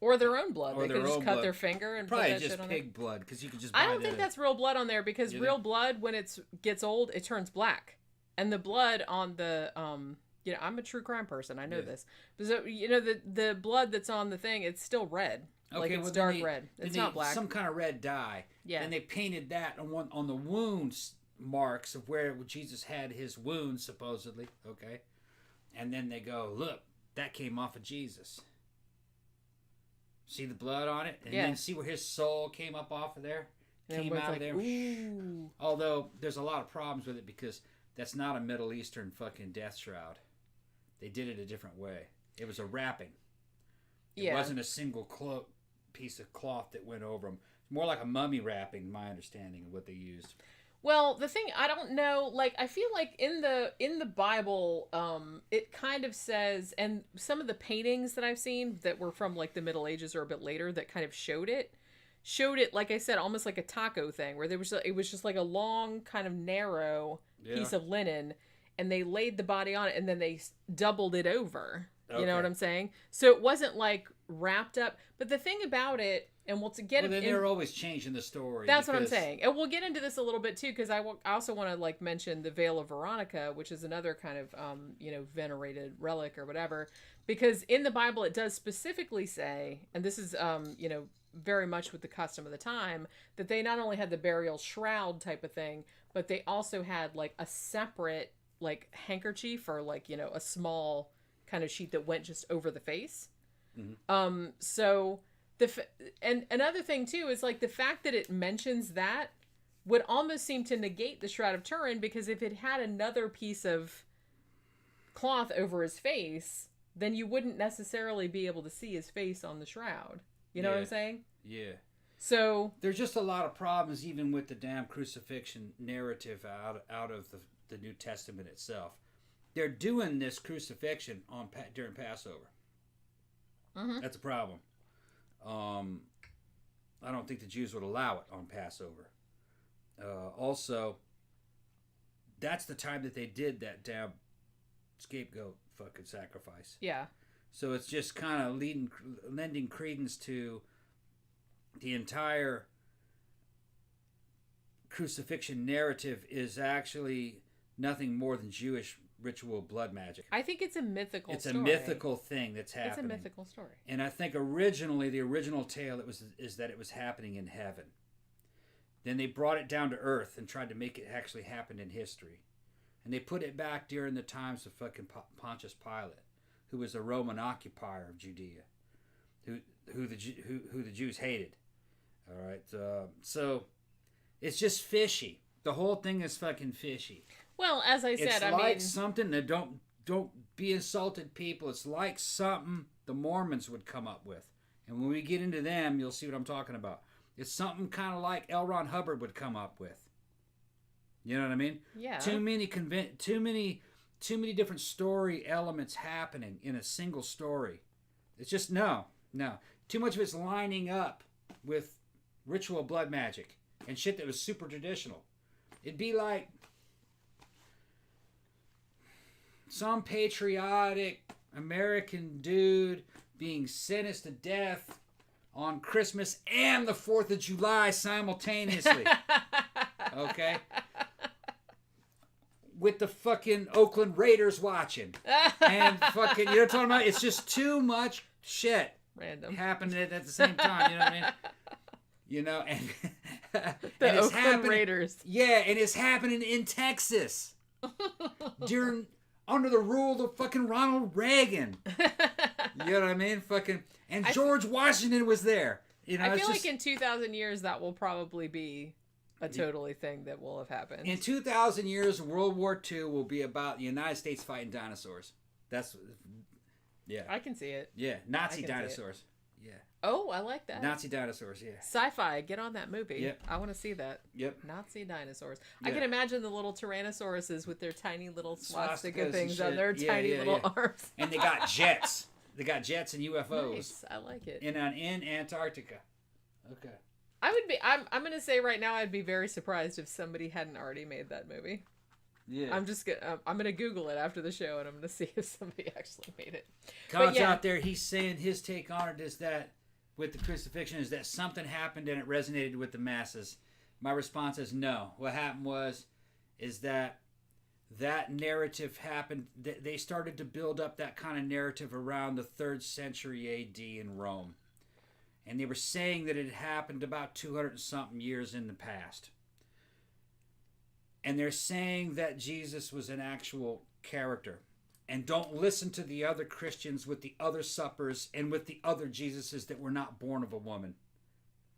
Or their own blood. Or they could just cut their finger and probably put that just shit on pig there. blood, because you could just buy I don't think that's real blood on there, because real blood, when it gets old, it turns black. And the blood on the... you know, I'm a true crime person. I know this. But so, you know, the blood that's on the thing, it's still red. Okay, like, it's dark red. It's not black. Some kind of red dye. Yeah. And they painted that on the wounds marks of where Jesus had his wounds, supposedly. Okay. And then they go, look, that came off of Jesus. See the blood on it? And then see where his soul came up off of there? Came out of there. Ooh. Although, there's a lot of problems with it, because that's not a Middle Eastern fucking death shroud. They did it a different way. It was a wrapping. It wasn't a single piece of cloth that went over them. It's more like a mummy wrapping, my understanding of what they used. Well, the thing, I don't know, like, I feel like in the Bible, it kind of says, and some of the paintings that I've seen that were from, like, the Middle Ages or a bit later that kind of showed it, like I said, almost like a taco thing, where it was just like a long, kind of narrow piece of linen, and they laid the body on it, and then they doubled it over. You know what I'm saying? So it wasn't like wrapped up. But the thing about it, and they're always changing the story. That's what I'm saying. And we'll get into this a little bit too, because I also want to like mention the Veil of Veronica, which is another kind of you know, venerated relic or whatever. Because in the Bible it does specifically say, and this is you know, very much with the custom of the time, that they not only had the burial shroud type of thing, but they also had like a separate like handkerchief, or like, you know, a small kind of sheet that went just over the face. Mm-hmm. So and another thing too is like the fact that it mentions that would almost seem to negate the Shroud of Turin, because if it had another piece of cloth over his face, then you wouldn't necessarily be able to see his face on the shroud. You know what I'm saying? Yeah. So there's just a lot of problems even with the damn crucifixion narrative out of the New Testament itself. They're doing this crucifixion during Passover. Mm-hmm. That's a problem. I don't think the Jews would allow it on Passover. Also, that's the time that they did that damn scapegoat fucking sacrifice. Yeah. So it's just kind of lending credence to the entire crucifixion narrative is actually nothing more than Jewish ritual blood magic. I think it's a mythical story. It's a mythical thing that's happening. It's a mythical story. And I think originally, the original tale is that it was happening in heaven. Then they brought it down to earth and tried to make it actually happen in history. And they put it back during the times of fucking Pontius Pilate, who was a Roman occupier of Judea, who the Jews hated. All right, so it's just fishy. The whole thing is fucking fishy. Well, as I said, it's like something that don't be insulted, people. It's like something the Mormons would come up with, and when we get into them, you'll see what I'm talking about. It's something kind of like L. Ron Hubbard would come up with. You know what I mean? Yeah. Too many different story elements happening in a single story. It's just no. Too much of it's lining up with ritual blood magic and shit that was super traditional. It'd be like some patriotic American dude being sentenced to death on Christmas and the 4th of July simultaneously. Okay? With the fucking Oakland Raiders watching. And fucking, you know what I'm talking about? It's just too much shit. Random. Happening at the same time, you know what I mean? You know, and the and Oakland Raiders. Yeah, and it's happening in Texas. Under the rule of fucking Ronald Reagan. You know what I mean? Fucking, and George Washington was there. You know, I feel like in 2,000 years that will probably be a totally thing that will have happened. In 2,000 years, World War II will be about the United States fighting dinosaurs. That's, yeah. I can see it. Yeah, Nazi dinosaurs. Yeah. Oh, I like that. Nazi dinosaurs, yeah. Sci-fi, get on that movie. Yep. I want to see that. Yep. Nazi dinosaurs. Yeah. I can imagine the little Tyrannosauruses with their tiny little swastika Swastikas things and on their shit. tiny little arms. And they got jets. They got jets and UFOs. Nice. I like it. In Antarctica. Okay. I'm going to say right now I'd be very surprised if somebody hadn't already made that movie. Yeah. I'm going to Google it after the show and I'm going to see if somebody actually made it. Comments out there, he's saying his take on it is that with the crucifixion is that something happened and it resonated with the masses. My response is no. What happened is that narrative happened. They started to build up that kind of narrative around the 3rd century AD in Rome. And they were saying that it happened about 200 and something years in the past. And they're saying that Jesus was an actual character. And don't listen to the other Christians with the other suppers and with the other Jesuses that were not born of a woman.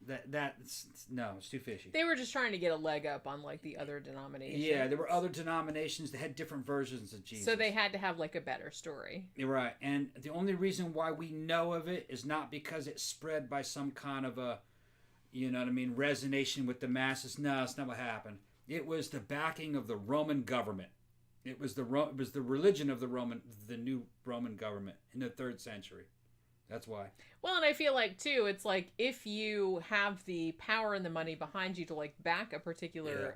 No, it's too fishy. They were just trying to get a leg up on like the other denominations. Yeah, there were other denominations that had different versions of Jesus. So they had to have like a better story. You're right. And the only reason why we know of it is not because it spread by some kind of a, you know what I mean, resonation with the masses. No, that's not what happened. It was the backing of the Roman government. It was the religion of the new Roman government in the 3rd century. That's why. Well, and I feel like too, it's like if you have the power and the money behind you to like back a particular,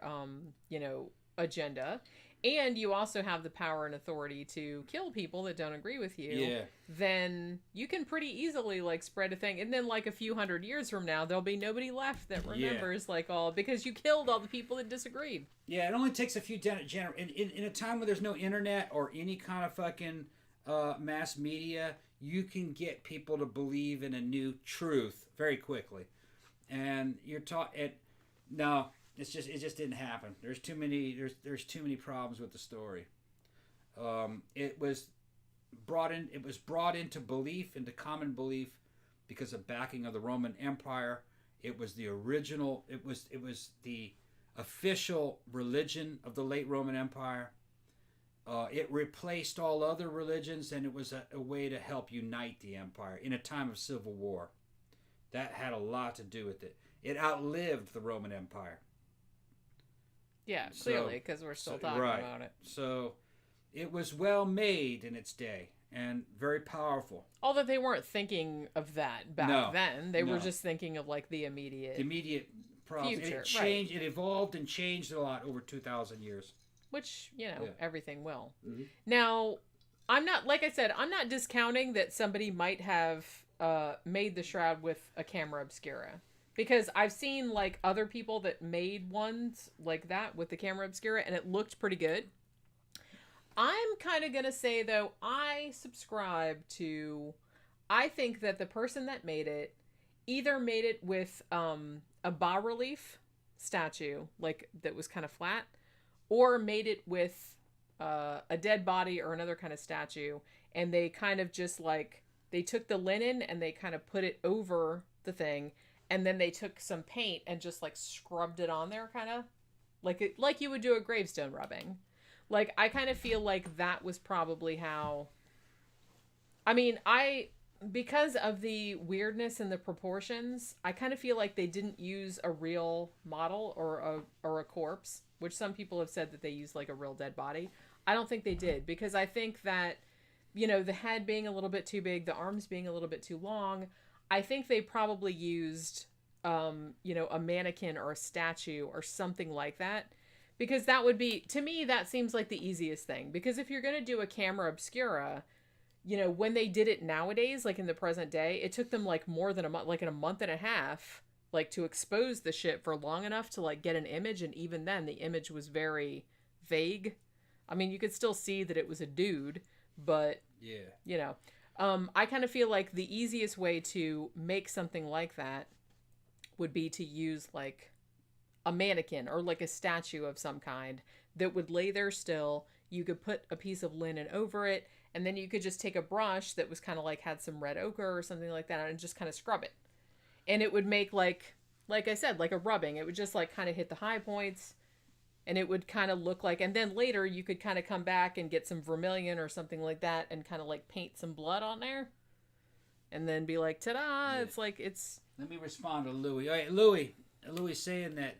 agenda, and you also have the power and authority to kill people that don't agree with you, then you can pretty easily like spread a thing. And then like a few hundred years from now, there'll be nobody left that remembers like all, because you killed all the people that disagreed. Yeah, it only takes a few in a time where there's no internet or any kind of fucking mass media, you can get people to believe in a new truth very quickly. And you're taught it. No, it just didn't happen. There's too many problems with the story. It was It was brought into belief, into common belief, because of backing of the Roman Empire. It was the original. It was the official religion of the late Roman Empire. It replaced all other religions, and it was a way to help unite the empire in a time of civil war. That had a lot to do with it. It outlived the Roman Empire. Yeah, clearly, because we're still talking about it. So it was well made in its day and very powerful. Although they weren't thinking of that back then. They were just thinking of like the immediate problems. Future. It changed. It evolved and changed a lot over 2,000 years. Which, everything will. Mm-hmm. Now, I'm not, like I said, I'm not discounting that somebody might have made the shroud with a camera obscura. Because I've seen, like, other people that made ones like that with the camera obscura, and it looked pretty good. I'm kind of going to say, though, I think that the person that made it either made it with a bas-relief statue, like, that was kind of flat, or made it with a dead body or another kind of statue, and they kind of just, like, they took the linen and they kind of put it over the thing, and then they took some paint and just, like, scrubbed it on there, kind of, like you would do a gravestone rubbing. Like, I kind of feel like that was probably how... I mean, because of the weirdness in the proportions, I kind of feel like they didn't use a real model or a corpse, which some people have said that they used like a real dead body. I don't think they did, because I think that, the head being a little bit too big, the arms being a little bit too long, I think they probably used, a mannequin or a statue or something like that, because that would be, to me, that seems like the easiest thing, because if you're going to do a camera obscura, when they did it nowadays, like in the present day, it took them like more than a month, like in a month and a half, like to expose the shit for long enough to like get an image. And even then the image was very vague. I mean, you could still see that it was a dude, but I kind of feel like the easiest way to make something like that would be to use like a mannequin or like a statue of some kind that would lay there still. You could put a piece of linen over it, and then you could just take a brush that was kind of like had some red ochre or something like that and just kind of scrub it. And it would make like I said, like a rubbing. It would just like kind of hit the high points, and it would kind of look like, and then later you could kind of come back and get some vermilion or something like that and kind of like paint some blood on there. And then be like, ta-da, yeah. It's like, it's... Let me respond to Louis. All right, Louis saying that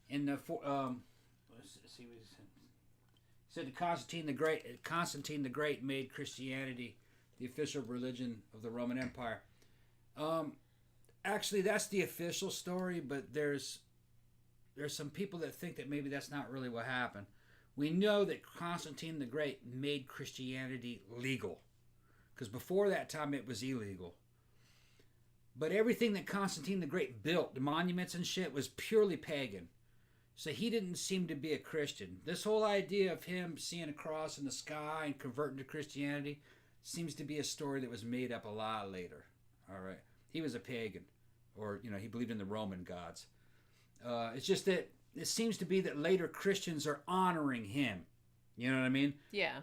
in the... let's see what he said. Said that Constantine the Great made Christianity the official religion of the Roman Empire. Actually, that's the official story, but there's some people that think that maybe that's not really what happened. We know that Constantine the Great made Christianity legal, because before that time it was illegal. But everything that Constantine the Great built, the monuments and shit, was purely pagan. So he didn't seem to be a Christian. This whole idea of him seeing a cross in the sky and converting to Christianity seems to be a story that was made up a lot later. All right. He was a pagan, or, he believed in the Roman gods. It's just that it seems to be that later Christians are honoring him. You know what I mean? Yeah.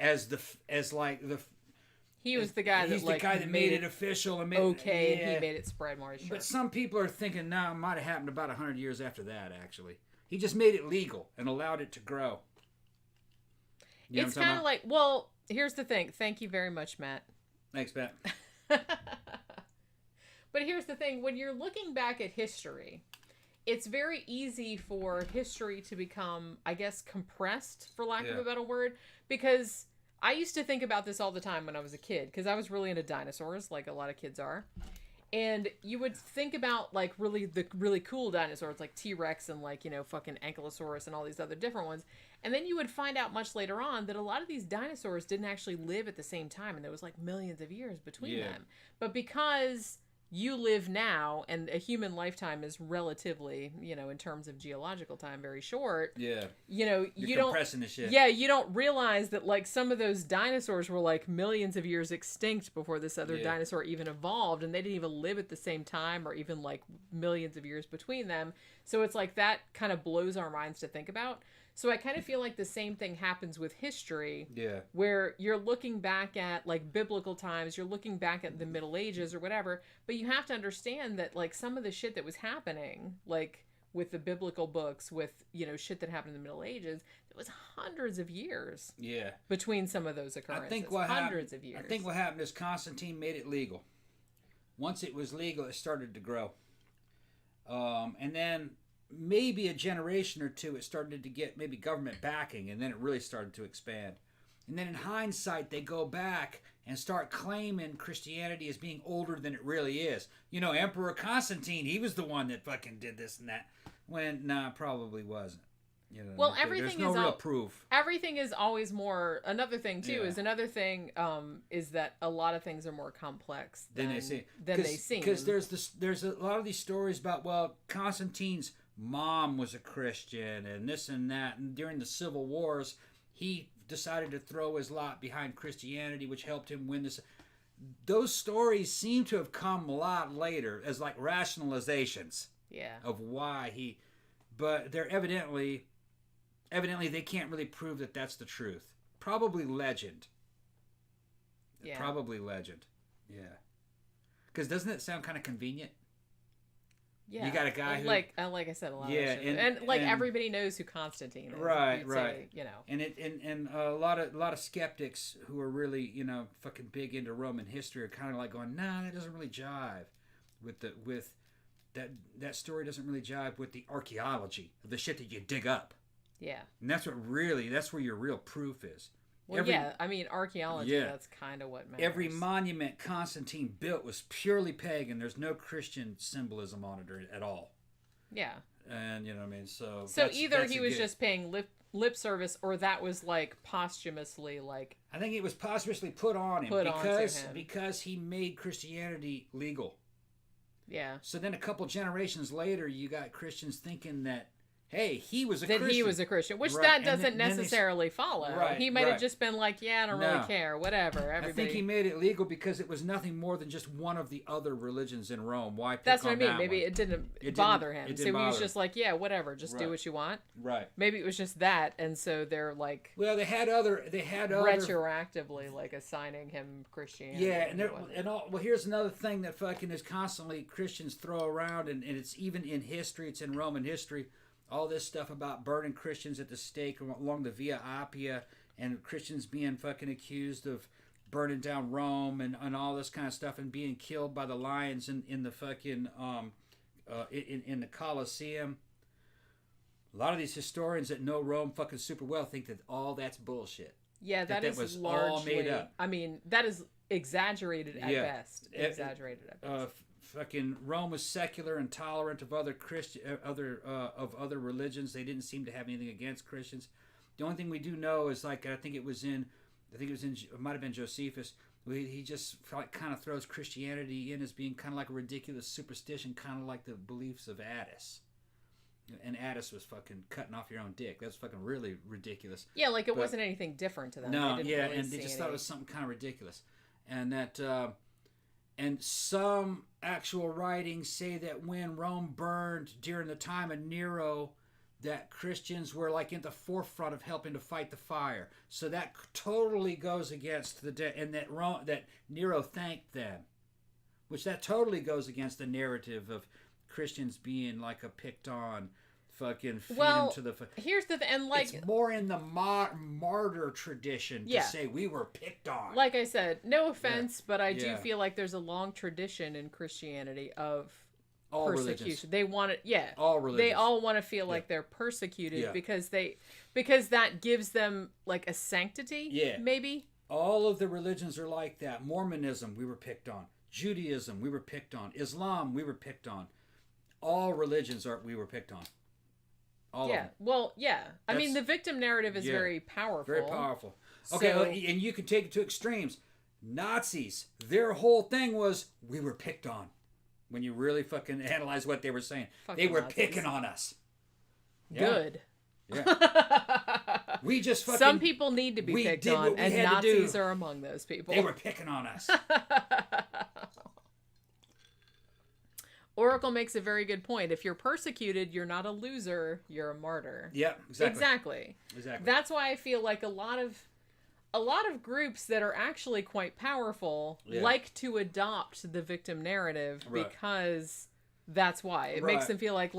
He was the guy that he's the guy that made it official and made he made it spread more. Sure. But some people are thinking, no, it might have happened about 100 years after that, actually. He just made it legal and allowed it to grow. It's kind of like, well, here's the thing. Thank you very much, Matt. Thanks, Matt. But here's the thing. When you're looking back at history, it's very easy for history to become, I guess, compressed, for lack of a better word. Because I used to think about this all the time when I was a kid, because I was really into dinosaurs, like a lot of kids are. And you would think about, like, the really cool dinosaurs, like T-Rex and, like, fucking Ankylosaurus and all these other different ones. And then you would find out much later on that a lot of these dinosaurs didn't actually live at the same time. And there was, like, millions of years between them. But because you live now, and a human lifetime is relatively, in terms of geological time, very short. Yeah. You're compressing the shit. Yeah, you don't realize that, like, some of those dinosaurs were, like, millions of years extinct before this other dinosaur even evolved, and they didn't even live at the same time, or even, like, millions of years between them. So it's like, that kind of blows our minds to think about. So I kind of feel like the same thing happens with history. Yeah. Where you're looking back at like biblical times, you're looking back at the Middle Ages or whatever, but you have to understand that like some of the shit that was happening, like with the biblical books, with, you know, shit that happened in the Middle Ages, it was hundreds of years. Yeah. Between some of those occurrences. Hundreds of years. I think what happened is Constantine made it legal. Once it was legal, it started to grow. And then maybe a generation or two, it started to get maybe government backing, and then it really started to expand. And then in hindsight, they go back and start claiming Christianity as being older than it really is. You know, Emperor Constantine, he was the one that fucking did this and that. When, nah, probably wasn't. You know, well, everything there's no real proof. Everything is always more. Another thing too Yeah. is another thing is that a lot of things are more complex than they seem. Because there's a lot of these stories about, well, Constantine's mom was a Christian and this and that, and during the civil wars, he decided to throw his lot behind Christianity, which helped him win this. Those stories seem to have come a lot later as like rationalizations. Yeah. Of why he, but they're evidently they can't really prove that that's the truth. Probably legend. Yeah. Probably legend. Yeah. Because doesn't it sound kind of convenient? Yeah. You got a guy who, like I said, a lot. Yeah, of shit. And everybody knows who Constantine is. Right. Say, you know. And a lot of skeptics who are really, you know, fucking big into Roman history are kind of like going, nah, that doesn't really jive with that story doesn't really jive with the archaeology of the shit that you dig up. Yeah. And that's where your real proof is. Well, I mean, archaeology, that's kind of what matters. Every monument Constantine built was purely pagan. There's no Christian symbolism on it at all. Yeah. And, you know what I mean? So either he was just paying lip service, or that was, like, posthumously, like... I think it was posthumously put on him because he made Christianity legal. Yeah. So then a couple generations later, you got Christians thinking that, hey, he was a Christian. That he was a Christian, which that doesn't necessarily follow. Right, he might have just been like, yeah, I don't really care, whatever. Everybody. I think he made it legal because it was nothing more than just one of the other religions in Rome. Why pick That's what on I mean. that Maybe one? it didn't bother him. So he was just like, yeah, whatever, just do what you want. Right. Maybe it was just that, and so they're like, well, they had other retroactively like assigning him Christianity. Yeah, well, here's another thing that fucking is constantly Christians throw around, and it's even in history. It's in Roman history. All this stuff about burning Christians at the stake along the Via Appia, and Christians being fucking accused of burning down Rome and all this kind of stuff, and being killed by the lions in the fucking in the Colosseum. A lot of these historians that know Rome fucking super well think that all that's bullshit. Yeah, that was largely all made up. I mean, that is exaggerated at best. Exaggerated at best. Fucking Rome was secular and tolerant of other other religions. They didn't seem to have anything against Christians. The only thing we do know is, like, it might have been Josephus. He just kind of throws Christianity in as being kind of like a ridiculous superstition, kind of like the beliefs of Attis. And Attis was fucking cutting off your own dick. That's fucking really ridiculous. Yeah, like it wasn't anything different to them. No, and they just thought it was something kind of ridiculous. And that, and some actual writings say that when Rome burned during the time of Nero, that Christians were like in the forefront of helping to fight the fire. So that totally goes against and that Nero thanked them, which that totally goes against the narrative of Christians being like a picked on fucking freedom to the... Here's the thing, and like... It's more in the martyr tradition to say we were picked on. Like I said, no offense, but I do feel like there's a long tradition in Christianity of all persecution. Religions. They want it, all religions. They all want to feel like they're persecuted because that gives them like a sanctity, maybe? All of the religions are like that. Mormonism, we were picked on. Judaism, we were picked on. Islam, we were picked on. All religions we were picked on. All of them. Well, I mean, the victim narrative is very powerful. Very powerful. Okay, and you can take it to extremes. Nazis, their whole thing was, we were picked on. When you really fucking analyze what they were saying. They were Nazis. Picking on us. Yeah. Good. Yeah. We just fucking... Some people need to be picked on, and Nazis are among those people. They were picking on us. Oracle makes a very good point. If you're persecuted, you're not a loser, you're a martyr. Yeah, exactly. That's why I feel like a lot of groups that are actually quite powerful like to adopt the victim narrative because that's why. It makes them feel like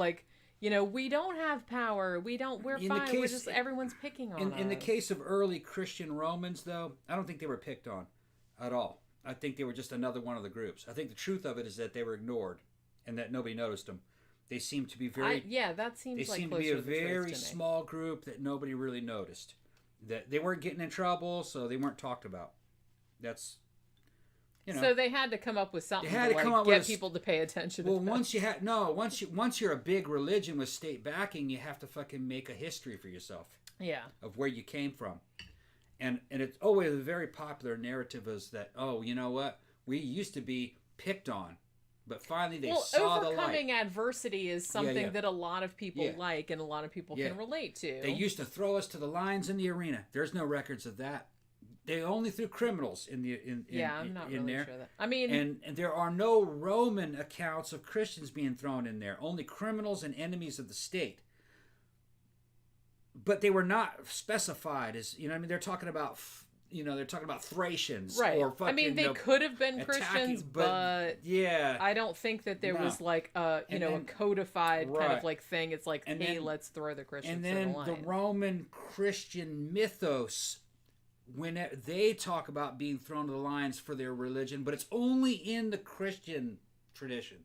we don't have power. We're fine. We're just everyone's picking on us. In the case of early Christian Romans, though, I don't think they were picked on at all. I think they were just another one of the groups. I think the truth of it is that they were ignored and that nobody noticed them. They seem to be that seems they like seem to be a very small group that nobody really noticed. That they weren't getting in trouble, so they weren't talked about. That's So they had to come up with something to get people to pay attention. Well, once you're a big religion with state backing, you have to fucking make a history for yourself. Yeah. Of where you came from. And it's always a very popular narrative is that, oh, you know what? We used to be picked on. But finally they saw the light. Overcoming adversity is something that a lot of people like and a lot of people can relate to. They used to throw us to the lions in the arena. There's no records of that. They only threw criminals in I'm not really there. sure that. I mean, and there are no Roman accounts of Christians being thrown in there. Only criminals and enemies of the state. But they were not specified as they're talking about Thracians, right? Or fucking, they could have been Christians, but yeah, I don't think that there was like a codified kind of like thing. It's like, let's throw the Christians. And then to the Roman Christian mythos, when they talk about being thrown to the lions for their religion, but it's only in the Christian tradition.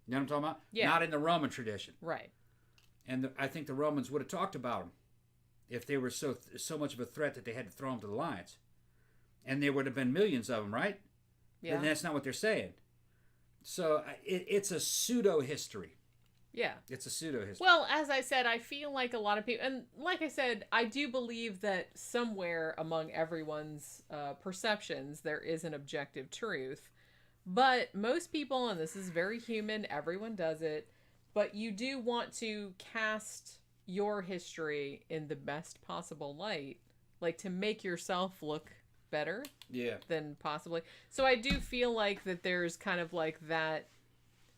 You know what I'm talking about? Yeah. Not in the Roman tradition. Right. And I think the Romans would have talked about them if they were so much of a threat that they had to throw them to the lions. And there would have been millions of them, right? Yeah. And that's not what they're saying. So it's a pseudo-history. Yeah. It's a pseudo-history. Well, as I said, I feel like a lot of people... And like I said, I do believe that somewhere among everyone's perceptions, there is an objective truth. But most people, and this is very human, everyone does it, but you do want to cast your history in the best possible light, like to make yourself look better than possibly. So I do feel like that there's kind of like that,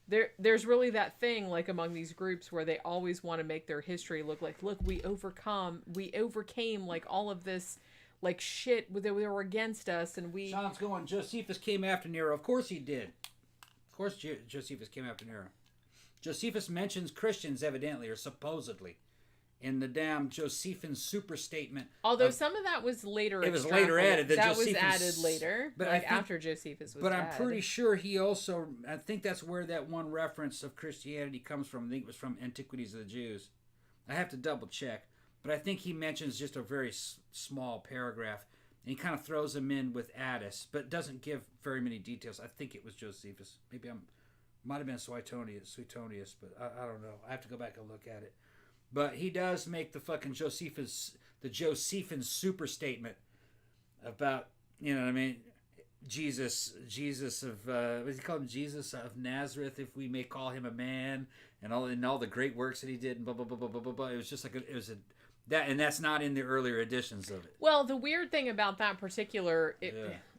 there's really that thing like among these groups where they always want to make their history look like, look, we overcame like all of this like shit that they were against us, and we... Sean's going, Josephus came after Nero. Of course he did. Of course Josephus came after Nero. Josephus mentions Christians, evidently, or supposedly, in the damn Josephine super statement. Although some of that was later it was later added. That was added later, but like after Josephus was I'm pretty sure he also... I think that's where that one reference of Christianity comes from. I think it was from Antiquities of the Jews. I have to double check. But I think he mentions just a very small paragraph. And he kind of throws them in with Addis, but doesn't give very many details. I think it was Josephus. Maybe might have been Suetonius, but I don't know. I have to go back and look at it. But he does make the fucking the Josephine super statement about, you know what I mean, Jesus of, what does he call him? Jesus of Nazareth, if we may call him a man, and all the great works that he did, and blah, blah, blah, blah, blah, blah, blah. It was just like, and that's not in the earlier editions of it. Well, the weird thing about that particular...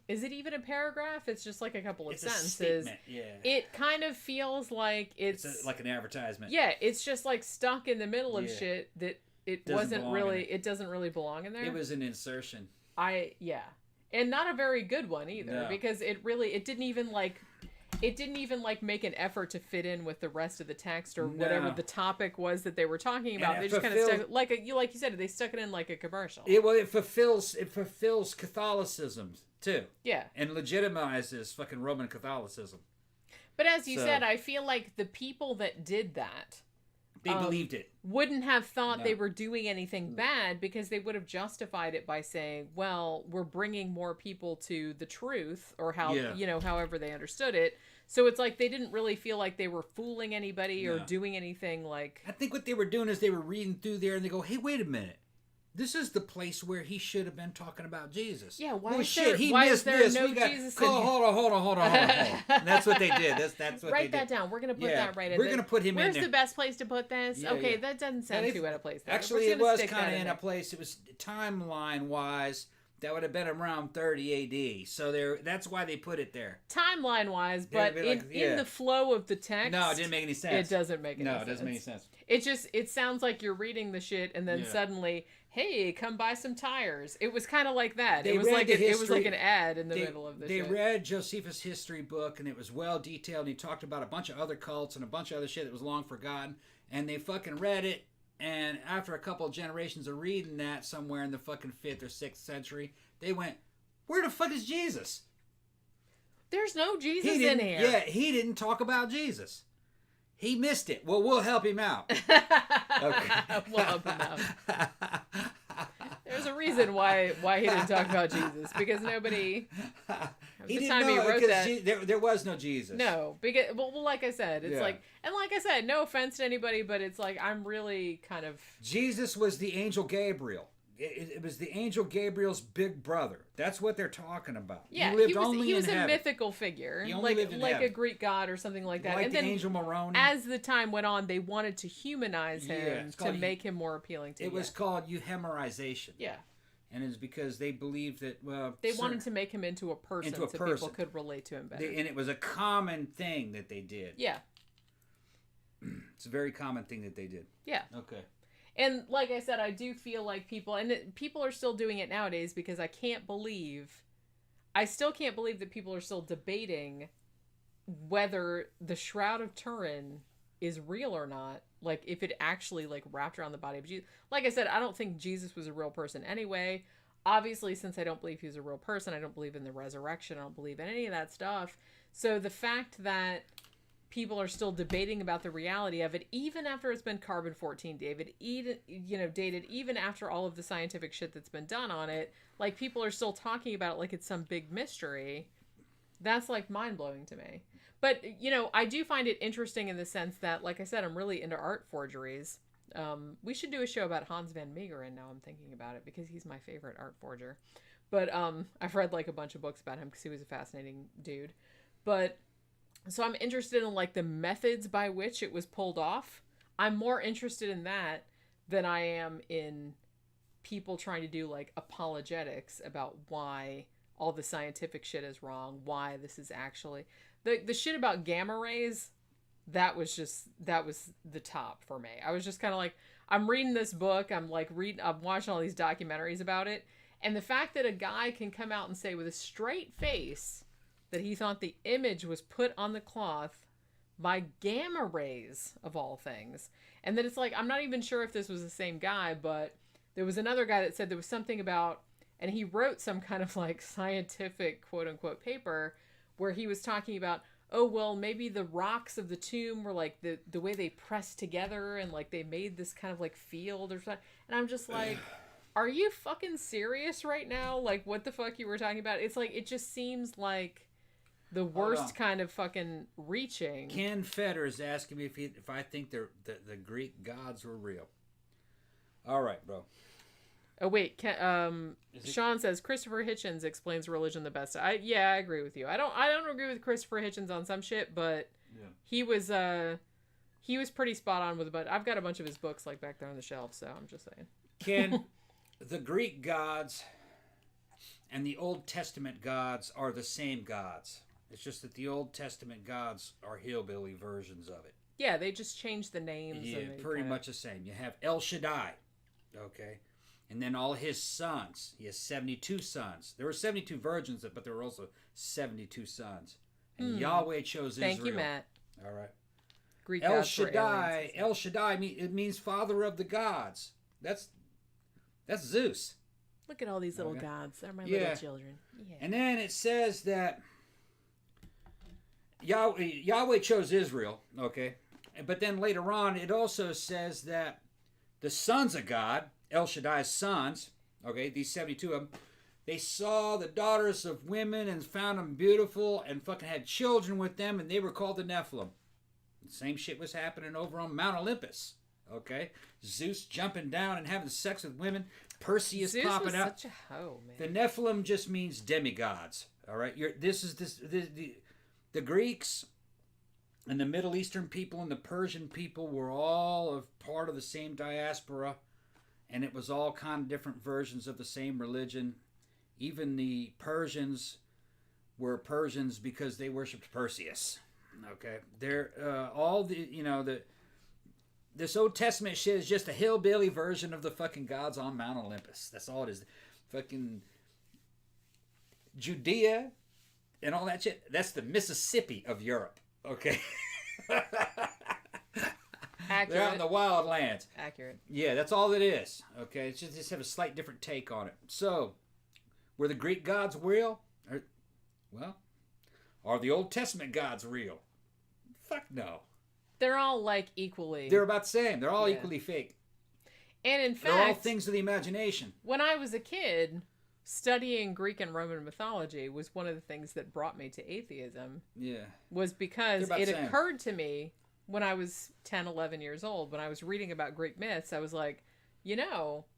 Is it even a paragraph? It's just like a couple of sentences. A statement, yeah. It kind of feels like it's like an advertisement. Yeah, it's just like stuck in the middle of shit that it doesn't really belong in there. It was an insertion. And not a very good one either, because it didn't even make an effort to fit in with the rest of the text or whatever the topic was that they were talking about. They just kind of stuck like you said, they stuck it in like a commercial. It fulfills Catholicism too. Yeah. And legitimizes fucking Roman Catholicism. But as you said, I feel like the people that did that, they believed it. Wouldn't have thought they were doing anything bad, because they would have justified it by saying, well, we're bringing more people to the truth, or however they understood it. So it's like they didn't really feel like they were fooling anybody or doing anything like... I think what they were doing is they were reading through there and they go, hey, wait a minute. This is the place where he should have been talking about Jesus. Yeah, why is there no Jesus in here? Hold on. That's what they did. That's what Write they that did. down. We're going to put that right in. We're going to put him in there. Where's the best place to put this? Okay, that doesn't sound too out of place. Actually, it was kind of in a place. It was timeline-wise. That would have been around 30 AD. So that's why they put it there. Timeline-wise, but in the flow of the text... No, it didn't make any sense. It doesn't make any sense. No, it doesn't make any sense. It sounds like you're reading the shit, and then suddenly, hey, come buy some tires. It was kind of like that. It was like an ad in the middle of the shit. They read Josephus' history book, and it was well detailed, and he talked about a bunch of other cults and a bunch of other shit that was long forgotten, and they fucking read it, and after a couple of generations of reading that somewhere in the fucking 5th or 6th century, they went, where the fuck is Jesus? There's no Jesus in here. Yeah, he didn't talk about Jesus. He missed it. Well, we'll help him out. Okay. We'll help him out. There's a reason why he didn't talk about Jesus, because nobody. He didn't know that there was no Jesus. No, because like I said, it's like, and like I said, no offense to anybody, but it's like I'm really kind of. Jesus was the angel Gabriel. It was the angel Gabriel's big brother. That's what they're talking about. Yeah, he was a mythical figure, like a Greek god or something like that. Like and the then angel Moroni. As the time went on, they wanted to humanize him to make him more appealing to. It was called euhemerization. Yeah. And it's because they believed that they wanted to make him into a person, so people could relate to him better. And it was a common thing that they did. Yeah. It's a very common thing that they did. Yeah. Okay. And like I said, I do feel like people are still doing it nowadays, because I still can't believe that people are still debating whether the Shroud of Turin is real or not. Like, if it actually, like, wrapped around the body of Jesus. Like I said, I don't think Jesus was a real person anyway. Obviously, since I don't believe he was a real person, I don't believe in the resurrection, I don't believe in any of that stuff. So the fact that people are still debating about the reality of it, even after it's been carbon-14 dated, even after all of the scientific shit that's been done on it, like, people are still talking about it like it's some big mystery. That's, like, mind-blowing to me. But, I do find it interesting in the sense that, like I said, I'm really into art forgeries. We should do a show about Hans van Meegeren now I'm thinking about it, because he's my favorite art forger. But I've read, like, a bunch of books about him because he was a fascinating dude. But so I'm interested in, like, the methods by which it was pulled off. I'm more interested in that than I am in people trying to do, like, apologetics about why all the scientific shit is wrong, why this is actually... The shit about gamma rays, that was the top for me. I was just kind of like, I'm reading this book, I'm watching all these documentaries about it, and the fact that a guy can come out and say with a straight face that he thought the image was put on the cloth by gamma rays, of all things. And then it's like, I'm not even sure if this was the same guy, but there was another guy that said there was something about, and he wrote some kind of, like, scientific quote-unquote paper where he was talking about, oh, well, maybe the rocks of the tomb were, like, the way they pressed together, and, like, they made this kind of, like, field or something. And I'm just like, are you fucking serious right now? Like, what the fuck you were talking about? It's like, it just seems like the worst kind of fucking reaching. Ken Fetter is asking me if I think the Greek gods were real. All right, bro. Oh, wait. Sean says Christopher Hitchens explains religion the best. I agree with you. I don't agree with Christopher Hitchens on some shit, but he was pretty spot on with it. But I've got a bunch of his books, like, back there on the shelf, so I'm just saying. Ken, the Greek gods and the Old Testament gods are the same gods. It's just that the Old Testament gods are hillbilly versions of it. Yeah, they just changed the names. Yeah, pretty much the same. You have El Shaddai, okay? And then all his sons. He has 72 sons. There were 72 virgins, but there were also 72 sons. And Yahweh chose Israel. Thank you, Matt. All right. Greek El gods Shaddai. El Shaddai, it means father of the gods. That's Zeus. Look at all these little gods. They're my little children. Yeah. And then it says that Yahweh chose Israel, okay? But then later on, it also says that the sons of God, El Shaddai's sons, okay, these 72 of them, they saw the daughters of women and found them beautiful and fucking had children with them, and they were called the Nephilim. The same shit was happening over on Mount Olympus, okay? Zeus jumping down and having sex with women. Perseus Zeus popping was out. Such a hoe, man. The Nephilim just means demigods, all right? The Greeks and the Middle Eastern people and the Persian people were all a part of the same diaspora, and it was all kind of different versions of the same religion. Even the Persians were Persians because they worshipped Perseus. Okay, they're all this Old Testament shit is just a hillbilly version of the fucking gods on Mount Olympus. That's all it is. Fucking Judea and all that shit. That's the Mississippi of Europe. Okay. Accurate. They're out in the wild lands. Accurate. Yeah, that's all it is. Okay, it's just have a slight different take on it. So, were the Greek gods real? Are the Old Testament gods real? Fuck no. They're all like equally. They're about the same. They're all equally fake. And in fact, they're all things of the imagination. When I was a kid, studying Greek and Roman mythology was one of the things that brought me to atheism. Yeah. Was because it occurred to me when I was 10, 11 years old, when I was reading about Greek myths, I was like,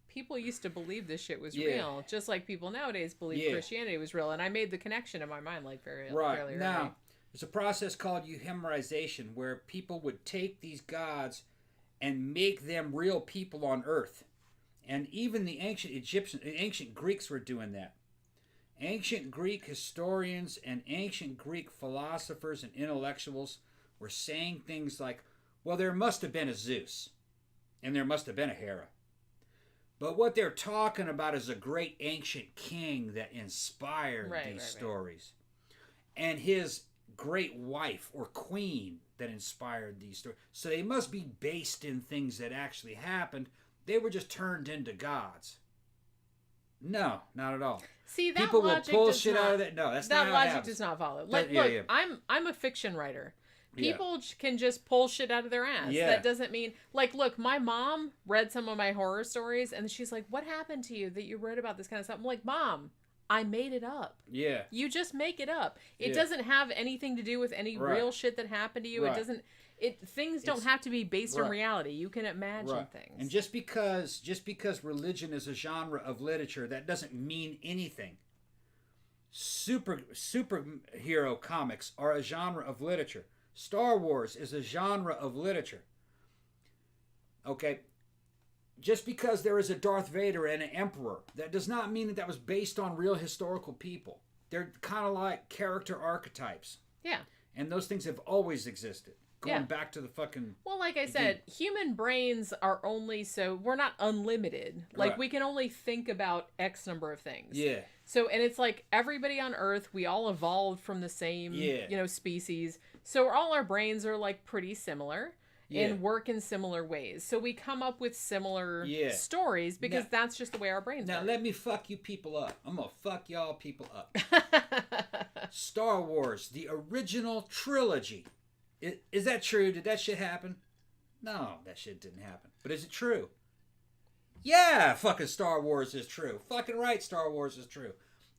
people used to believe this shit was real, just like people nowadays believe Christianity was real. And I made the connection in my mind fairly early. Now, there's a process called euhemerization where people would take these gods and make them real people on earth. And even the ancient Greeks were doing that. Ancient Greek historians and ancient Greek philosophers and intellectuals were saying things like, well, there must have been a Zeus, and there must have been a Hera. But what they're talking about is a great ancient king that inspired these stories. And his great wife or queen that inspired these stories. So they must be based in things that actually happened. They were just turned into gods. No, not at all. See, that people logic will pull does shit not, out of that. No, that's that not how it logic happens. does not follow. I'm a fiction writer. People can just pull shit out of their ass. Yeah. That doesn't mean look, my mom read some of my horror stories and she's like, "What happened to you that you read about this kind of stuff?" I'm like, "Mom, I made it up." Yeah. You just make it up. It doesn't have anything to do with any real shit that happened to you. It doesn't. Things don't have to be based on reality. You can imagine things. And just because religion is a genre of literature, that doesn't mean anything. Superhero comics are a genre of literature. Star Wars is a genre of literature. Okay? Just because there is a Darth Vader and an Emperor, that does not mean that was based on real historical people. They're kind of like character archetypes. Yeah. And those things have always existed. Going back to the fucking... Well, like I said, human brains are only we're not unlimited. Like, we can only think about X number of things. Yeah. So, and it's like everybody on Earth, we all evolved from the same, species. So all our brains are like pretty similar and work in similar ways. So we come up with similar stories because that's just the way our brains work. Now let me fuck you people up. I'm going to fuck y'all people up. Star Wars, the original trilogy. Is that true? Did that shit happen? No, that shit didn't happen. But is it true? Yeah, fucking Star Wars is true. Fucking right, Star Wars is true.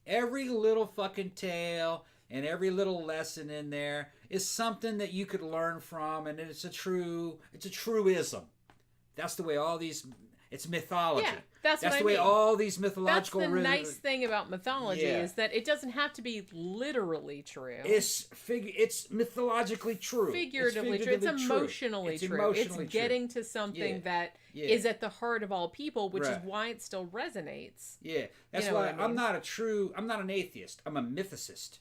Every little fucking tale and every little lesson in there is something that you could learn from, and it's a truism. That's the way all these... It's mythology. Yeah, that's the I way mean. All these mythological... That's the nice thing about mythology is that it doesn't have to be literally true. It's mythologically true. Figuratively true. It's emotionally true. It's getting to something that is at the heart of all people, which is why it still resonates. Yeah, that's why I'm not an atheist. I'm a mythicist.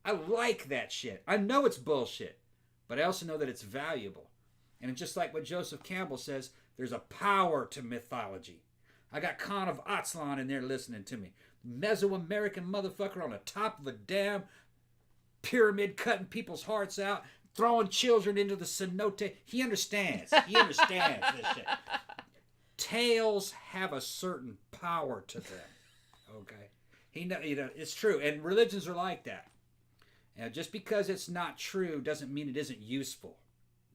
I like that shit. I know it's bullshit, but I also know that it's valuable. And just like what Joseph Campbell says, there's a power to mythology. I got Khan of Aztlan in there listening to me. Mesoamerican motherfucker on the top of a damn pyramid cutting people's hearts out, throwing children into the cenote. He understands. He understands this shit. Tales have a certain power to them. Okay? It's true. And religions are like that. And just because it's not true doesn't mean it isn't useful.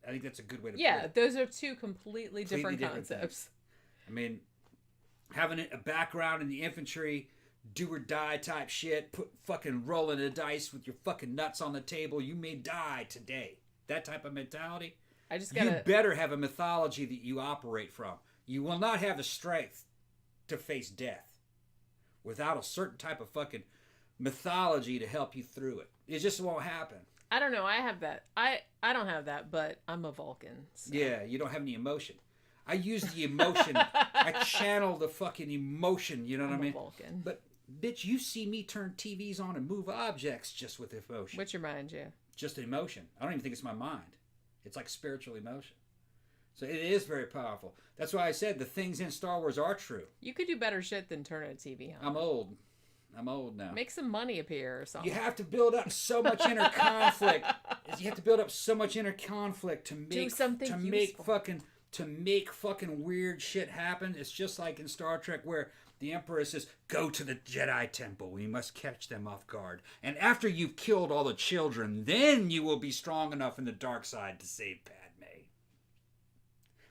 I think that's a good way to put it. Yeah, those are two completely different concepts. I mean, having a background in the infantry, do or die type shit, rolling the dice with your fucking nuts on the table, you may die today. That type of mentality. You better have a mythology that you operate from. You will not have the strength to face death without a certain type of fucking mythology to help you through it. It just won't happen. I don't know. I have that. I don't have that, but I'm a Vulcan. So. Yeah, you don't have any emotion. I use the emotion. I channel the fucking emotion. You know what I mean? Vulcan. But Bitch, you see me turn TVs on and move objects just with emotion. What's your mind, yeah? Just an emotion. I don't even think it's my mind. It's like spiritual emotion. So it is very powerful. That's why I said the things in Star Wars are true. You could do better shit than turn a TV on. I'm old. I'm old now. Make some money appear or something. You have to build up so much inner conflict. You have to build up so much inner conflict to make fucking weird shit happen. It's just like in Star Trek where the Emperor says, "Go to the Jedi Temple. We must catch them off guard. And after you've killed all the children, then you will be strong enough in the dark side to save Padme."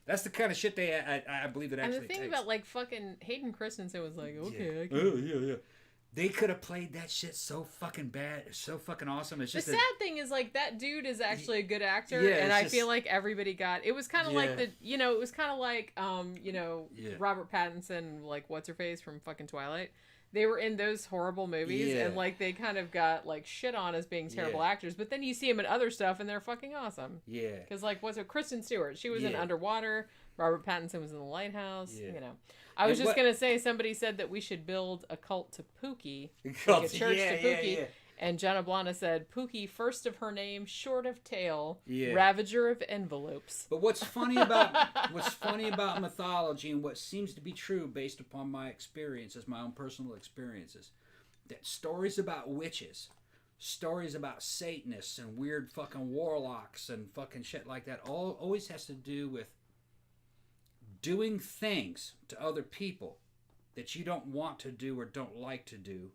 That's the kind of shit I believe that actually takes. And the thing about, like, fucking Hayden Christensen was like, okay, yeah. I can... Oh, yeah. They could have played that shit so fucking bad, so fucking awesome. It's just the sad thing is, like, that dude is actually a good actor, yeah, and I feel like everybody got... It was kind of like it was kind of like, Robert Pattinson, like, what's-her-face from fucking Twilight. They were in those horrible movies, and, like, they kind of got, like, shit on as being terrible actors, but then you see them in other stuff, and they're fucking awesome. Yeah. Because, like, Kristen Stewart, she was in Underwater, Robert Pattinson was in The Lighthouse, you know. I was just going to say, somebody said that we should build a cult to Pookie, like a church to Pookie, and Jenna Blana said, Pookie, first of her name, short of tail, ravager of envelopes. But what's funny about mythology and what seems to be true based upon my experiences, my own personal experiences, that stories about witches, stories about Satanists and weird fucking warlocks and fucking shit like that always has to do with doing things to other people that you don't want to do or don't like to do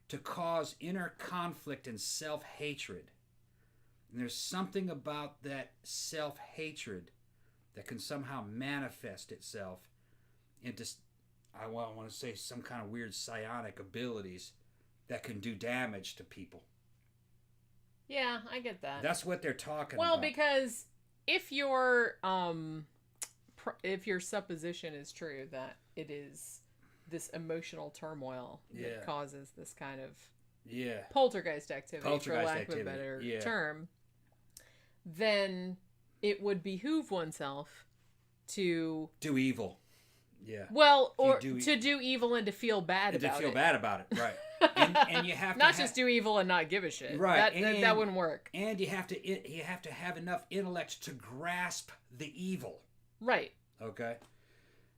to cause inner conflict and self-hatred. And there's something about that self-hatred that can somehow manifest itself into, I want to say, some kind of weird psionic abilities that can do damage to people. Yeah, I get that. That's what they're talking about. Well, because if your supposition is true that it is this emotional turmoil that causes this kind of poltergeist activity, for lack of a better term, then it would behoove oneself to do evil. Yeah. Well, or to do evil and to feel bad about it. To feel bad about it, right. And you have to not just do evil and not give a shit. Right. That wouldn't work. And you have to have enough intellect to grasp the evil. Right. Okay.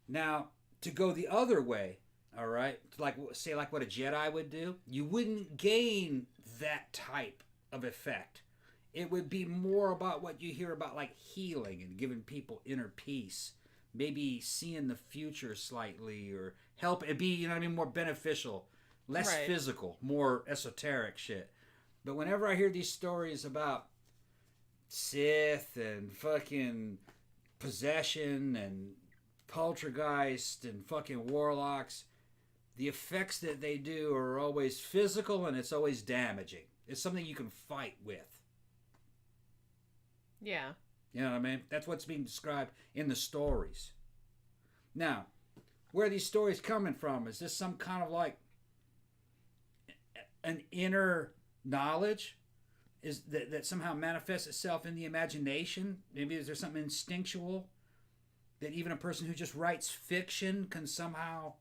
Now, to go the other way, all right, like what a Jedi would do, you wouldn't gain that type of effect. It would be more about what you hear about, like healing and giving people inner peace, maybe seeing the future slightly, or help it be, more beneficial, less physical, more esoteric shit. But whenever I hear these stories about Sith and fucking possession and poltergeist and fucking warlocks, the effects that they do are always physical and it's always damaging. It's something you can fight with. Yeah. You know what I mean? That's what's being described in the stories. Now, where are these stories coming from? Is this some kind of like an inner knowledge? Is that somehow manifests itself in the imagination? Maybe is there something instinctual that even a person who just writes fiction can somehow,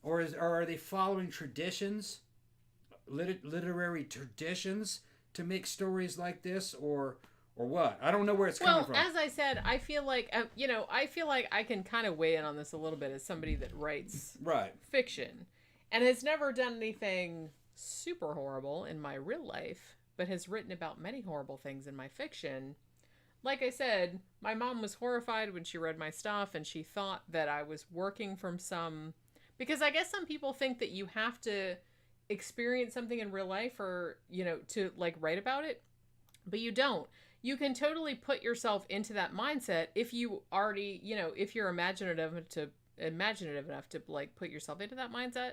or are they following traditions, literary traditions, to make stories like this, or what? I don't know where it's coming from. Well, as I said, I feel like I can kind of weigh in on this a little bit as somebody that writes fiction, and has never done anything super horrible in my real life, but has written about many horrible things in my fiction. Like I said, my mom was horrified when she read my stuff, and she thought that I was working from some... Because I guess some people think that you have to experience something in real life or, to, like, write about it. But you don't. You can totally put yourself into that mindset if you already, if you're imaginative enough to, like, put yourself into that mindset.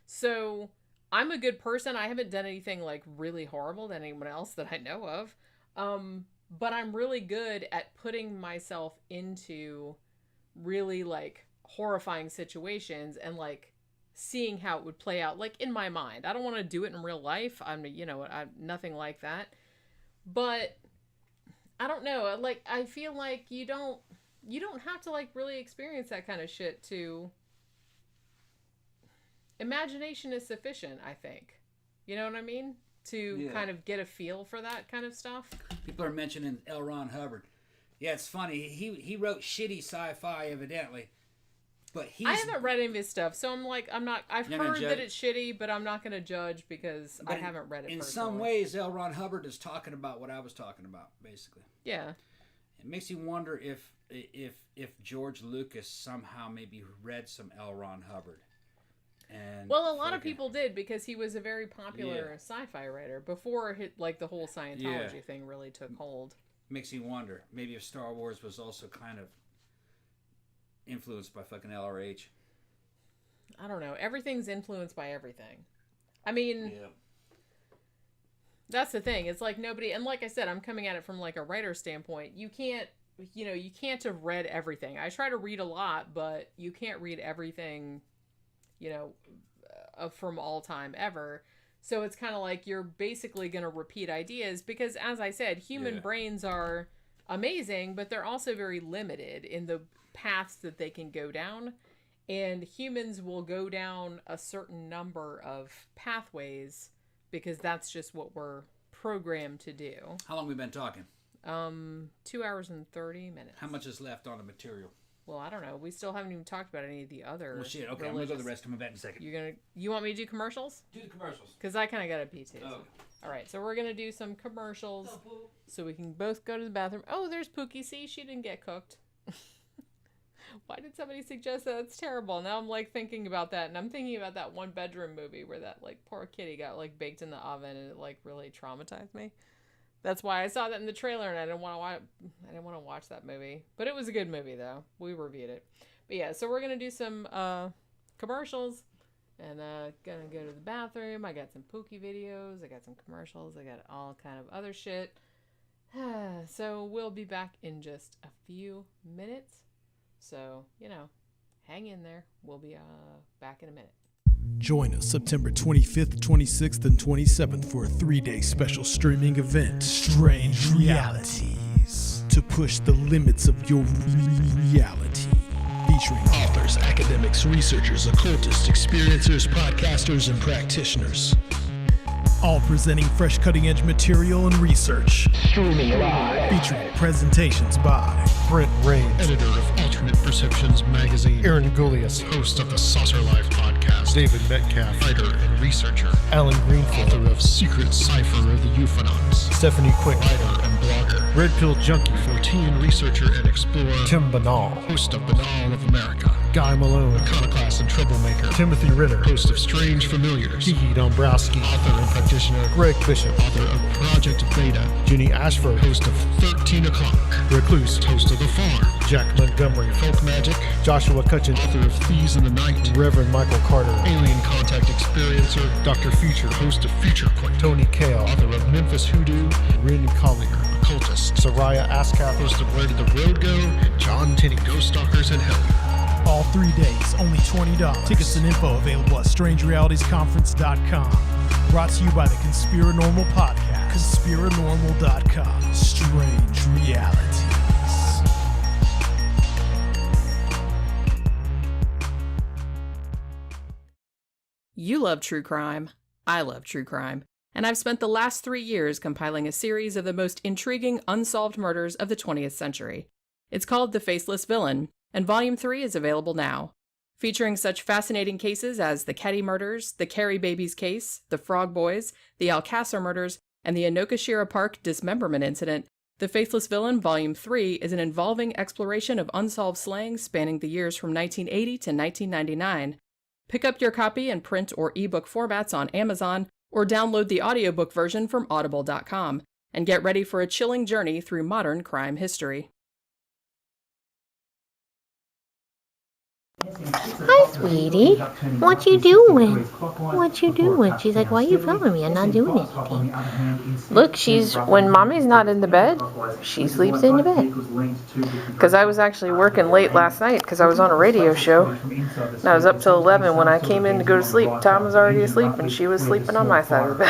So... I'm a good person. I haven't done anything like really horrible to anyone else that I know of. But I'm really good at putting myself into really like horrifying situations and like seeing how it would play out like in my mind. I don't want to do it in real life. I'm nothing like that. But I don't know. Like I feel like you don't have to like really experience that kind of shit to imagination is sufficient, I think. You know what I mean? To kind of get a feel for that kind of stuff. People are mentioning L. Ron Hubbard. Yeah, it's funny. He wrote shitty sci-fi, evidently. But I haven't read any of his stuff, so I'm like, I've heard that it's shitty, but I'm not going to judge because I haven't read it. In some ways, L. Ron Hubbard is talking about what I was talking about, basically. Yeah. It makes you wonder if George Lucas somehow maybe read some L. Ron Hubbard. And well, a lot of people did because he was a very popular sci-fi writer before the whole Scientology thing really took hold. Makes you wonder. Maybe if Star Wars was also kind of influenced by fucking LRH. I don't know. Everything's influenced by everything. I mean, that's the thing. It's like nobody, and like I said, I'm coming at it from like a writer standpoint. You can't have read everything. I try to read a lot, but you can't read everything, from all time ever. So it's kind of like you're basically going to repeat ideas because, as I said, human brains are amazing, but they're also very limited in the paths that they can go down. And humans will go down a certain number of pathways because that's just what we're programmed to do. How long have we been talking? 2 hours and 30 minutes. How much is left on the material? Well, I don't know. We still haven't even talked about any of the other. Well, shit. Okay, I'm gonna go to the rest. Coming back in a second. You want me to do commercials? Do the commercials. Because I kind of got to pee too. Oh. So. All right, so we're gonna do some commercials, so we can both go to the bathroom. Oh, there's Pookie. See, she didn't get cooked. Why did somebody suggest that? That's terrible. Now I'm like thinking about that, and I'm thinking about that one bedroom movie where that like poor kitty got like baked in the oven, and it like really traumatized me. That's why I saw that in the trailer, and I didn't want to watch that movie. But it was a good movie, though. We reviewed it. But yeah, so we're gonna do some commercials, and gonna go to the bathroom. I got some Pookie videos. I got some commercials. I got all kind of other shit. So we'll be back in just a few minutes. So hang in there. We'll be back in a minute. Join us September 25th, 26th, and 27th for a 3-day special streaming event, Strange Realities, to push the limits of your reality. Featuring authors, academics, researchers, occultists, experiencers, podcasters, and practitioners. All presenting fresh cutting-edge material and research. Streaming live. Featuring presentations by Brent Rains, editor of Alternate Perceptions magazine. Aaron Goulias, host of the Saucer Life podcast. David Metcalf, writer and researcher. Alan Greenfield, author of Secret Cipher of the Euphonauts. Stephanie Quick, writer and blogger. Red Pill Junkie, 14 researcher and explorer. Tim Banal, host of Banal of America. Guy Malone, iconoclast and troublemaker. Timothy Ritter, host of Strange Familiars. Kiki Dombrowski, author and practitioner. Greg Bishop, author of Project Beta. Ginny Ashford, host of 13 O'Clock. Recluse, host of The Farm. Jack Montgomery, Folk Magic. Joshua Cutchin, author of Thieves in the Night. Reverend Michael Carter, Alien Contact Experiencer. Dr. Future, host of Future Point. Tony Kale, author of Memphis Hoodoo. Rin Collier, occultist. Soraya Askath, host of Where Did the Road Go? And John Tinney, Ghost Stalkers in Hell. all 3 days, only $20. Tickets and info available at strangerealitiesconference.com. Brought to you by the Conspiranormal Podcast. Conspiranormal.com. Strange Realities. You love true crime. I love true crime. And I've spent the last 3 years compiling a series of the most intriguing unsolved murders of the 20th century. It's called The Faceless Villain, and Volume 3 is available now. Featuring such fascinating cases as the Ketty murders, the Carrie Babies case, the Frog Boys, the Alcasar murders, and the Inokashira Park dismemberment incident, The Faceless Villain Volume 3 is an involving exploration of unsolved slayings spanning the years from 1980 to 1999. Pick up your copy in print or ebook formats on Amazon, or download the audiobook version from audible.com, and get ready for a chilling journey through modern crime history. Hi, sweetie. What you doing? What you doing? She's like, why are you filming me? I'm not doing anything. Look, when mommy's not in the bed, she sleeps in the bed. Because I was actually working late last night because I was on a radio show. And I was up till 11 when I came in to go to sleep. Tom was already asleep and she was sleeping on my side of the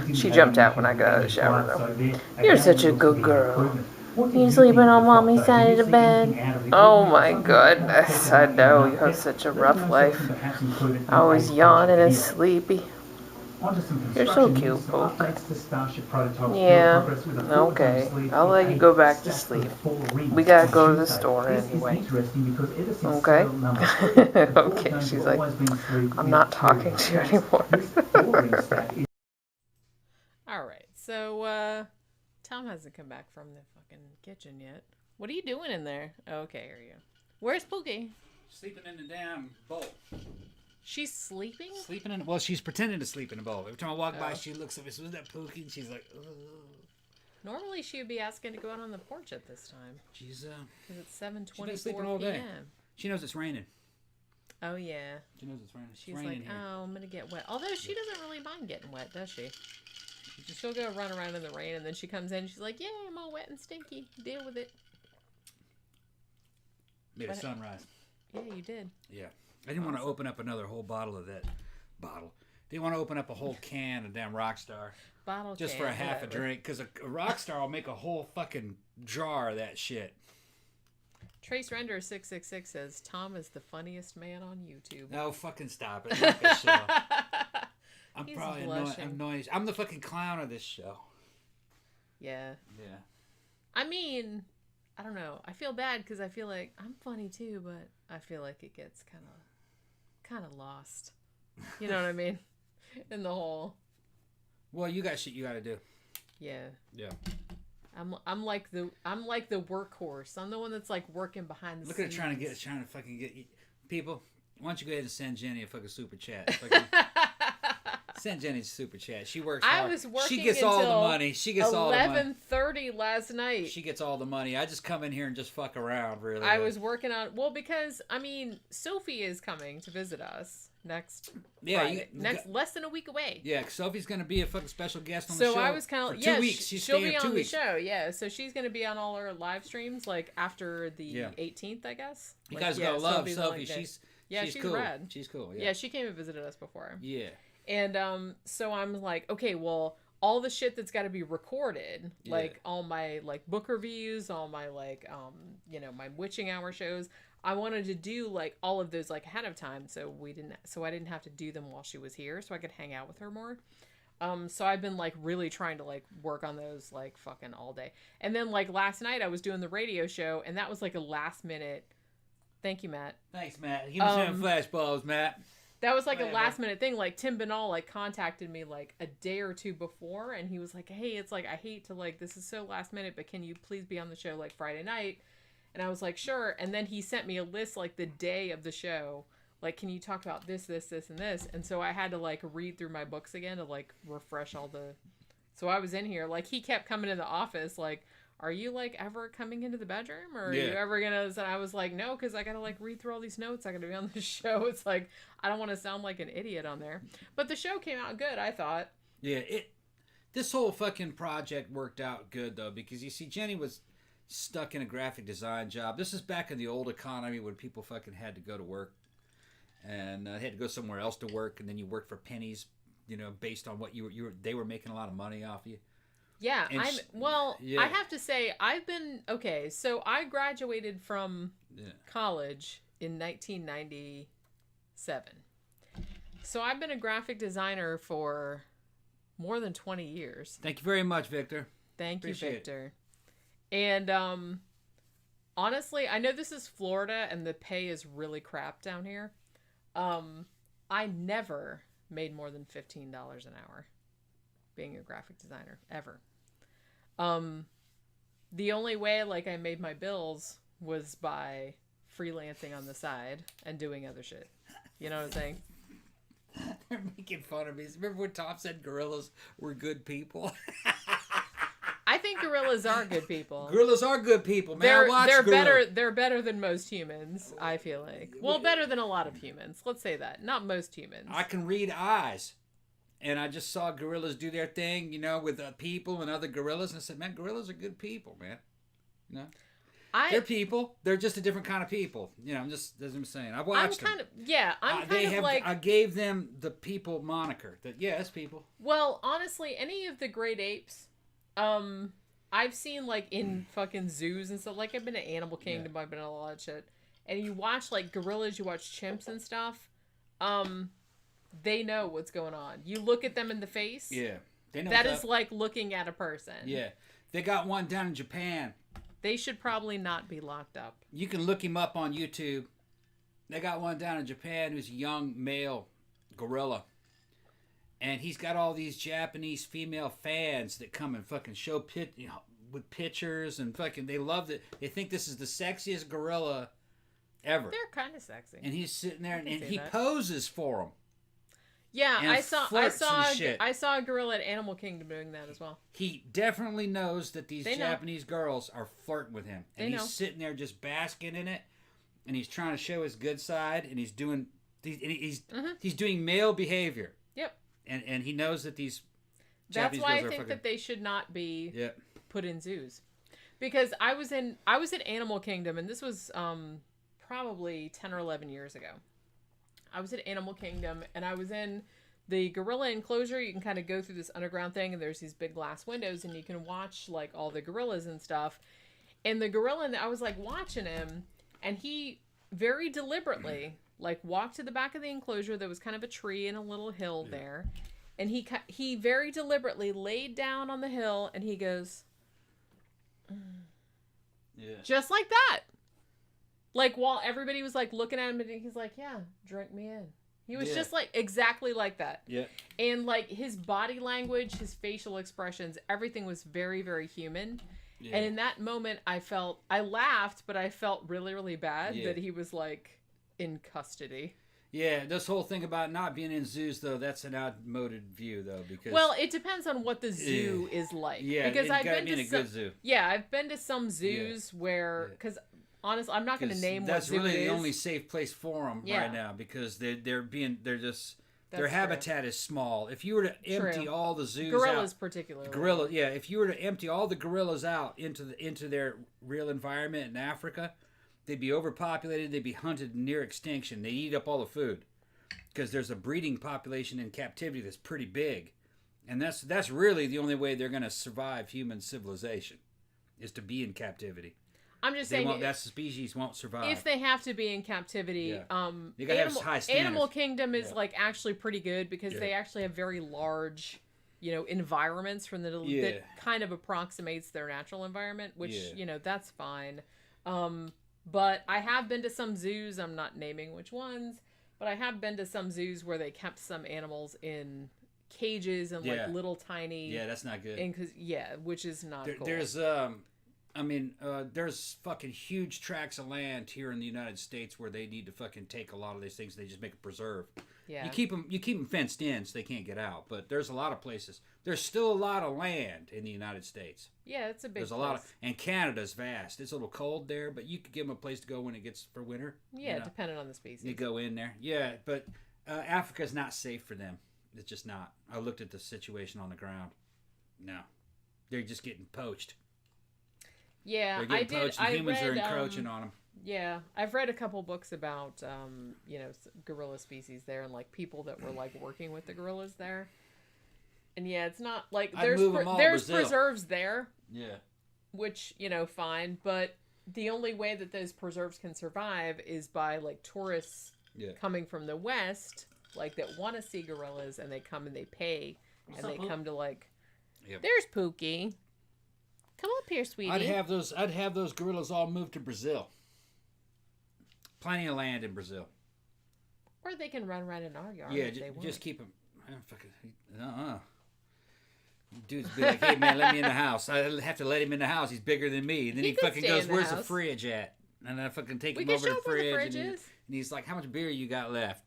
bed. She jumped out when I got out of the shower, though. You're such a good girl. You sleeping on mommy's side of the bed? Oh my goodness, I know you have such a rough life. I was yawning and sleepy. You're so cute, Poke. Yeah, okay. I'll let you go back to sleep. We gotta go to the store anyway. Okay? Okay, she's like, I'm not talking to you anymore. Alright, so, Tom hasn't come back from the fucking kitchen yet. What are you doing in there? Okay, here you go. Where's Pookie? Sleeping in the damn bowl. She's sleeping? Well, she's pretending to sleep in the bowl. Every time I walk by, she looks at me. So is that Pookie? And she's like, ugh. Normally she would be asking to go out on the porch at this time. She's, because it's 7:24 sleeping all day. p.m. She knows it's raining. Oh, yeah. She knows it's raining. She's like, oh, I'm going to get wet. Although she doesn't really mind getting wet, does she? She'll go run around in the rain, and then she comes in, and she's like, yeah, I'm all wet and stinky. Deal with it. Made a sunrise. Yeah, you did. Yeah. I didn't want to open up another whole bottle of that bottle. Didn't want to open up a whole can of damn Rockstar. Just for a half a drink. Because a Rockstar will make a whole fucking jar of that shit. Trace Render 666 says, Tom is the funniest man on YouTube. No, fucking stop it. Not this show. I'm He's probably annoying. I'm the fucking clown of this show. Yeah. Yeah. I mean, I don't know. I feel bad because I feel like I'm funny too, but I feel like it gets kind of lost. You know what I mean? In the whole. Well, you got shit you got to do. Yeah. Yeah. I'm like the workhorse. I'm the one that's like working behind the scenes. Look at her trying to fucking get people. Why don't you go ahead and send Jenny a fucking super chat? Send Jenny a super chat. She works hard. I was working. She gets all the money. She gets all the money. 11:30 last night. She gets all the money. I just come in here and just fuck around, really. I was working on because I mean Sophie is coming to visit us next. Yeah, less than a week away. Yeah, Sophie's gonna be a fucking special guest on the show. So I was kind of 2 weeks. She'll be on the show. Yeah, so she's gonna be on all our live streams like after the 18th, I guess. You guys gotta love Sophie. She's cool. Rad. She's cool. Yeah. Yeah, she came and visited us before. Yeah. And so I'm like, okay, well, all the shit that's got to be recorded, like all my like book reviews, all my like my witching hour shows, I wanted to do like all of those like ahead of time, so I didn't have to do them while she was here, so I could hang out with her more. So I've been like really trying to like work on those like fucking all day. And then like last night I was doing the radio show, and that was like a last minute. Thank you, Matt. Thanks, Matt. Give me some flashballs, Matt. That was like a last minute thing. Like Tim Banal like contacted me like a day or two before, and he was like, hey, it's like I hate to like this is so last minute, but can you please be on the show like Friday night? And I was like, sure. And then he sent me a list like the day of the show, like, can you talk about this, this, this, and this? And so I had to like read through my books again to like refresh all the. So I was in here like he kept coming in the office like, are you like ever coming into the bedroom, or are you ever gonna? And I was like, no, because I gotta like read through all these notes. I gotta be on the show. It's like I don't want to sound like an idiot on there. But the show came out good, I thought. Yeah, this whole fucking project worked out good though, because you see, Jenny was stuck in a graphic design job. This is back in the old economy when people fucking had to go to work and had to go somewhere else to work, and then you worked for pennies, based on what they were making a lot of money off you. Yeah, I have to say, I've been, okay, so I graduated from college in 1997. So I've been a graphic designer for more than 20 years. Thank you very much, Victor. Thank you, Victor. And honestly, I know this is Florida and the pay is really crap down here. I never made more than $15 an hour being a graphic designer, ever. The only way like I made my bills was by freelancing on the side and doing other shit. You know what I'm saying? They're making fun of me. Remember when Tom said gorillas were good people? I think gorillas are good people. Gorillas are good people, man. They're better than most humans, I feel like. Well, better than a lot of humans. Let's say that. Not most humans. I can read eyes. And I just saw gorillas do their thing, with people and other gorillas. And I said, man, gorillas are good people, man. They're people. They're just a different kind of people. I'm just, as I'm saying. I've watched them. I gave them the people moniker. That, it's people. Well, honestly, any of the great apes, I've seen like in fucking zoos and stuff. Like I've been to Animal Kingdom, I've been to a lot of shit. And you watch like gorillas, you watch chimps and stuff. They know what's going on. You look at them in the face. Yeah, they know that is like looking at a person. Yeah, they got one down in Japan. They should probably not be locked up. You can look him up on YouTube. They got one down in Japan who's a young male gorilla. And he's got all these Japanese female fans that come and fucking show with pictures and fucking, they love it. They think this is the sexiest gorilla ever. They're kind of sexy. And he's sitting there and he that. poses for them. Yeah, and I saw a gorilla at Animal Kingdom doing that as well. He definitely knows that these Japanese girls are flirting with him. And he's sitting there just basking in it. And he's trying to show his good side. And he's doing male behavior. Yep. And he knows that these Japanese girls are That's why I think that they should not be put in zoos. Because I was at Animal Kingdom, and this was probably 10 or 11 years ago. I was at Animal Kingdom, and I was in the gorilla enclosure. You can kind of go through this underground thing, and there's these big glass windows, and you can watch like all the gorillas and stuff. And the gorilla, I was like watching him, and he very deliberately like walked to the back of the enclosure. There was kind of a tree and a little hill there, and he very deliberately laid down on the hill, and he goes, just like that. Like, while everybody was, like, looking at him, and he's like, yeah, drink me in. He was just, like, exactly like that. Yeah. And, like, his body language, his facial expressions, everything was very, very human. Yeah. And in that moment, I laughed, but I felt really, really bad that he was, like, in custody. Yeah, this whole thing about not being in zoos, though, that's an outmoded view, though, because... Well, it depends on what the zoo is like. Yeah, because I've been to a good zoo. Yeah, I've been to some zoos where... Because... Honestly, I'm not going to name what zoo it is. That's really the only safe place for them right now, because their habitat is small. If you were to empty all the zoos gorillas out, particularly. If you were to empty all the gorillas out into their real environment in Africa, they'd be overpopulated. They'd be hunted near extinction. They eat up all the food because there's a breeding population in captivity that's pretty big, and that's really the only way they're going to survive human civilization, is to be in captivity. I'm just saying that species won't survive if they have to be in captivity. You gotta have high standards. Animal Kingdom is like actually pretty good because they actually have very large, environments from that kind of approximates their natural environment, which that's fine. But I have been to some zoos. I'm not naming which ones, but I have been to some zoos where they kept some animals in cages and like little tiny. Yeah, that's not good. Which is not cool. There's fucking huge tracts of land here in the United States where they need to fucking take a lot of these things. They just make a preserve. Yeah. You keep them fenced in so they can't get out. But there's a lot of places. There's still a lot of land in the United States. Yeah, it's a big. There's a lot and Canada's vast. It's a little cold there, but you could give them a place to go when it gets for winter. Yeah, depending on the species. You go in there. Yeah, but Africa's not safe for them. It's just not. I looked at the situation on the ground. No, they're just getting poached. Yeah, I did. Humans are encroaching on them. Yeah, I've read a couple books about, gorilla species there and like people that were like working with the gorillas there. And yeah, it's not like there's preserves there. Yeah. Which fine, but the only way that those preserves can survive is by like tourists coming from the west, like that want to see gorillas, and they come and they pay, and they come to like. Yep. There's Pookie. Come up here, sweetie. I'd have those gorillas all moved to Brazil. Plenty of land in Brazil. Or they can run right in our yard. Yeah, just keep them. Dude's be like, hey man, let me in the house. I have to let him in the house. He's bigger than me. And then he fucking goes, "Where's the fridge at?" And I fucking take him over to the fridge. And he's like, "How much beer you got left?"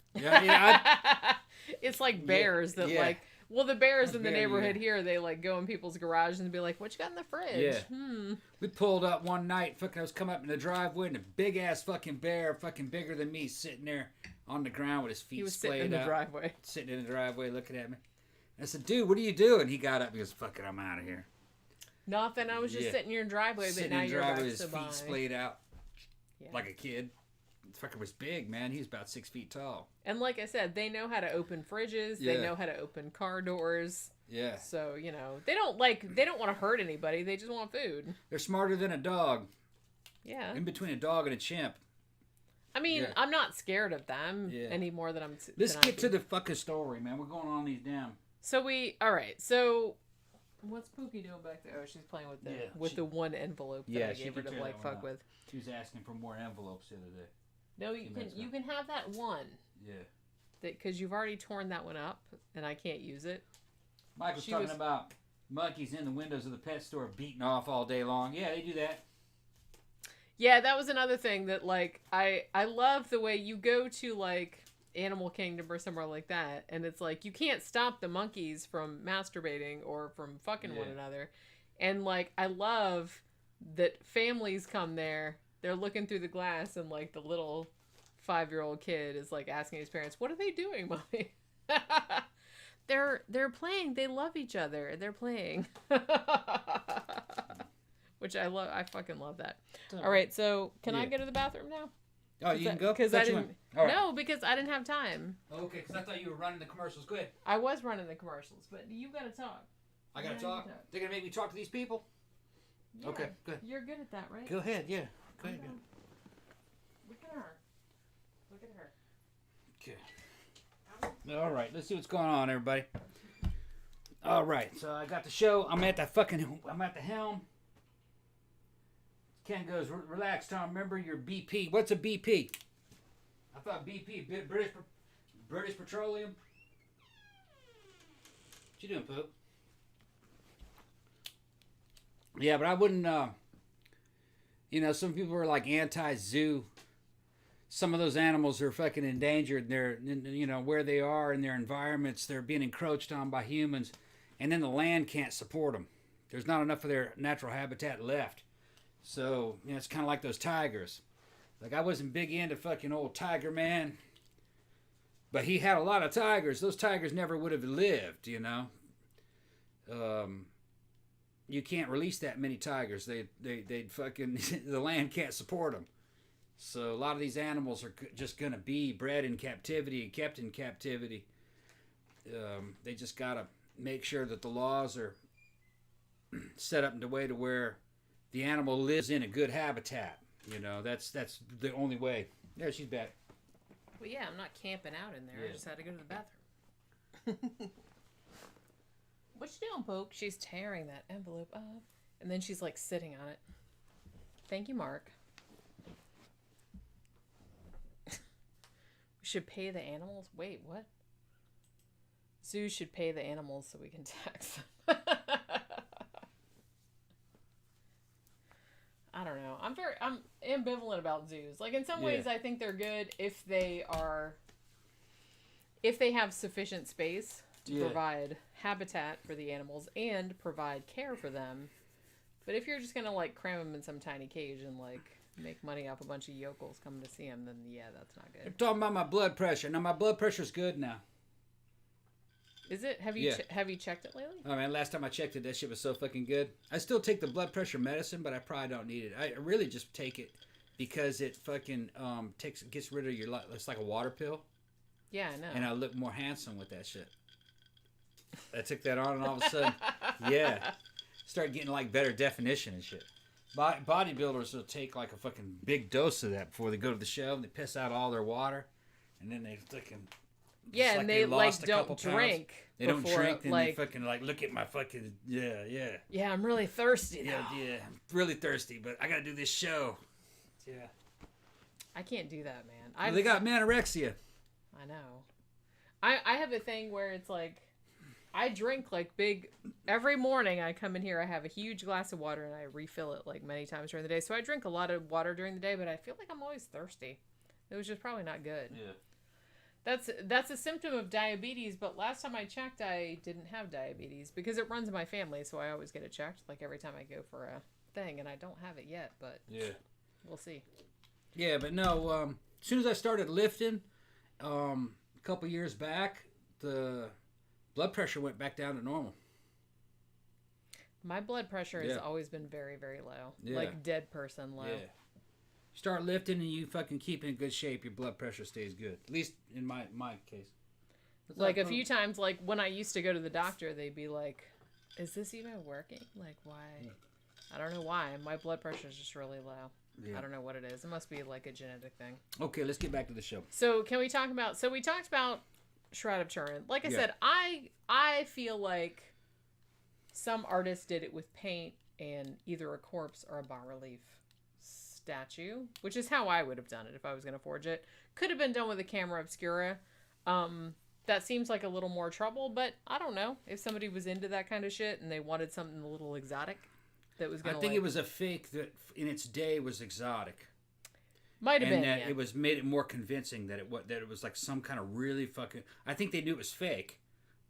It's like bears that like. Well, the bears in the neighborhood here, they like go in people's garages and be like, "What you got in the fridge?" Yeah. We pulled up one night. Fucking, I was coming up in the driveway, and a big ass fucking bear, fucking bigger than me, sitting there on the ground with his feet splayed out. Sitting in the driveway. Sitting in the driveway, looking at me. I said, "Dude, what are you doing?" He got up. And he goes, "Fuck it, I'm out of here." Nothing. I was just sitting in your driveway, but now you're back to his feet splayed out, like a kid. The fucker was big, man. He was about 6 feet tall. And like I said, they know how to open fridges. They know how to open car doors. Yeah. So, they don't want to hurt anybody. They just want food. They're smarter than a dog. Yeah. In between a dog and a chimp. I mean, Yeah. I'm not scared of them any more than I'm. Let's get to the fucking story, man. We're going on these damn. All right. So, what's Pookie doing back there? Oh, she's playing with the one envelope that I gave her to fuck with. She was asking for more envelopes the other day. No, you can have that one. Yeah. Because you've already torn that one up, and I can't use it. Mike was talking about monkeys in the windows of the pet store beating off all day long. Yeah, they do that. Yeah, that was another thing that, like, I love the way you go to, like, Animal Kingdom or somewhere like that, and it's like, you can't stop the monkeys from masturbating or from fucking one another. And, like, I love that families come there, they're looking through the glass, and, like, the little 5-year-old kid is, like, asking his parents, what are they doing, Mommy? They're playing. They love each other. They're playing. Which I love. I fucking love that. All right, so can I go to the bathroom now? Oh, you can go? Because I didn't. Right. No, because I didn't have time. Okay, because I thought you were running the commercials. Go ahead. I was running the commercials, but you got to talk. I got to talk? They're going to make me talk to these people? Yeah, okay, good. You're good at that, right? Go ahead, yeah. Go ahead. Look at her. Look at her. Okay. All right, let's see what's going on, everybody. All right, so I got the show. I'm at the helm. Ken goes, relax, Tom. Remember your BP. What's a BP? I thought BP, British Petroleum. What you doing, Poop? Yeah, but I wouldn't, some people are like anti-zoo. Some of those animals are fucking endangered. They're, where they are in their environments, they're being encroached on by humans. And then the land can't support them. There's not enough of their natural habitat left. So, it's kind of like those tigers. Like, I wasn't big into fucking old Tiger Man. But he had a lot of tigers. Those tigers never would have lived, You can't release that many tigers. They'd fucking... the land can't support them. So, a lot of these animals are just going to be bred in captivity and kept in captivity. They just got to make sure that the laws are set up in a way to where the animal lives in a good habitat. That's the only way. There, she's back. Well, yeah, I'm not camping out in there. Yeah. I just had to go to the bathroom. What you doing, Poke? She's tearing that envelope up. And then she's, like, sitting on it. Thank you, Mark. We should pay the animals? Wait, what? Zoos should pay the animals so we can tax them. I don't know. I'm ambivalent about zoos. Like, in some ways, I think they're good if they have sufficient space to provide habitat for the animals and provide care for them. But if you're just gonna, like, cram them in some tiny cage and, like, make money off a bunch of yokels coming to see them, then that's not good. They're talking about my blood pressure. Now, my blood pressure's good now. Is it? Have you have you checked it lately? Oh, man, last time I checked it, that shit was so fucking good. I still take the blood pressure medicine, but I probably don't need it. I really just take it because it fucking gets rid of your... It's like a water pill. Yeah, I know. And I look more handsome with that shit. I took that on and all of a sudden, start getting like better definition and shit. Bodybuilders will take like a fucking big dose of that before they go to the show, and they piss out all their water, and then they fucking... Yeah, and they like don't drink. They don't drink, and they fucking like look at my fucking Yeah, I'm really thirsty now. Yeah, I'm really thirsty, but I gotta do this show. Yeah. I can't do that, man. They got anorexia. I know. I have a thing where it's like, I drink like big... Every morning I come in here, I have a huge glass of water, and I refill it like many times during the day. So I drink a lot of water during the day, but I feel like I'm always thirsty. It was just probably not good. Yeah. That's a symptom of diabetes, but last time I checked, I didn't have diabetes because it runs in my family, so I always get it checked, like every time I go for a thing, and I don't have it yet, but we'll see. Yeah, but no, as soon as I started lifting, a couple years back, the blood pressure went back down to normal. My blood pressure has always been very, very low. Yeah. Like dead person low. Yeah. Start lifting and you fucking keep in good shape, your blood pressure stays good. At least in my case. Like a few times, like when I used to go to the doctor, they'd be like, "Is this even working? Like, why?" I don't know why. My blood pressure is just really low. Yeah. I don't know what it is. It must be like a genetic thing. Okay, let's get back to the show. So can we talk about? So we talked about Shroud of Turin. Like I said, I feel like some artists did it with paint and either a corpse or a bas-relief statue, which is how I would have done it if I was going to forge it. Could have been done with a camera obscura. That seems like a little more trouble, but I don't know if somebody was into that kind of shit and they wanted something a little exotic. That was gonna, I think it was a fake that in its day was exotic. Might have been. And that it was made it more convincing that it was like some kind of really fucking. I think they knew it was fake,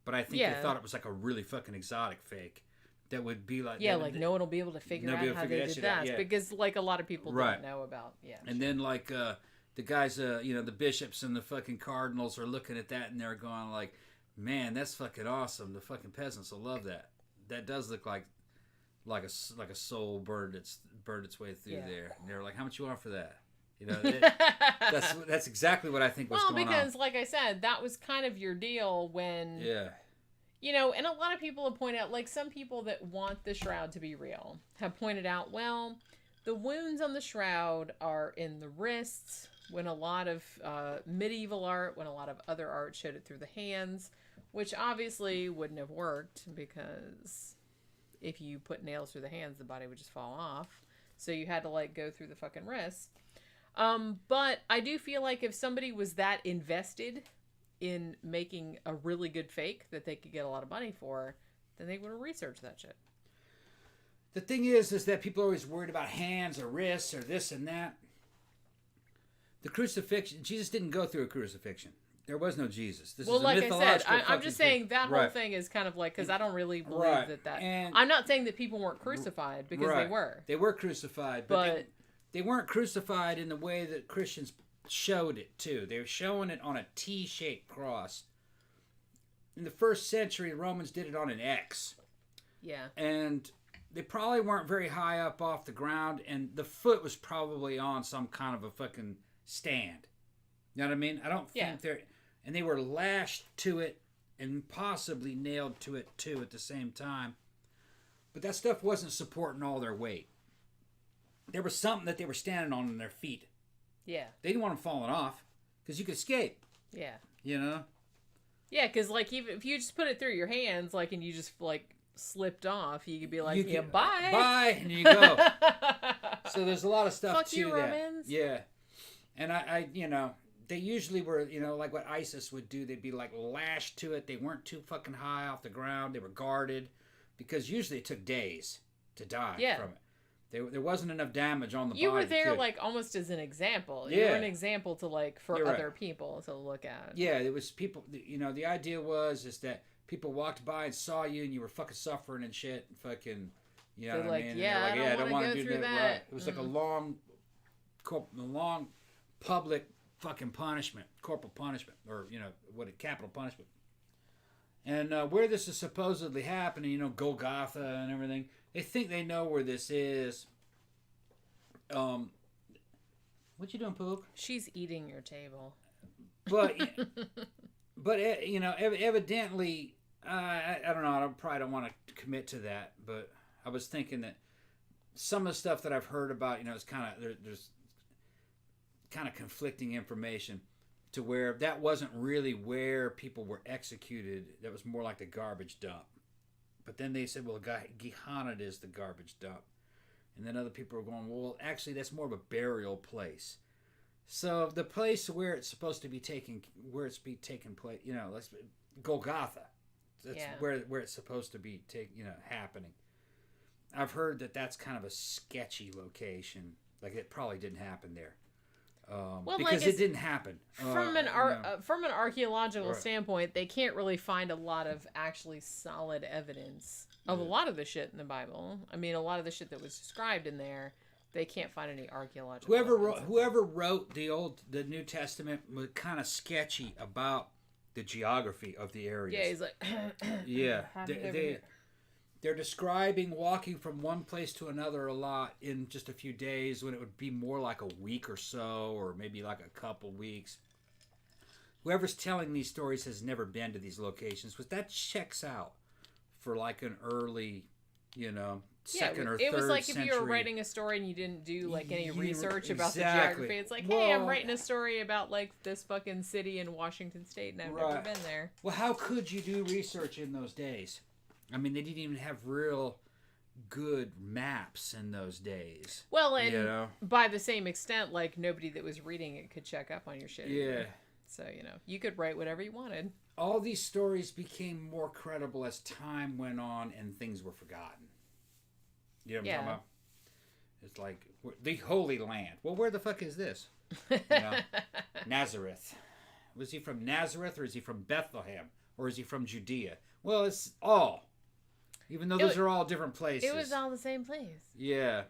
but I think they thought it was like a really fucking exotic fake that would be like. Yeah, like no one will be able to figure out how they did that because like a lot of people don't know about. Yeah. And then like the guys, the bishops and the fucking cardinals are looking at that and they're going like, man, that's fucking awesome. The fucking peasants will love that. That does look like a soul burned its way through there. And they're like, how much you want for that? You know, that's exactly what I think was going on. Well, because like I said, that was kind of your deal when and a lot of people have pointed out, like some people that want the shroud to be real have pointed out, well, the wounds on the shroud are in the wrists when a lot of medieval art, when a lot of other art showed it through the hands, which obviously wouldn't have worked because if you put nails through the hands, the body would just fall off. So you had to like go through the fucking wrist. But I do feel like if somebody was that invested in making a really good fake that they could get a lot of money for, then they would have researched that shit. The thing is that people are always worried about hands or wrists or this and that. The crucifixion, Jesus didn't go through a crucifixion. There was no Jesus. This is a like I said, I'm just saying that whole right. thing is kind of like, because I don't really believe right. that. And I'm not saying that people weren't crucified, because right. they were. They were crucified, but they weren't crucified in the way that Christians showed it, too. They were showing it on a T-shaped cross. In the first century, Romans did it on an X. Yeah. And they probably weren't very high up off the ground, and the foot was probably on some kind of a fucking stand. You know what I mean? I don't think they're... And they were lashed to it and possibly nailed to it, too, at the same time. But that stuff wasn't supporting all their weight. There was something that they were standing on their feet. Yeah. They didn't want them falling off because you could escape. Yeah. You know? Yeah, because, like, even if you just put it through your hands, like, and you just, like, slipped off, you could be like, bye. Bye, and you go. So there's a lot of stuff Fuck to you, that. Romans. Yeah. And I they usually were, like what ISIS would do. They'd be like lashed to it. They weren't too fucking high off the ground. They were guarded because usually it took days to die from it. There wasn't enough damage on the body. You were there like almost as an example. You were an example to like for other people to look at. Yeah, it was people. The idea is that people walked by and saw you and you were fucking suffering and shit. And fucking, you know what I mean? Yeah, I don't want to go through that. Right. It was like a long public fucking punishment, corporal punishment, or capital punishment. And where this is supposedly happening, Golgotha and everything, they think they know where this is. What you doing, Pook? She's eating your table. But evidently, I don't know. I probably don't want to commit to that, but I was thinking that some of the stuff that I've heard about, it's kind of there's kind of conflicting information to where that wasn't really where people were executed. That was more like the garbage dump. But then they said, well, Gehenna is the garbage dump. And then other people were going, well, actually, that's more of a burial place. So the place where it's supposed to be taking place, Golgotha. That's where it's supposed to be happening. I've heard that that's kind of a sketchy location. Like it probably didn't happen there. Because it didn't happen. From an archaeological standpoint, they can't really find a lot of actually solid evidence of a lot of the shit in the Bible. I mean, a lot of the shit that was described in there, they can't find any archaeological evidence. Whoever wrote the New Testament was kind of sketchy about the geography of the areas. Yeah, he's like, They're describing walking from one place to another a lot in just a few days when it would be more like a week or so, or maybe like a couple weeks. whoever's telling these stories has never been to these locations, but that checks out for like an early, second or third it was like century. if you were writing a story and you didn't do like any research about the exactly. geography. It's like, hey, I'm writing a story about like this fucking city in Washington State, and I've never been there. Well, how could you do research in those days? I mean, they didn't even have real good maps in those days. Well, and by the same extent, like nobody that was reading it could check up on your shit. Yeah. Either. So, you could write whatever you wanted. All these stories became more credible as time went on and things were forgotten. You know what I'm talking about? It's like the Holy Land. Well, where the fuck is this? Nazareth. Was he from Nazareth, or is he from Bethlehem, or is he from Judea? Well, it's all. Even though those are all different places. It was all the same place. Yeah.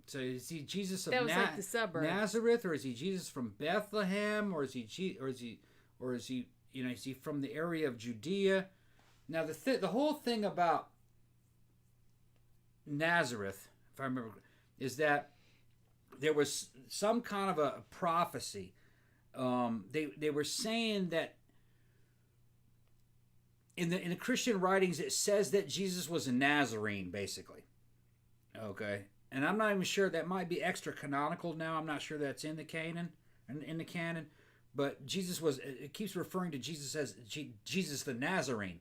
So is he Jesus of like the suburbs. Nazareth, or is he Jesus from Bethlehem, or is he is he from the area of Judea? Now the whole thing about Nazareth, if I remember, is that there was some kind of a prophecy. They were saying that in the Christian writings it says that Jesus was a Nazarene, basically. Okay, and I'm not even sure, that might be extra canonical now. I'm not sure that's in the canon, but Jesus was. It keeps referring to Jesus as Jesus the Nazarene.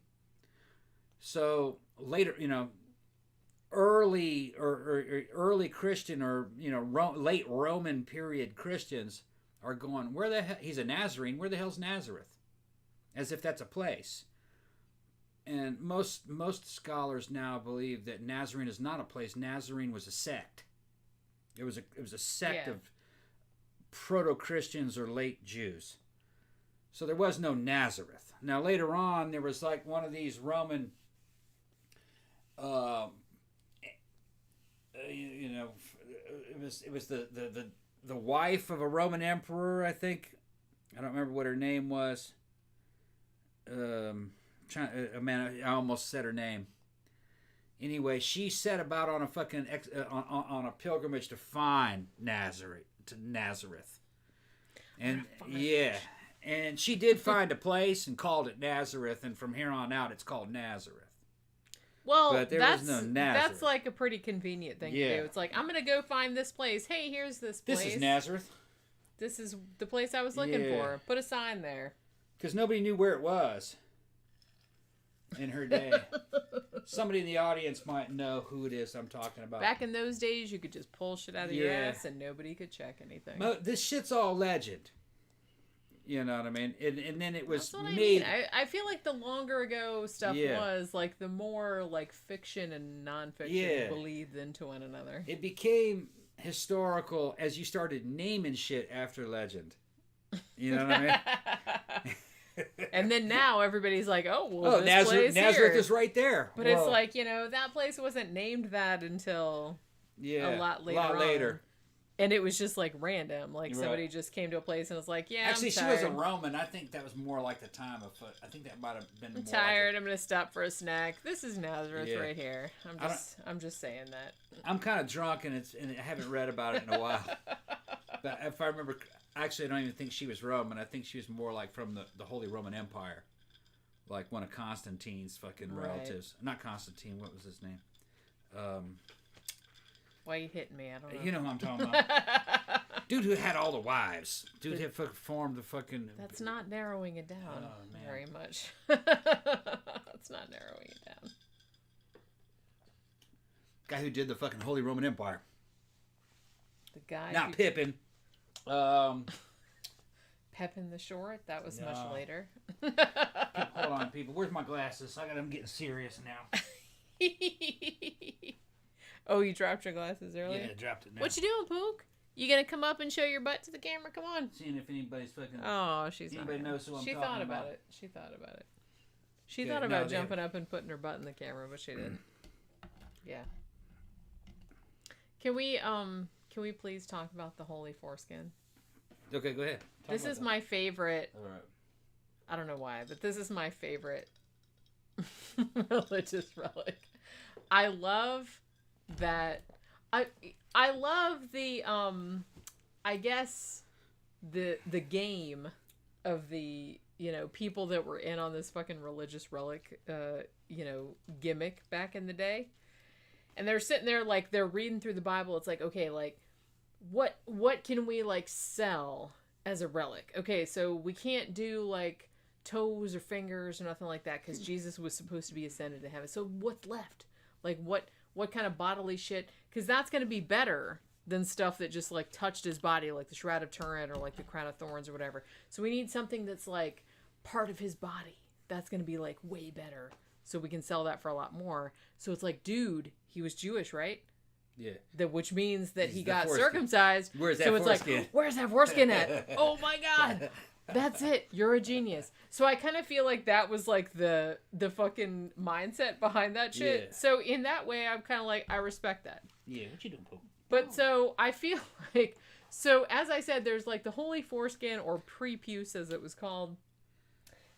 So later, early early Christian or late Roman period Christians are going, where the hell, he's a Nazarene, where the hell's Nazareth? As if that's a place. And most scholars now believe that Nazarene is not a place. Nazarene was a sect. It was a sect of proto-Christians or late Jews. So there was no Nazareth. Now later on there was like one of these Roman it was the wife of a Roman emperor, I think. I don't remember what her name was. I almost said her name. Anyway, she set about on a fucking on a pilgrimage to find Nazareth, and and she did find a place and called it Nazareth, and from here on out, it's called Nazareth. Well, but there was no Nazareth. That's like a pretty convenient thing to do. It's like, I'm gonna go find this place. Hey, here's this place. This is Nazareth. This is the place I was looking for. Put a sign there. Because nobody knew where it was in her day. Somebody in the audience might know who it is I'm talking about. Back in those days, you could just pull shit out of your ass and nobody could check anything. This shit's all legend. You know what I mean? And then it was That's what made. I mean. I feel like the longer ago stuff was, like, the more like fiction and nonfiction believed into one another. It became historical as you started naming shit after legend. You know what I mean? And then now everybody's like, oh, well, this place Nazareth here. is right there. But it's like, that place wasn't named that until a lot later. And it was just like random. Like somebody just came to a place and was like, yeah, actually, I'm tired. she was a Roman. I think that was more like the time of. I think that might have been. I'm tired. I'm gonna stop for a snack. This is Nazareth right here. I'm just saying that. I'm kind of drunk and I haven't read about it in a while. But if I remember, actually, I don't even think she was Roman. I think she was more like from the Holy Roman Empire, like one of Constantine's fucking relatives. Not Constantine. What was his name? Why are you hitting me? I don't know. You know who I'm talking about. Dude who had all the wives. Dude had formed the fucking... That's not narrowing it down very much. That's not narrowing it down. Guy who did the fucking Holy Roman Empire. The guy Not Pippin. Pepin the Short? That was much later. Hold on, people. Where's my glasses? I'm getting serious now. Oh, you dropped your glasses earlier? Yeah, I dropped it now. What you doing, Pook? You gonna come up and show your butt to the camera? Come on. Seeing if anybody's fucking... Oh, she's anybody not. knows who I'm she talking thought about it. She thought about it. She thought about jumping up and putting her butt in the camera, but she didn't. Yeah. Can we please talk about the holy foreskin? Okay, go ahead. This is my favorite. All right. I don't know why, but this is my favorite religious relic. I love that. I love the I guess the game of the, people that were in on this fucking religious relic, gimmick back in the day. And they're sitting there, like, they're reading through the Bible. It's like, okay, like, what can we, like, sell as a relic? Okay, so we can't do, like, toes or fingers or nothing like that because Jesus was supposed to be ascended to heaven. So what's left? Like, what kind of bodily shit? Because that's going to be better than stuff that just, like, touched his body, like the Shroud of Turin or, like, the Crown of Thorns or whatever. So we need something that's, like, part of his body. That's going to be, like, way better. So we can sell that for a lot more. So it's like, dude, he was Jewish, right? Yeah. Which means that He's he the got foreskin. circumcised. Where's that so it's foreskin? like, where's that foreskin at? Oh my God. That's it. You're a genius. So I kind of feel like that was like the fucking mindset behind that shit. Yeah. So in that way, I'm kind of like, I respect that. Yeah, what you doing, Pope? But so I feel like, so as I said, there's like the holy foreskin or prepuce as it was called.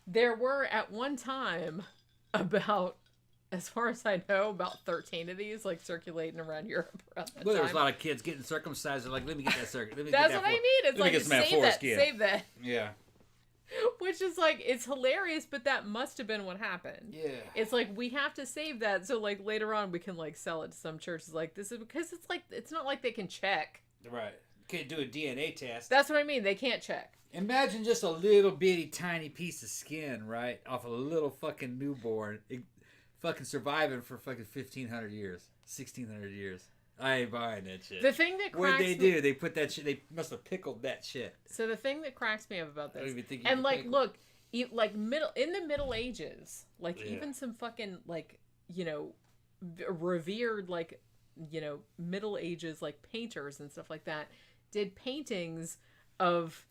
There were at one time about, as far as I know, about 13 of these like circulating around Europe around that Well, there time. was a lot of kids getting circumcised. They're like, let me get that circumcised. That's what I mean. It's like, save that. Yeah. Which is like, it's hilarious, but that must have been what happened. Yeah. It's like, we have to save that so like later on we can like sell it to some churches like this is because it's like, it's not like they can check. Right. Can't do a DNA test. That's what I mean. They can't check. Imagine just a little bitty tiny piece of skin, right? Off a little fucking newborn. Fucking surviving for fucking 1,500 years. 1,600 years. I ain't buying that shit. The thing that cracks What'd they do? They put that shit, they must have pickled that shit. So the thing that cracks me up about I this, don't even think you and could like, pickle. look, like in the Middle Ages, like even some fucking like, revered like, Middle Ages like painters and stuff like that did paintings of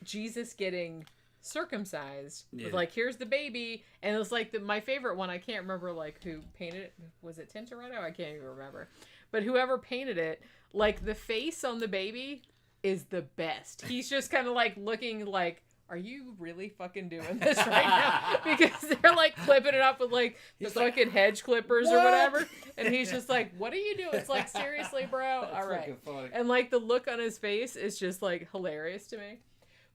Jesus getting circumcised with like, here's the baby, and it was like my favorite one. I can't remember like who painted it. Was it Tintoretto? I can't even remember. But whoever painted it, like the face on the baby is the best. He's just kind of like looking like, are you really fucking doing this right now? Because they're like clipping it up with like the fucking hedge clippers or whatever. And he's just like, what are you doing? It's like, seriously, bro? All right. And like the look on his face is just like hilarious to me.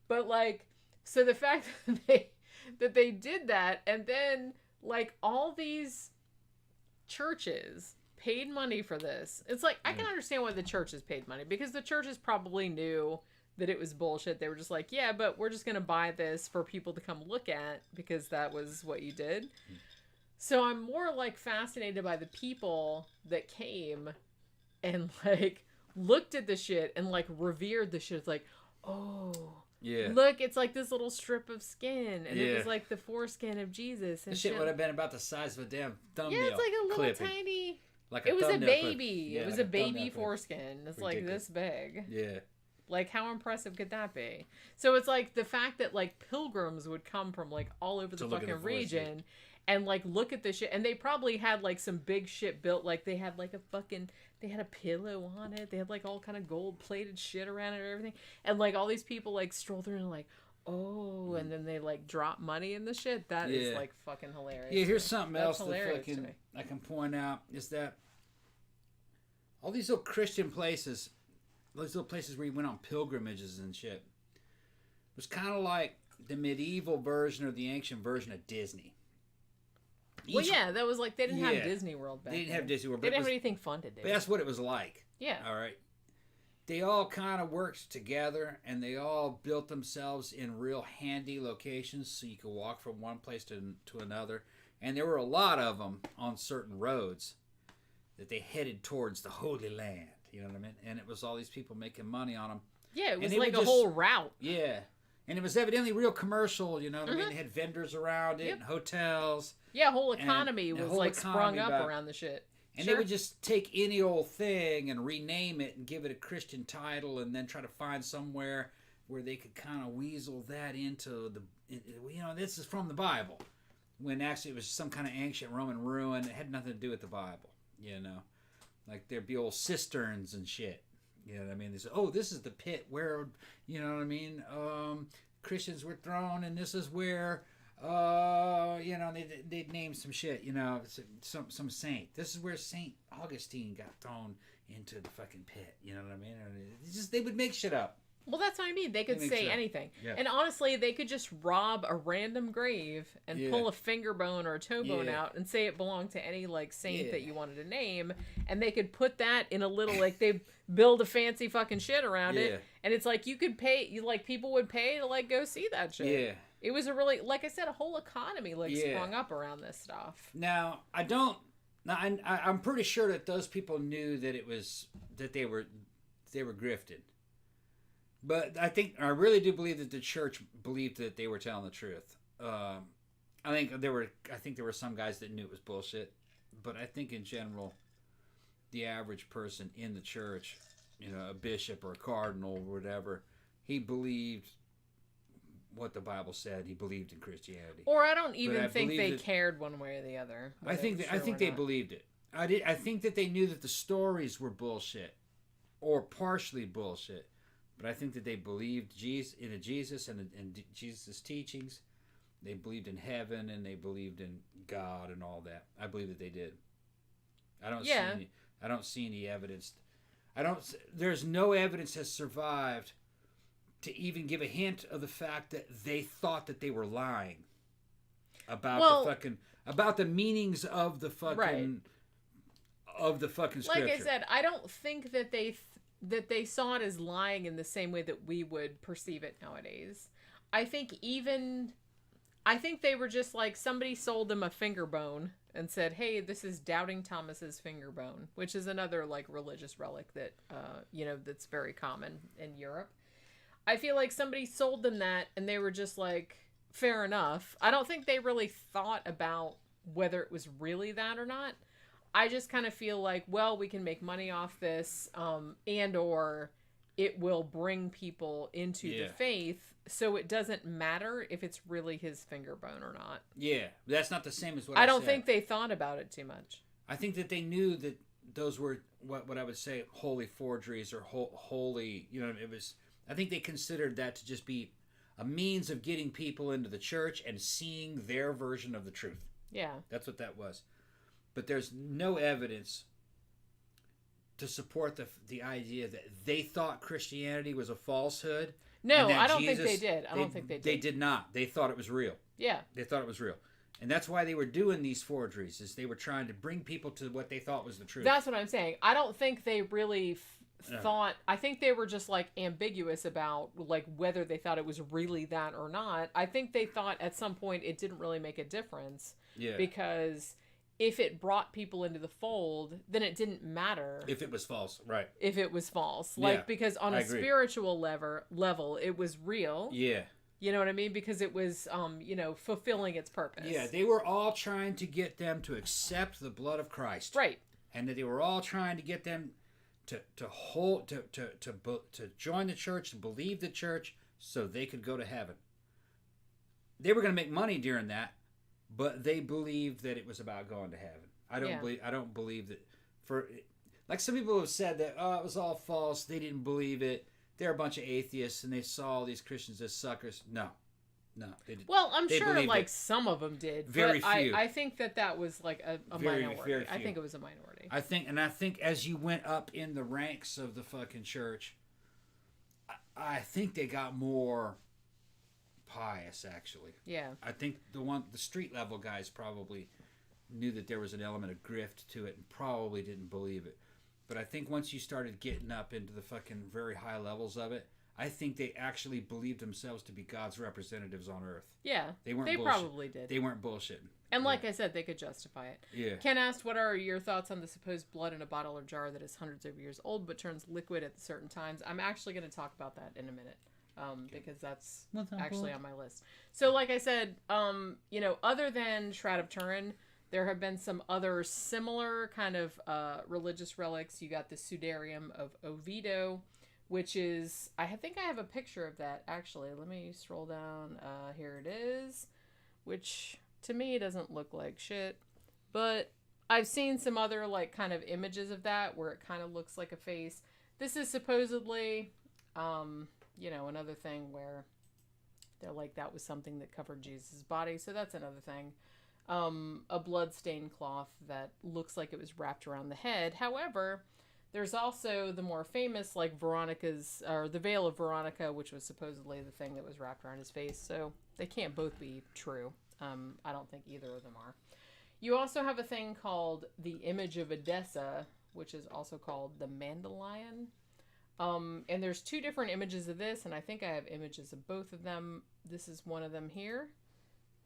But like, so the fact that they did that, and then like all these churches paid money for this. It's like, I can understand why the churches paid money, because the churches probably knew that it was bullshit. They were just like, yeah, but we're just going to buy this for people to come look at because that was what you did. So I'm more like fascinated by the people that came and like looked at the shit and like revered the shit. It's like, oh, yeah, look, it's like this little strip of skin, and it was like the foreskin of Jesus. And the shit would have been about the size of a damn thumbnail. Yeah, it's like a little clipping. tiny. Like it was a thumbnail baby. clip. It was like a baby thumbnail clip. foreskin. It's like this big. Yeah. Like, how impressive could that be? So it's like the fact that like pilgrims would come from like all over the fucking region and like look at this shit, and they probably had like some big shit built. Like they had like they had a pillow on it. They had like all kind of gold plated shit around it and everything. And like all these people like stroll through and like, oh, and then they like drop money in the shit. That is like fucking hilarious. Yeah, here's something else That's that hilarious fucking I can point out is that all these little Christian places, those little places where you went on pilgrimages and shit, was kind of like the medieval version or the ancient version of Disney. Well, yeah, that was like, they didn't have Disney World back then. They didn't have Disney World. They didn't have anything fun to do. But that's what it was like. Yeah. All right. They all kind of worked together, and they all built themselves in real handy locations so you could walk from one place to another. And there were a lot of them on certain roads that they headed towards the Holy Land. You know what I mean? And it was all these people making money on them. Yeah, it was like a whole route. Yeah. And it was evidently real commercial, you know what I mean? They had vendors around it and hotels. Yeah, whole economy was like sprung up around the shit. And they would just take any old thing and rename it and give it a Christian title, and then try to find somewhere where they could kind of weasel that into the, you know, this is from the Bible. When actually it was some kind of ancient Roman ruin. It had nothing to do with the Bible, you know. Like there'd be old cisterns and shit. You know what I mean? They say, oh, this is the pit where, you know what I mean, Christians were thrown, and this is where, you know, they'd name some shit, you know, some saint. This is where St. Augustine got thrown into the fucking pit, you know what I mean? It's just, they would make shit up. Well, that's what I mean. They could say anything. Yeah. And honestly, they could just rob a random grave and pull a finger bone or a toe bone out and say it belonged to any, like, saint that you wanted to name. And they could put that in a little, like, they build a fancy fucking shit around it. And it's like, you could pay, people would pay to, like, go see that shit. Yeah. It was a really, like I said, a whole economy, like, sprung up around this stuff. Now, I'm pretty sure that those people knew that it was, that they were grifted. But I really do believe that the church believed that they were telling the truth. I think there were some guys that knew it was bullshit, but I think in general, the average person in the church, a bishop or a cardinal or whatever, he believed what the Bible said. He believed in Christianity. Or I don't even think they cared one way or the other. I think they believed it. I think that they knew that the stories were bullshit, or partially bullshit. But I think that they believed in Jesus and Jesus' teachings. They believed in heaven and they believed in God and all that. I believe that they did. I don't see any evidence. There's no evidence has survived to even give a hint of the fact that they thought that they were lying about about the meanings of the fucking scripture. Like I said, I don't think that they saw it as lying in the same way that we would perceive it nowadays. I think they were just like, somebody sold them a finger bone and said, hey, this is Doubting Thomas's finger bone, which is another, like, religious relic that, that's very common in Europe. I feel like somebody sold them that and they were just like, fair enough. I don't think they really thought about whether it was really that or not. I just kind of feel like, well, we can make money off this, and or it will bring people into the faith, so it doesn't matter if it's really his finger bone or not. Yeah, that's not the same as what I don't think they thought about it too much. I think that they knew that those were what I would say holy forgeries or holy, it was. I think they considered that to just be a means of getting people into the church and seeing their version of the truth. Yeah, that's what that was. But there's no evidence to support the idea that they thought Christianity was a falsehood. No, I don't think they did. I don't think they did. They did not. They thought it was real. Yeah. They thought it was real. And that's why they were doing these forgeries, is they were trying to bring people to what they thought was the truth. That's what I'm saying. I don't think they really thought... I think they were just, like, ambiguous about, like, whether they thought it was really that or not. I think they thought at some point it didn't really make a difference. Yeah. Because... if it brought people into the fold, then it didn't matter. If it was false, right. If it was false. Like, because on a spiritual level, it was real. Yeah. You know what I mean? Because it was, fulfilling its purpose. Yeah, they were all trying to get them to accept the blood of Christ. Right. And that they were all trying to get them to join the church, to believe the church, so they could go to heaven. They were going to make money during that. But they believed that it was about going to heaven. I don't believe that. Like some people have said that, it was all false. They didn't believe it. They're a bunch of atheists, and they saw all these Christians as suckers. No, they didn't. Well, I'm sure like some of them did. Very but few. I think that was like a minority. Very few. I think it was a minority. I think as you went up in the ranks of the fucking church, I think they got more pious, actually. Yeah. I think the street level guys probably knew that there was an element of grift to it and probably didn't believe it. But I think once you started getting up into the fucking very high levels of it, I think they actually believed themselves to be God's representatives on earth. Yeah. They probably did. They weren't bullshitting. And like I said, they could justify it. Yeah. Ken asked, what are your thoughts on the supposed blood in a bottle or jar that is hundreds of years old but turns liquid at certain times? I'm actually going to talk about that in a minute. Because that's actually on my list. So like I said, other than Shroud of Turin, there have been some other similar kind of religious relics. You got the Sudarium of Oviedo, which is, I think I have a picture of that, actually. Let me scroll down. Here it is, which to me doesn't look like shit. But I've seen some other like kind of images of that where it kind of looks like a face. This is supposedly... another thing where they're like, that was something that covered Jesus' body. So that's another thing. A blood-stained cloth that looks like it was wrapped around the head. However, There's also the more famous, like Veronica's, or the Veil of Veronica, which was supposedly the thing that was wrapped around his face. So they can't both be true. I don't think either of them are. You also have a thing called the Image of Edessa, which is also called the Mandalion. And there's two different images of this, and I think I have images of both of them. This is one of them here,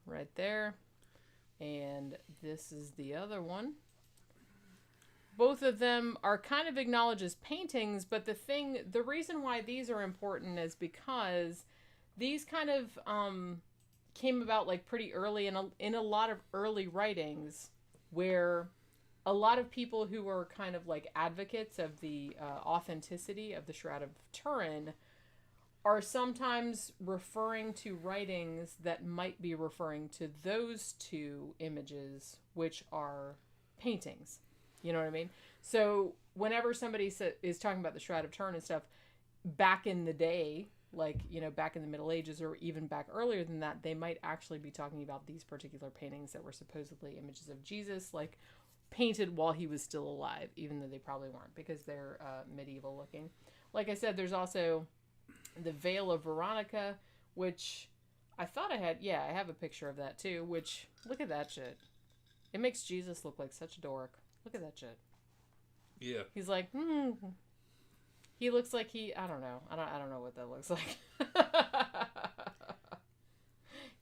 right there. And this is the other one. Both of them are kind of acknowledged as paintings, but the reason why these are important is because these kind of came about like pretty early in a lot of early writings, where a lot of people who were kind of like advocates of the authenticity of the Shroud of Turin are sometimes referring to writings that might be referring to those two images, which are paintings. You know what I mean? So whenever somebody is talking about the Shroud of Turin and stuff, back in the day, like, you know, back in the Middle Ages or even back earlier than that, they might actually be talking about these particular paintings that were supposedly images of Jesus, like painted while he was still alive, even though they probably weren't because they're medieval looking. Like I said, there's also the Veil of Veronica, which I thought I had. Yeah, I have a picture of that too, which, look at that shit. It makes Jesus look like such a dork. Look at that shit. Yeah. He's like, He looks like I don't know. I don't know what that looks like.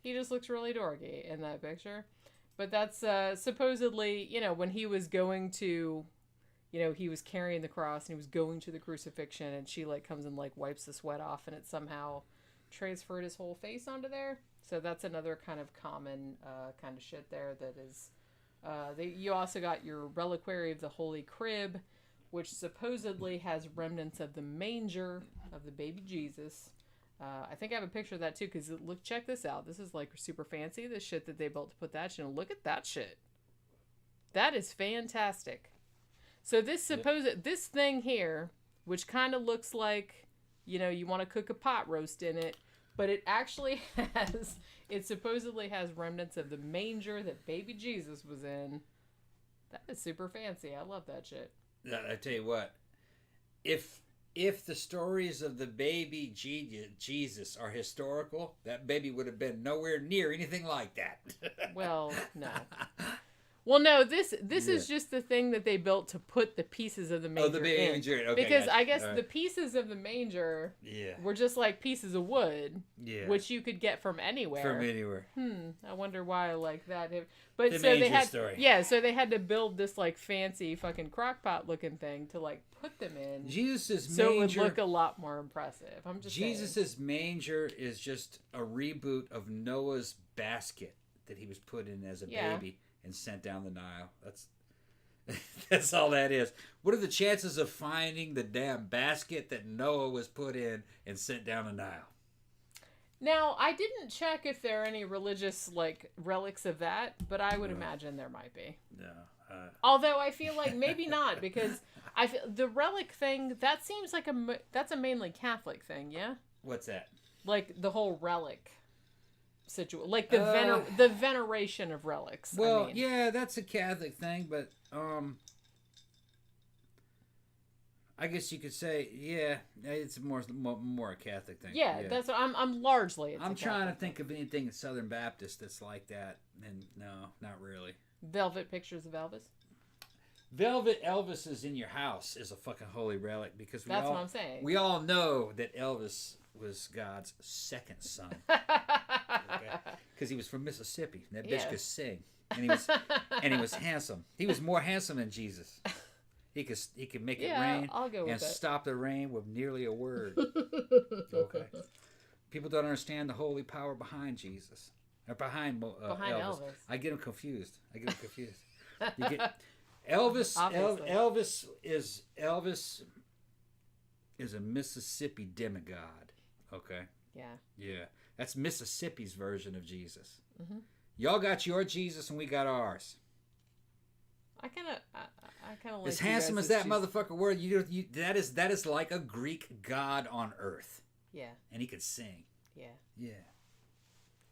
He just looks really dorky in that picture. But that's supposedly, you know, when he was going to, you know, he was carrying the cross and he was going to the crucifixion, and she like comes and like wipes the sweat off, and it somehow transferred his whole face onto there. So that's another kind of common kind of shit there that is. You also got your reliquary of the Holy Crib, which supposedly has remnants of the manger of the baby Jesus. I think I have a picture of that too, because look, check this out. This is like super fancy, the shit that they built to put that shit in. Look at that shit. That is fantastic. So this this thing here, which kind of looks like, you know, you want to cook a pot roast in it, but it actually it supposedly has remnants of the manger that baby Jesus was in. That is super fancy. I love that shit. I tell you what, if the stories of the baby Jesus are historical, that baby would have been nowhere near anything like that. Well, no. Well, no, this is just the thing that they built to put the pieces of the manger in. Oh, the baby manger. Okay, because gotcha. I guess the pieces of the manger were just like pieces of wood, which you could get from anywhere. From anywhere. I wonder why like that. But the so they had story. Yeah, so they had to build this like fancy fucking crockpot looking thing to like put them in. Jesus' so manger. It would look a lot more impressive. I'm just Jesus' manger is just a reboot of Noah's basket that he was put in as a baby and sent down the Nile. That's all that is. What are the chances of finding the damn basket that Noah was put in and sent down the Nile? Now, I didn't check if there are any religious like relics of that, but I would imagine there might be. No. Although I feel like maybe not, because I feel the relic thing, that seems like that's a mainly Catholic thing, yeah? What's that? Like the whole relic situation, like the veneration of relics. Well, I mean. yeah, that's a Catholic thing, but I guess you could say, it's more a Catholic thing. Yeah, that's what I'm largely. I'm trying to think of anything in Southern Baptist that's like that, and no, not really. Velvet pictures of Elvis. Velvet Elvis is in your house is a fucking holy relic because what I'm saying. We all know that Elvis was God's second son. Because he was from Mississippi. And that bitch could sing. And he was handsome. He was more handsome than Jesus. He could make it rain I'll go with and that. stop the rain with nearly a word. Okay. People don't understand the holy power behind Jesus. Or behind Elvis. I get them confused. You get Elvis. Elvis is a Mississippi demigod. Okay. Yeah. That's Mississippi's version of Jesus. Mm-hmm. Y'all got your Jesus and we got ours. I kind of like as handsome as that motherfucker were. That is like a Greek god on earth. Yeah. And he could sing. Yeah. Yeah.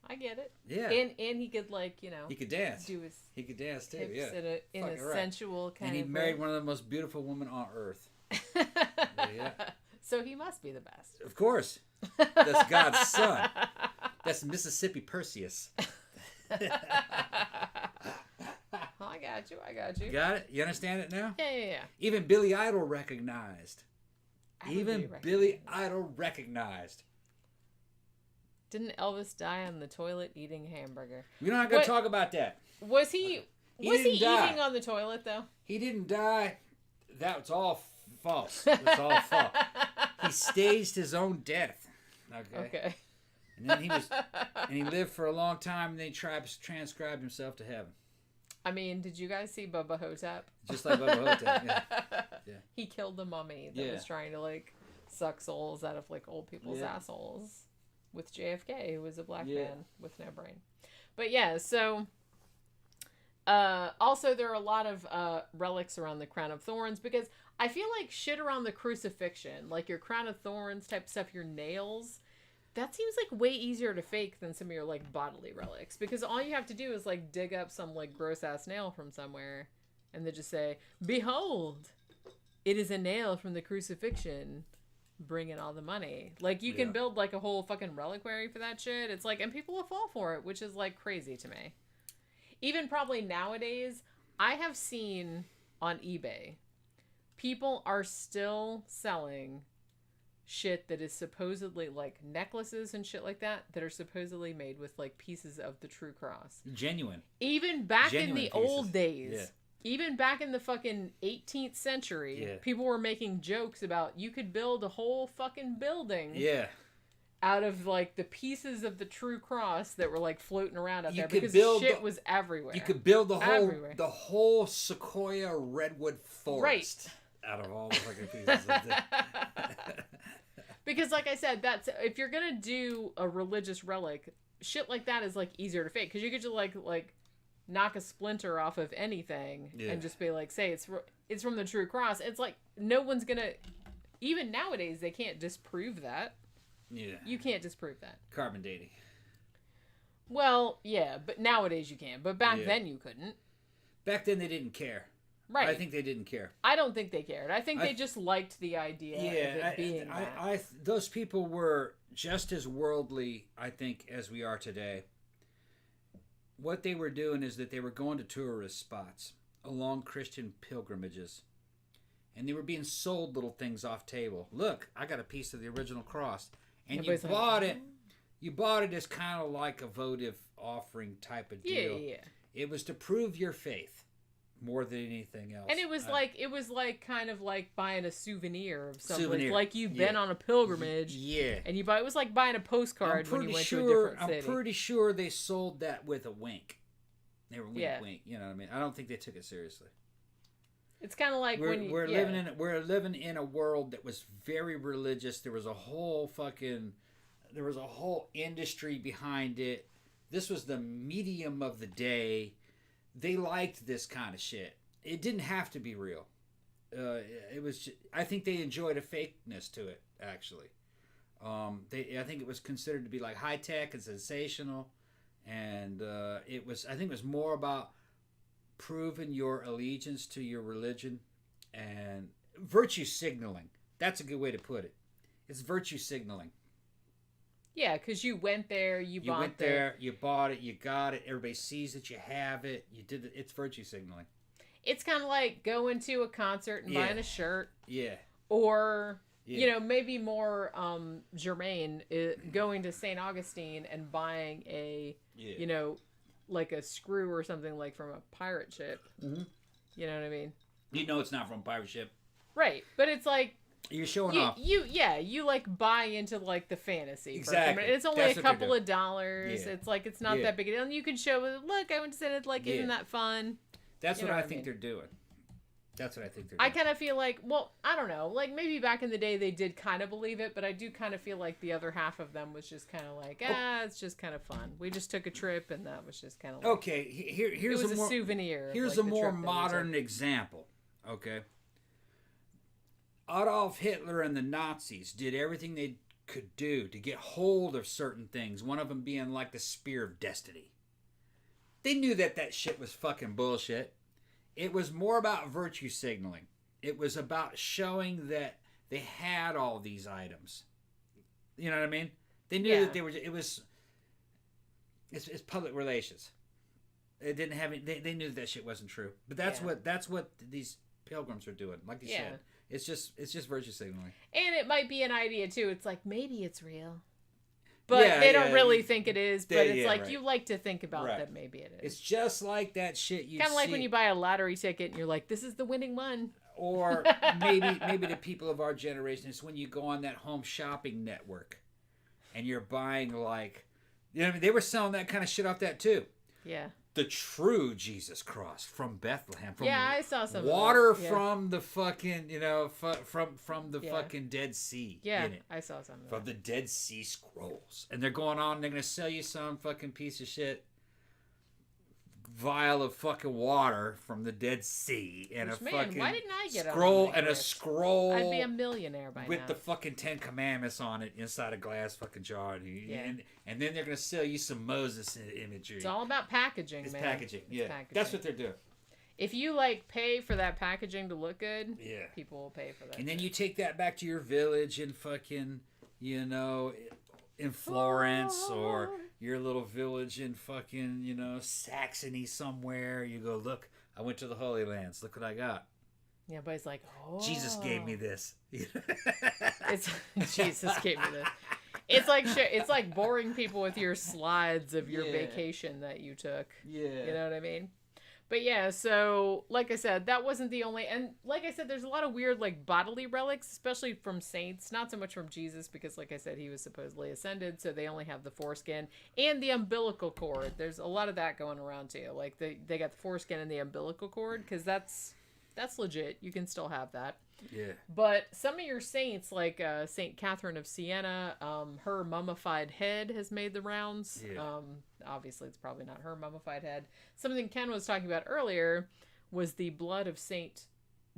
I get it. Yeah. And he could he could dance. Do his he could dance too. hips Yeah. in a sensual kind of. And he married one of the most beautiful women on earth. Yeah. So he must be the best. Of course. That's God's son. That's Mississippi Perseus. I got you. Got it? You understand it now? Yeah. Even Billy Idol recognized. Everybody Billy recognized. Idol recognized. Didn't Elvis die on the toilet eating hamburger? We're not going to talk about that. Was he didn't die. eating on the toilet though? He didn't die. That's all false. That's all false. He staged his own death. Okay. And then he lived for a long time, and then he transcribed himself to heaven. I mean, did you guys see Bubba Hotep? Just like Bubba Hotep, yeah. He killed the mummy that was trying to like suck souls out of like old people's assholes with JFK, who was a black man with no brain. But yeah, so also there are a lot of relics around the crown of thorns, because I feel like shit around the crucifixion, like your crown of thorns type stuff, your nails, that seems like way easier to fake than some of your like bodily relics, because all you have to do is like dig up some like gross ass nail from somewhere and then just say, "Behold, it is a nail from the crucifixion. Bring in all the money." Like you can build like a whole fucking reliquary for that shit. It's like, and people will fall for it, which is like crazy to me. Even probably nowadays, I have seen on eBay, people are still selling shit that is supposedly like necklaces and shit like that are supposedly made with like pieces of the true cross. Genuine. Even back in the pieces. old days, even back in the fucking 18th century, people were making jokes about you could build a whole fucking building out of like the pieces of the true cross that were like floating around out there, because shit was everywhere. You could build the whole sequoia redwood forest out of all the fucking pieces of that. Because like I said, that's if you're gonna do a religious relic, shit like that is like easier to fake, because you could just like knock a splinter off of anything and just be like, say it's from the true cross. It's like no one's gonna, even nowadays they can't disprove that. You can't disprove that. Carbon dating. Well, yeah, but nowadays you can, but back then you couldn't. Back then they didn't care. Right. I think they didn't care. I don't think they cared. I think they just liked the idea of it being that. Those people were just as worldly, I think, as we are today. What they were doing is that they were going to tourist spots along Christian pilgrimages, and they were being sold little things off table. Look, I got a piece of the original cross, and you bought it. You bought it as kind of like a votive offering type of deal. Yeah. It was to prove your faith more than anything else. And it was like kind of like buying a souvenir of something. Like you've been on a pilgrimage. Yeah. And it was like buying a postcard when you went to a different city. I'm pretty sure they sold that with a wink. They were wink. You know what I mean? I don't think they took it seriously. It's kind of like we're living in a world that was very religious. There was a whole industry behind it. This was the medium of the day. They liked this kind of shit. It didn't have to be real. It was. I think they enjoyed a fakeness to it. Actually, I think it was considered to be like high tech and sensational, and it was. I think it was more about proving your allegiance to your religion and virtue signaling. That's a good way to put it. It's virtue signaling. Yeah, because you went there, you bought it, you got it. Everybody sees that you have it. You did it. It's virtue signaling. It's kind of like going to a concert and buying a shirt. Yeah. Or, maybe more germane, going to St. Augustine and buying a, like a screw or something like from a pirate ship. Mm-hmm. You know what I mean? You know it's not from a pirate ship. Right. But it's like, you're showing off. You like buy into like the fantasy. Exactly. And it's only a couple of dollars. Yeah. It's like, it's not that big a deal. And you can show, look, I went to Senate, like, isn't that fun? That's what I think they're doing. That's what I think they're doing. I kind of feel like, well, I don't know. Like, maybe back in the day they did kind of believe it, but I do kind of feel like the other half of them was just kind of like, it's just kind of fun. We just took a trip and that was just kind of like... Okay, here's a souvenir. Here's a more modern example, okay? Adolf Hitler and the Nazis did everything they could do to get hold of certain things, one of them being like the Spear of Destiny. They knew that shit was fucking bullshit. It was more about virtue signaling. It was about showing that they had all these items. You know what I mean? They knew that they were. It's public relations. It didn't have any, they knew that shit wasn't true. But that's what these pilgrims are doing. Like you said, it's just virtue signaling. And it might be an idea too. It's like maybe it's real, but they don't really think it is. But it's like you like to think about that maybe it is. It's just like that shit you kind of like when you buy a lottery ticket and you're like, this is the winning one. Or maybe the people of our generation, it's when you go on that home shopping network and you're buying like, you know, they were selling that kind of shit off that too. Yeah. The true Jesus cross from Bethlehem. From I saw some water from the fucking, you know, from the fucking Dead Sea. Yeah, in it. I saw some of from the Dead Sea Scrolls. And they're going on, they're going to sell you some fucking piece of shit vial of fucking water from the Dead Sea and fucking why didn't I get scroll and a scroll. I'd be a millionaire by with now. the fucking 10 Commandments on it inside a glass fucking jar. And then they're gonna sell you some Moses imagery. It's all about packaging, it's man. Packaging. It's packaging. That's what they're doing. If you like pay for that packaging to look good, people will pay for that. And then you take that back to your village in fucking, you know, in Florence or your little village in fucking, you know, Saxony somewhere. You go, look, I went to the Holy Lands. Look what I got. Yeah, but it's like, Jesus gave me this. It's Jesus gave me this. It's like boring people with your slides of your vacation that you took. Yeah. You know what I mean? But yeah, so like I said, that wasn't the only, and like I said, there's a lot of weird like bodily relics, especially from saints, not so much from Jesus, because like I said, he was supposedly ascended, so they only have the foreskin and the umbilical cord. There's a lot of that going around too. Like they got the foreskin and the umbilical cord, because that's legit. You can still have that. Yeah. But some of your saints, like Saint Catherine of Siena, her mummified head has made the rounds. Yeah. Obviously, it's probably not her mummified head. Something Ken was talking about earlier was the blood of Saint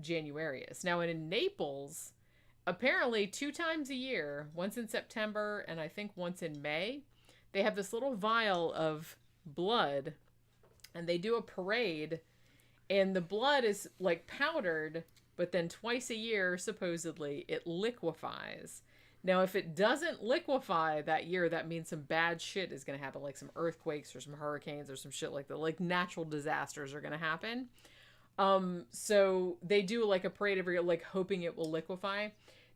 Januarius. Now, in Naples, apparently 2 times a year, once in September and I think once in May, they have this little vial of blood, and they do a parade, and the blood is like powdered, but then twice a year, supposedly, it liquefies. Now, if it doesn't liquefy that year, that means some bad shit is going to happen, like some earthquakes or some hurricanes or some shit like that. Like natural disasters are going to happen. So they do like a parade every year, like hoping it will liquefy.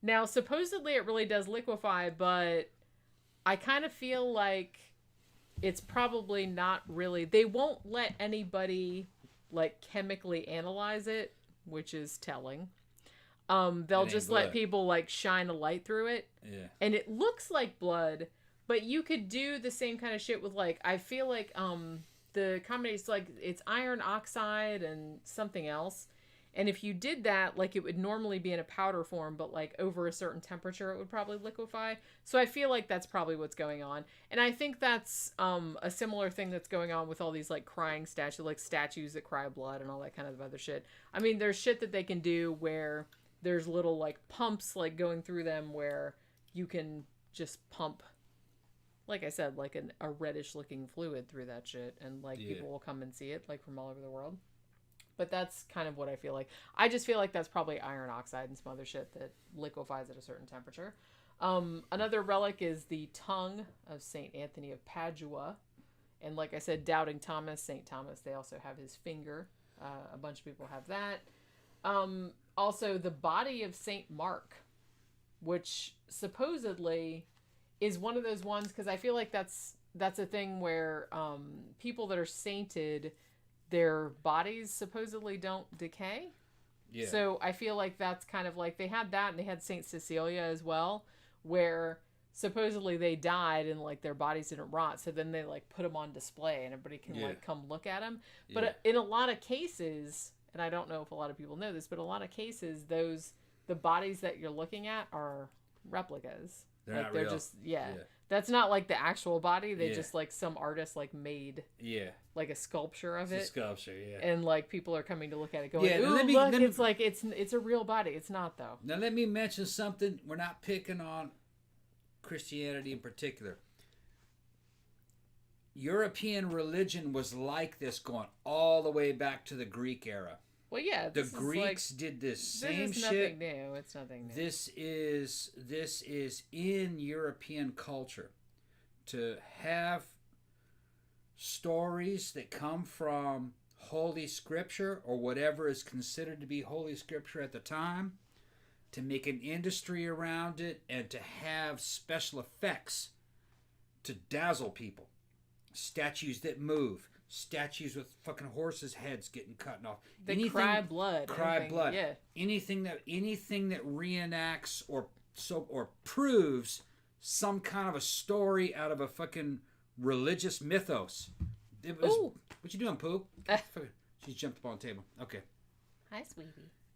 Now, supposedly it really does liquefy, but I kind of feel like it's probably not really. They won't let anybody like chemically analyze it, which is telling. They'll just let people like shine a light through it. Yeah. And it looks like blood, but you could do the same kind of shit with like, I feel like the combination, like it's iron oxide and something else. And if you did that, like it would normally be in a powder form, but like over a certain temperature, it would probably liquefy. So I feel like that's probably what's going on. And I think that's a similar thing that's going on with all these like crying statues, like statues that cry blood and all that kind of other shit. I mean, there's shit that they can do where there's little like pumps like going through them where you can just pump, like I said, like a reddish looking fluid through that shit. And like people will come and see it like from all over the world. But that's kind of what I feel like. I just feel like that's probably iron oxide and some other shit that liquefies at a certain temperature. Another relic is the tongue of St. Anthony of Padua. And like I said, Doubting Thomas, St. Thomas, they also have his finger. A bunch of people have that. Also, the body of St. Mark, which supposedly is one of those ones, because I feel like that's a thing where people that are sainted, their bodies supposedly don't decay. Yeah. So I feel like that's kind of like, they had that, and they had St. Cecilia as well, where supposedly they died and like their bodies didn't rot. So then they like put them on display and everybody can like come look at them. But in a lot of cases, and I don't know if a lot of people know this, but a lot of cases, the bodies that you're looking at are replicas. They're like not they're real. just that's not like the actual body. They just like some artist like made like a sculpture of it. A sculpture, and like people are coming to look at it going, ooh, let me, look, it's like it's a real body. It's not though. Now let me mention something. We're not picking on Christianity in particular. European religion was like this going all the way back to the Greek era. Well, yeah. The This is Greeks did this same this is shit. nothing new. It's nothing new. This is in European culture to have stories that come from Holy Scripture or whatever is considered to be Holy Scripture at the time, to make an industry around it, and to have special effects to dazzle people. Statues that move. Statues with fucking horses' heads getting cut off. They cry blood. Cry blood. Yeah. Anything that reenacts or proves some kind of a story out of a fucking religious mythos. It was. Ooh. What you doing, Pooh? She jumped up on the table. Okay. Hi, sweetie.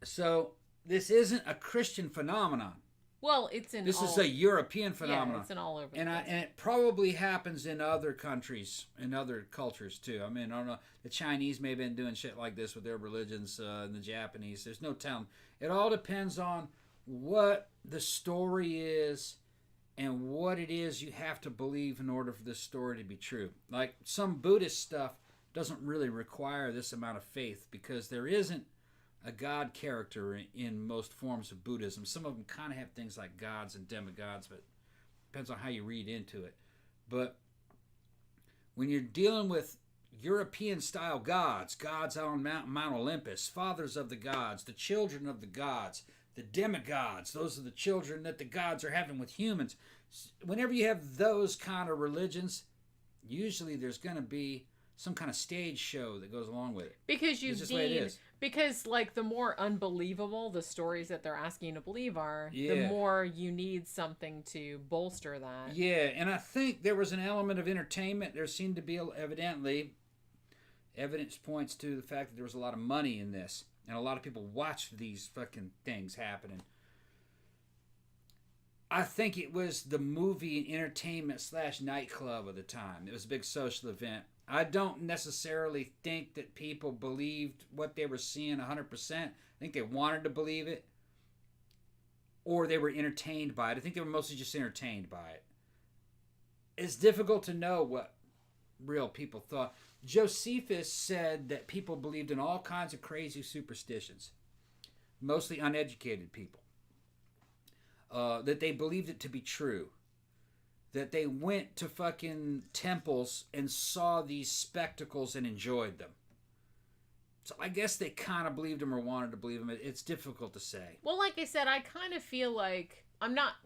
So this isn't a Christian phenomenon. Well, it's in. This is a European phenomenon. Yeah, it's in all over. And it probably happens in other countries, in other cultures too. I mean, I don't know. The Chinese may have been doing shit like this with their religions, and the Japanese. There's no telling. It all depends on what the story is and what it is you have to believe in order for this story to be true. Like some Buddhist stuff doesn't really require this amount of faith because there isn't a God character in most forms of Buddhism. Some of them kind of have things like gods and demigods, but it depends on how you read into it. But when you're dealing with European-style gods on Mount Olympus, fathers of the gods, the children of the gods, the demigods, those are the children that the gods are having with humans. Whenever you have those kind of religions, usually there's going to be some kind of stage show that goes along with it. Because because like the more unbelievable the stories that they're asking you to believe are, the more you need something to bolster that. Yeah, and I think there was an element of entertainment. There seemed to be evidence points to the fact that there was a lot of money in this, and a lot of people watched these fucking things happening. I think it was the movie and entertainment / nightclub of the time. It was a big social event. I don't necessarily think that people believed what they were seeing 100%. I think they wanted to believe it, or they were entertained by it. I think they were mostly just entertained by it. It's difficult to know what real people thought. Josephus said that people believed in all kinds of crazy superstitions, mostly uneducated people, that they believed it to be true. That they went to fucking temples and saw these spectacles and enjoyed them. So I guess they kind of believed them or wanted to believe them. It's difficult to say. Well, like I said, I kind of feel like I'm not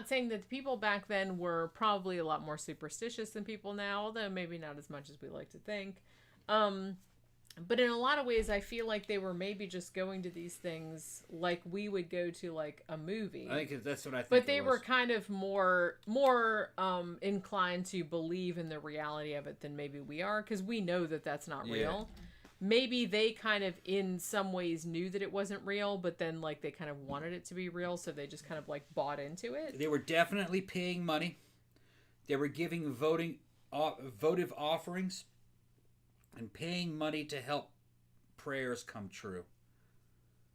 saying that the people back then were probably a lot more superstitious than people now, although maybe not as much as we like to think. But in a lot of ways, I feel like they were maybe just going to these things like we would go to like a movie. I think that's what I think. But they were kind of more inclined to believe in the reality of it than maybe we are, because we know that that's not real. Maybe they kind of in some ways knew that it wasn't real, but then like they kind of wanted it to be real, so they just kind of like bought into it. They were definitely paying money. They were giving votive offerings and paying money to help prayers come true.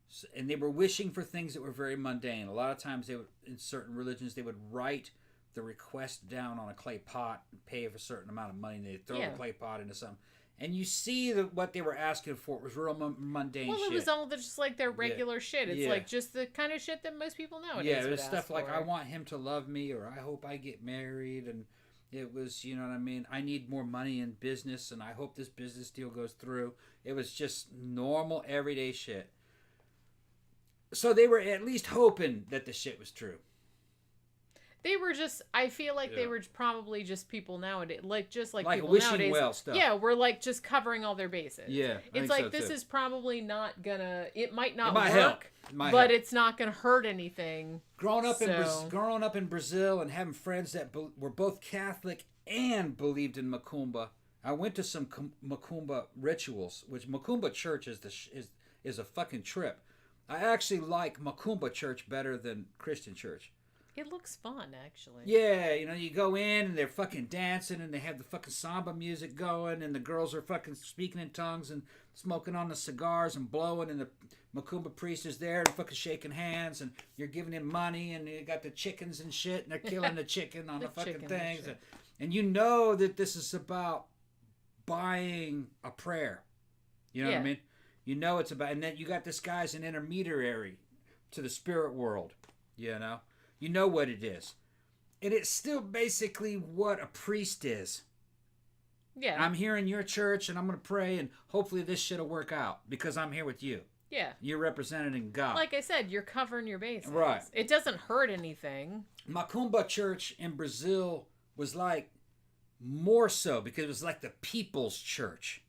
So, and they were wishing for things that were very mundane. A lot of times they would, in certain religions, they would write the request down on a clay pot and pay for a certain amount of money, and they'd throw the clay pot into something. And you see that what they were asking for was real mundane shit. Well, it was all just like their regular shit. It's like just the kind of shit that most people nowadays Yeah, it would was ask stuff like, for. I want him to love me, or I hope I get married, and it was, you know what I mean, I need more money in business, and I hope this business deal goes through. It was just normal, everyday shit. So they were at least hoping that the shit was true. They were just, I feel like they were probably just people nowadays, like people wishing nowadays. well stuff. Yeah, we're like just covering all their bases. Yeah, it's like this is probably not gonna. It might not might work, help. But it's not gonna hurt anything. Growing up in Brazil and having friends that were both Catholic and believed in Macumba, I went to some Macumba rituals, which Macumba church is a fucking trip. I actually like Macumba church better than Christian church. It looks fun, actually. Yeah, you know, you go in and they're fucking dancing and they have the fucking samba music going and the girls are fucking speaking in tongues and smoking on the cigars and blowing, and the Macumba priest is there and fucking shaking hands, and you're giving him money, and you got the chickens and shit, and they're killing the chicken on the fucking things. And you know that this is about buying a prayer. You know what I mean? You know it's about, and then you got this guy's an intermediary to the spirit world. You know what it is, and it's still basically what a priest is. Yeah. I'm here in your church, and I'm gonna pray, and hopefully this shit'll work out because I'm here with you. Yeah. You're representing God. Like I said, you're covering your bases. Right. It doesn't hurt anything. Macumba church in Brazil was like more so because it was like the people's church.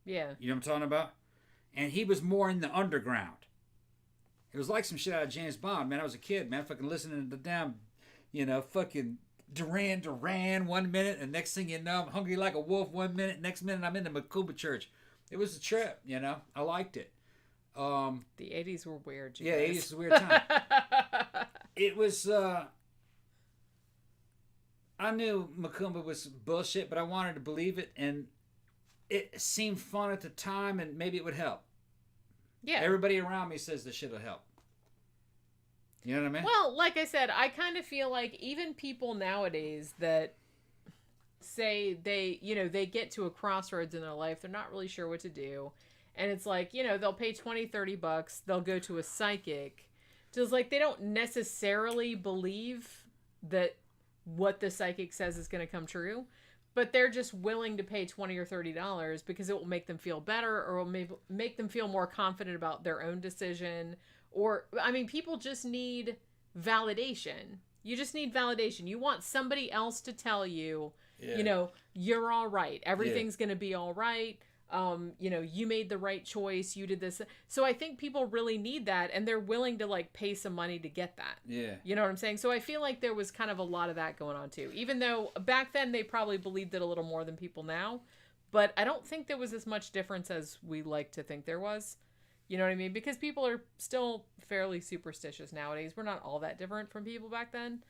Yeah. You know what I'm talking about? And he was more in the underground. It was like some shit out of James Bond, man. I was a kid, man, fucking listening to the damn, fucking Duran 1 minute, and next thing you know, I'm hungry like a wolf 1 minute, next minute I'm in the Macumba church. It was a trip, I liked it. The 80s were weird. Yeah, 80s was a weird time. It was, I knew Macumba was bullshit, but I wanted to believe it, and it seemed fun at the time, and maybe it would help. Yeah. Everybody around me says this shit will help. You know what I mean? Well, like I said, I kind of feel like even people nowadays that say they get to a crossroads in their life, they're not really sure what to do. And it's like, they'll pay $20-$30, they'll go to a psychic. Just like they don't necessarily believe that what the psychic says is going to come true, but they're just willing to pay $20 or $30 because it will make them feel better, or will make them feel more confident about their own decision. Or, I mean, people just need validation. You just need validation. You want somebody else to tell you, you're all right. Everything's going to be all right. You made the right choice. You did this. So I think people really need that, and they're willing to like pay some money to get that. Yeah. You know what I'm saying? So I feel like there was kind of a lot of that going on too. Even though back then they probably believed it a little more than people now, but I don't think there was as much difference as we like to think there was. You know what I mean? Because people are still fairly superstitious nowadays. We're not all that different from people back then.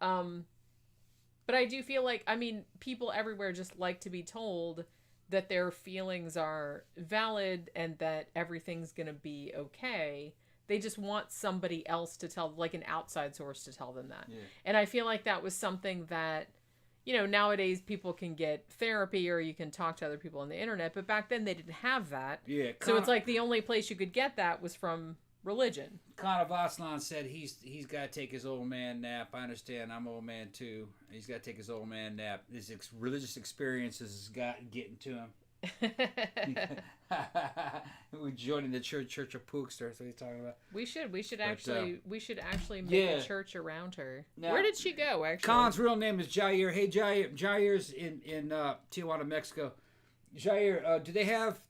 But I do feel like, people everywhere just like to be told that their feelings are valid and that everything's going to be okay. They just want somebody else to tell, like an outside source to tell them that. Yeah. And I feel like that was something that, nowadays people can get therapy or you can talk to other people on the internet, but back then they didn't have that. Yeah. So it's like the only place you could get that was from religion. Connor Voslan said he's got to take his old man nap. I understand. I'm an old man too. He's got to take his old man nap. His religious experiences got getting to him. We're joining the Church of Pookster. That's what he's talking about. We should actually make a church around her. Now, where did she go? Actually, Colin's real name is Jair. Hey, Jair's in Tijuana, Mexico. Jair, do they have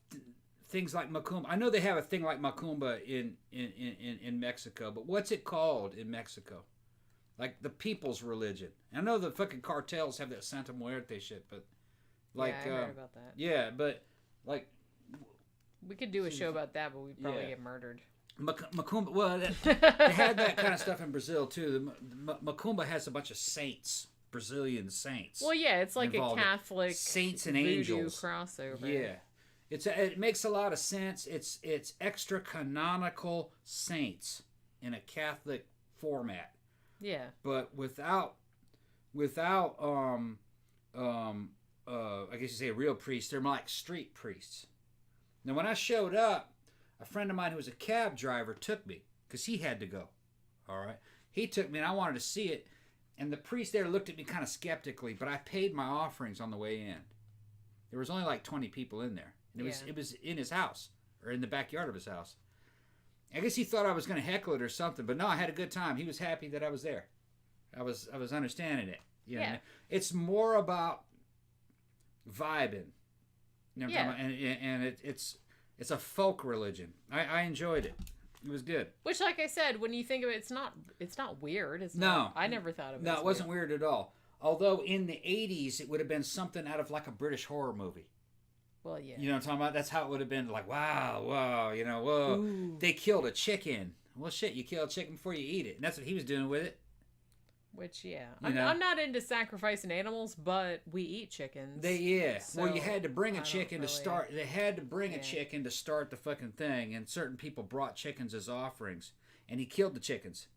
things like Macumba? I know they have a thing like Macumba in Mexico, but what's it called in Mexico? Like the people's religion. I know the fucking cartels have that Santa Muerte shit, but like I heard about that. Yeah, but like we could do a show about that, but we'd probably get murdered. Macumba. Well, they had that kind of stuff in Brazil too. Macumba has a bunch of saints, Brazilian saints. Well, yeah, it's like a Catholic saints and voodoo angels crossover. Yeah. It makes a lot of sense. It's extra canonical saints in a Catholic format. Yeah. But without I guess you say real priests, they're more like street priests. Now when I showed up, a friend of mine who was a cab driver took me because he had to go. All right. He took me and I wanted to see it, and the priest there looked at me kind of skeptically, but I paid my offerings on the way in. There was only like 20 people in there. And it was in his house, or in the backyard of his house. I guess he thought I was going to heckle it or something, but no, I had a good time. He was happy that I was there. I was understanding it. You know? It's more about vibing. You know what I'm talking about? And it's a folk religion. I enjoyed it. It was good. Which, like I said, when you think of it, it's not weird. I never thought of it. No, it wasn't weird at all. Although in the 80s, it would have been something out of like a British horror movie. Well, yeah. You know what I'm talking about? That's how it would have been. Like, wow, whoa. Ooh. They killed a chicken. Well, shit, you kill a chicken before you eat it. And that's what he was doing with it. Which, I'm not into sacrificing animals, but we eat chickens. So well, you had to bring a chicken to start. They had to bring a chicken to start the fucking thing. And certain people brought chickens as offerings. And he killed the chickens.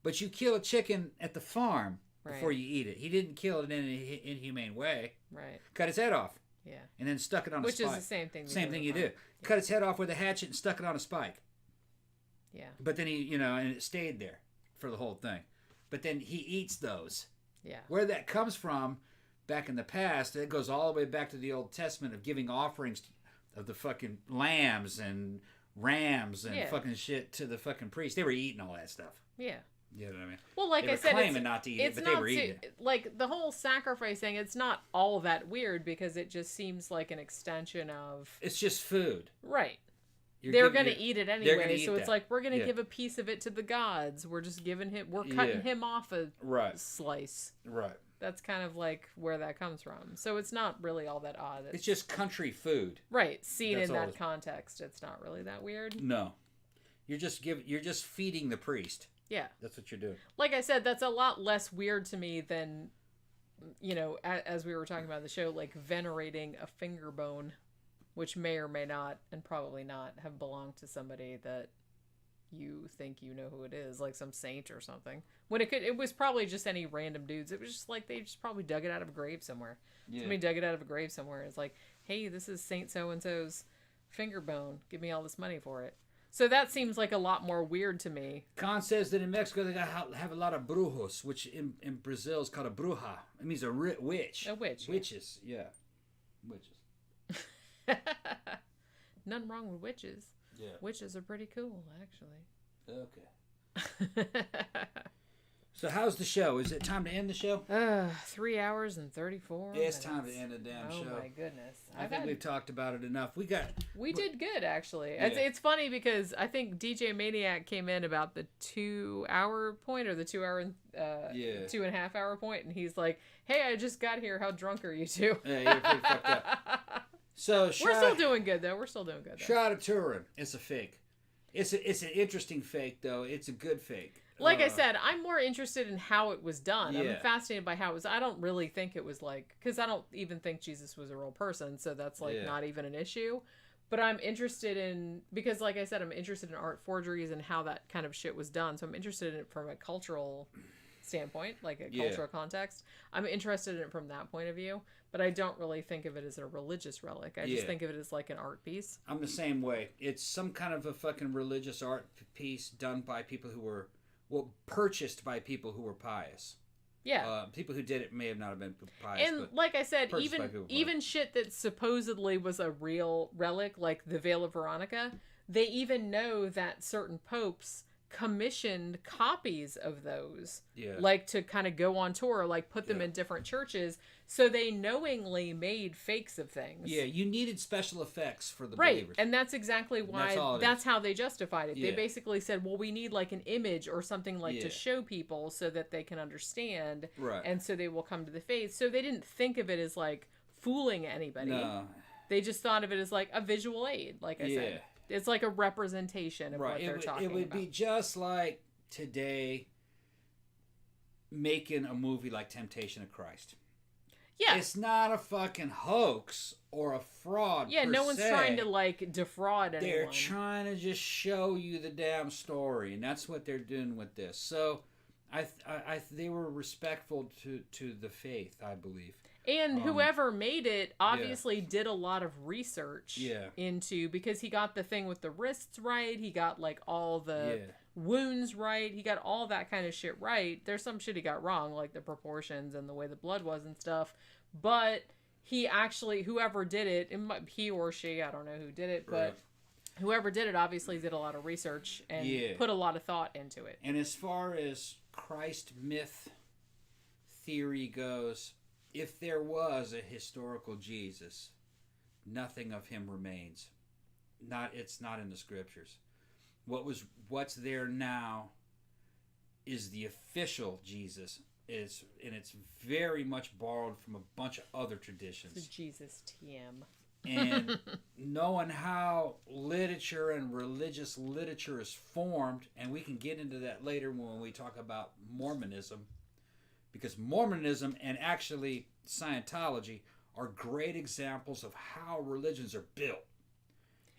But you kill a chicken at the farm before you eat it. He didn't kill it in an inhumane way. Right. Cut his head off. Yeah. And then stuck it on Which a spike. is the same thing. Same thing you do. Yeah. Cut its head off with a hatchet and stuck it on a spike. Yeah. But then he, and it stayed there for the whole thing. But then he eats those. Yeah. Where that comes from, back in the past, it goes all the way back to the Old Testament of giving offerings of the fucking lambs and rams and fucking shit to the fucking priests. They were eating all that stuff. Yeah. You know what I mean? Well, like they I were said, claiming not to eat it, but they were eating it. Like the whole sacrifice thing, it's not all that weird because it just seems like an extension of. It's just food. Right. They're going to eat it anyway, so it's that. like we're going to give a piece of it to the gods. We're just giving him. We're cutting him off a slice. Right. That's kind of like where that comes from. So it's not really all that odd. It's just country food. Right. Seen in that context, it's not really that weird. No. You're just feeding the priest. Yeah. That's what you're doing. Like I said, that's a lot less weird to me than, as we were talking about in the show, like venerating a finger bone, which may or may not, and probably not, have belonged to somebody that you think you know who it is, like some saint or something. When it was probably just any random dudes. It was just like they just probably dug it out of a grave somewhere. Yeah. Somebody dug it out of a grave somewhere. It's like, hey, this is Saint so-and-so's finger bone. Give me all this money for it. So that seems like a lot more weird to me. Khan says that in Mexico they have a lot of brujos, which in Brazil is called a bruja. It means a witch. A witch. Witches, yeah. Witches. Nothing wrong with witches. Yeah. Witches are pretty cool, actually. Okay. So how's the show? Is it time to end the show? 3 hours and 34 Yeah, it's minutes. time to end the damn show. Oh my goodness. I think we've talked about it enough. We did good, actually. Yeah. It's funny because I think DJ Maniac came in about the 2 hour point or the 2 hour 2.5 hour point, and he's like, hey, I just got here. How drunk are you two? Yeah, you're pretty fucked up. So we're still doing good, though. Shroud of Turin. It's a fake. It's an interesting fake, though. It's a good fake. Like I said, I'm more interested in how it was done. Yeah. I'm fascinated by how it was. I don't really think it was like, because I don't even think Jesus was a real person, so that's like not even an issue. But I'm interested in, because like I said, I'm interested in art forgeries and how that kind of shit was done. So I'm interested in it from a cultural standpoint, like a cultural context. I'm interested in it from that point of view, but I don't really think of it as a religious relic. I just think of it as like an art piece. I'm the same way. It's some kind of a fucking religious art piece done by people who were, purchased by people who were pious. Yeah. People who did it may have not have been pious. And like I said, even shit that supposedly was a real relic, like the Veil of Veronica, they even know that certain popes commissioned copies of those, like to kind of go on tour, like put them in different churches, so they knowingly made fakes of things. Yeah, you needed special effects for the right, believers. and that's exactly why that's how they justified it. Yeah. They basically said, well, we need like an image or something like to show people so that they can understand, right? And so they will come to the faith. So they didn't think of it as like fooling anybody. No. They just thought of it as like a visual aid, like I said. It's like a representation of what they're talking about. It would be just like today making a movie like Temptation of Christ. Yeah. It's not a fucking hoax or a fraud. Yeah, no one's trying to like defraud anyone. They're trying to just show you the damn story, and that's what they're doing with this. So they were respectful to the faith, I believe. And whoever made it obviously did a lot of research into, because he got the thing with the wrists right. He got like all the wounds right. He got all that kind of shit right. There's some shit he got wrong, like the proportions and the way the blood was and stuff. But he actually, whoever did it, he or she, I don't know who did it, but whoever did it obviously did a lot of research and put a lot of thought into it. And as far as Christ myth theory goes, if there was a historical Jesus, nothing of him remains. It's not in the scriptures. What's there now is the official Jesus, and it's very much borrowed from a bunch of other traditions. It's Jesus TM. And knowing how literature and religious literature is formed, and we can get into that later when we talk about Mormonism, because Mormonism and actually Scientology are great examples of how religions are built.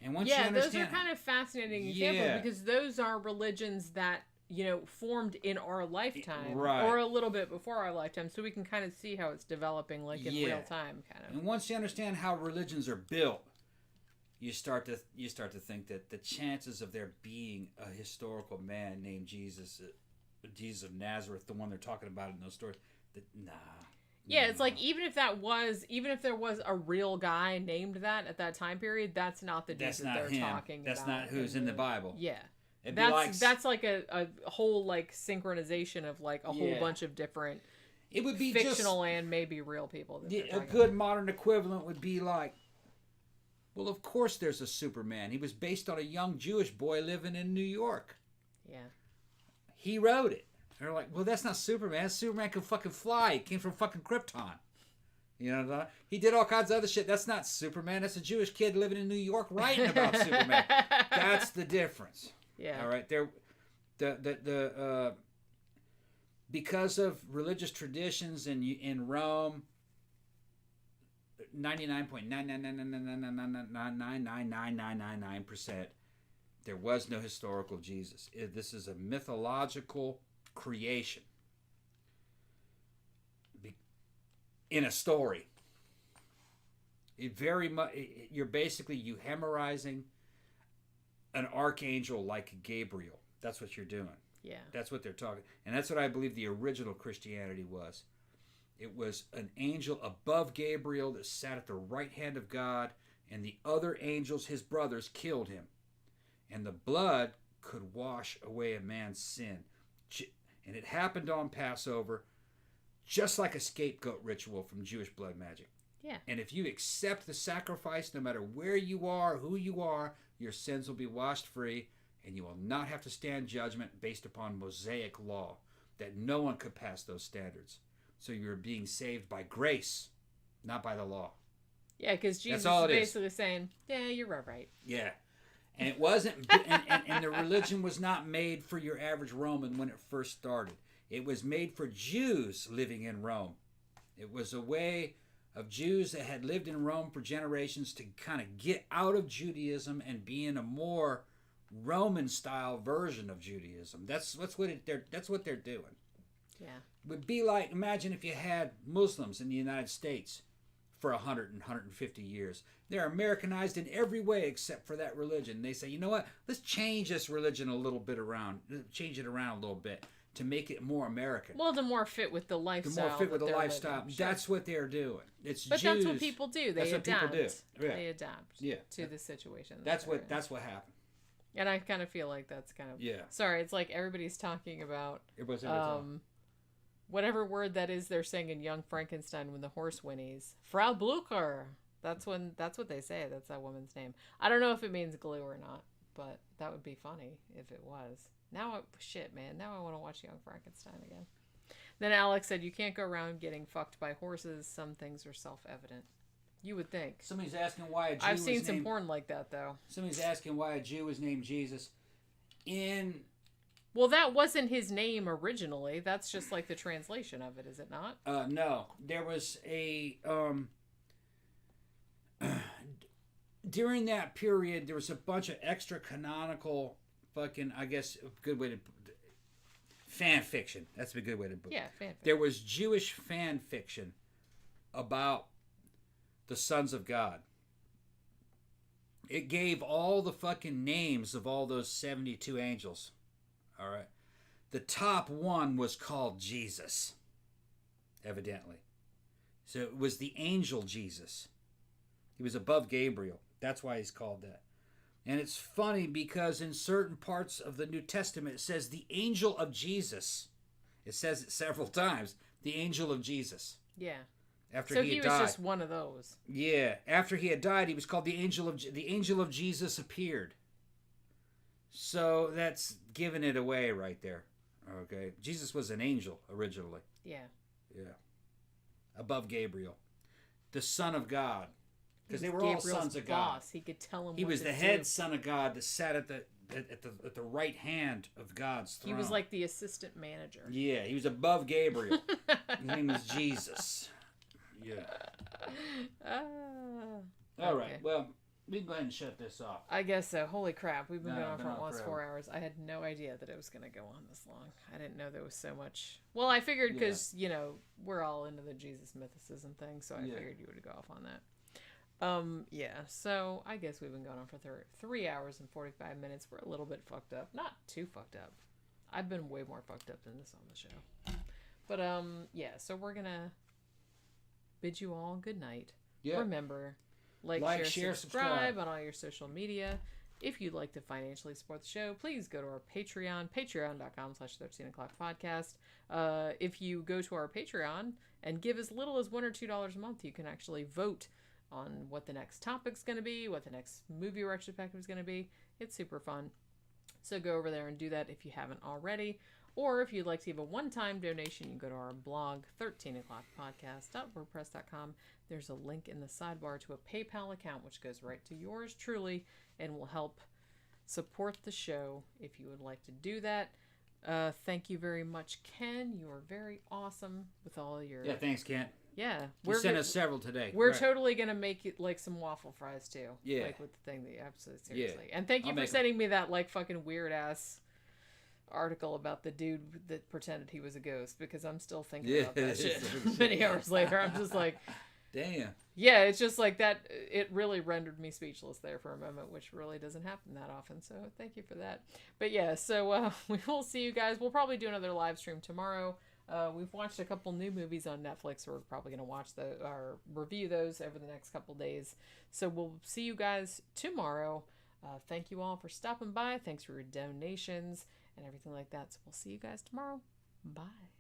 And once you understand, those are kind of fascinating examples, because those are religions that formed in our lifetime, Right. or a little bit before our lifetime, so we can kind of see how it's developing, like in real time, kind of. And once you understand how religions are built, you start to think that the chances of there being a historical man named Jesus of Nazareth, the one they're talking about in those stories, Yeah, it's like even if there was a real guy named that at that time period, that's not the dude that they're talking about. That's not who's in the Bible. Yeah. It'd That's like a whole like synchronization of like a whole bunch of different it would be fictional and maybe real people. A good modern equivalent would be like, well, of course there's a Superman. He was based on a young Jewish boy living in New York. Yeah. He wrote it. They're like, well, that's not Superman. Superman can fucking fly. He came from fucking Krypton. You know, he did all kinds of other shit. That's not Superman. That's a Jewish kid living in New York writing about Superman. That's the difference. Yeah. All right. Because of religious traditions in Rome, 99.99999999999% there was no historical Jesus. This is a mythological creation in a story. You're hemorrhaging an archangel like Gabriel. That's what you're doing. Yeah. That's what they're talking. And that's what I believe the original Christianity was. It was an angel above Gabriel that sat at the right hand of God, and the other angels, his brothers, killed him. And the blood could wash away a man's sin. And it happened on Passover, just like a scapegoat ritual from Jewish blood magic. Yeah. And if you accept the sacrifice, no matter where you are, who you are, your sins will be washed free, and you will not have to stand judgment based upon Mosaic law, that no one could pass those standards. So you're being saved by grace, not by the law. Yeah, because Jesus is basically saying, yeah, you're right. Yeah. And it wasn't, and the religion was not made for your average Roman when it first started. It was made for Jews living in Rome. It was a way of Jews that had lived in Rome for generations to kind of get out of Judaism and be in a more Roman-style version of Judaism. That's what they're doing. Yeah. It would be like, imagine if you had Muslims in the United States for 100 and 150 years. They're Americanized in every way except for that religion. They say, you know what? Let's change this religion a little bit around. Change it around a little bit to make it more American. Well, to more fit with the lifestyle. To more fit with the lifestyle. Sure. That's what they're doing. It's but Jews. That's what people do. They adapt. That's what people do. Yeah. They adapt to the situation. That's what happened. And I kind of feel like that's kind of... Yeah. Sorry, it's like everybody's talking about... whatever word that is they're saying in Young Frankenstein when the horse whinnies. Frau Blucher. That's what they say. That's that woman's name. I don't know if it means glue or not, but that would be funny if it was. Now I want to watch Young Frankenstein again. Then Alex said, you can't go around getting fucked by horses. Some things are self-evident. You would think. Somebody's asking why a Jew I've seen some porn like that, though. Somebody's asking why a Jew was named Jesus. Well, that wasn't his name originally. That's just like the translation of it, is it not? No. There was a... during that period, there was a bunch of extra canonical fucking, I guess, a good way to... fan fiction. That's a good way to put it. Yeah, fan fiction. There was Jewish fan fiction about the sons of God. It gave all the fucking names of all those 72 angels. All right. The top one was called Jesus, evidently. So it was the angel Jesus. He was above Gabriel. That's why he's called that. And it's funny because in certain parts of the New Testament, it says the angel of Jesus. It says it several times. The angel of Jesus. Yeah. After so he he had was died. just one of those. Yeah. After he had died, he was called the angel of Jesus appeared. So that's giving it away right there. Okay. Jesus was an angel originally. Yeah. Yeah. Above Gabriel. The Son of God. Because they were all sons of God. Boss. He could tell him He what was to the do. head son of God that sat at the right hand of God's throne. He was like the assistant manager. Yeah, he was above Gabriel. His name was Jesus. Yeah. All right. Well, We can go ahead and shut this off. I guess so. Holy crap. We've been No, going on been for on almost forever. 4 hours. I had no idea that it was going to go on this long. I didn't know there was so much. Well, I figured because, you know, we're all into the Jesus mythicism thing, so I figured you would go off on that. Yeah, so I guess we've been going on for 3 hours and 45 minutes. We're a little bit fucked up. Not too fucked up. I've been way more fucked up than this on the show. But, yeah, so we're going to bid you all good night. Yeah. Remember, like, share, subscribe on all your social media. If you'd like to financially support the show, please go to our Patreon, patreon.com/13o'clock podcast. If you go to our Patreon and give as little as $1 or $2 a month, you can actually vote on what the next topic's going to be, what the next movie retrospective is going to be. It's super fun. So go over there and do that if you haven't already. Or if you'd like to give a one-time donation, you can go to our blog, 13o'clockpodcast.wordpress.com. There's a link in the sidebar to a PayPal account, which goes right to yours truly and will help support the show if you would like to do that. Thank you very much, Ken. You are very awesome with all your... Yeah, thanks, Kent. Yeah. You sent us several today. We're Right. totally going to make it like some waffle fries, too. Yeah. Like with the thing that you absolutely seriously. Yeah. And thank you I'll for make sending me that like fucking weird-ass article about the dude that pretended he was a ghost, because I'm still thinking about that shit many hours later. I'm just like, damn. Yeah, it's just like that. It really rendered me speechless there for a moment, which really doesn't happen that often. So thank you for that. But yeah, so we will see you guys. We'll probably do another live stream tomorrow. We've watched a couple new movies on Netflix. We're probably going to watch or review those over the next couple days. So we'll see you guys tomorrow. Thank you all for stopping by. Thanks for your donations and everything like that. So we'll see you guys tomorrow. Bye.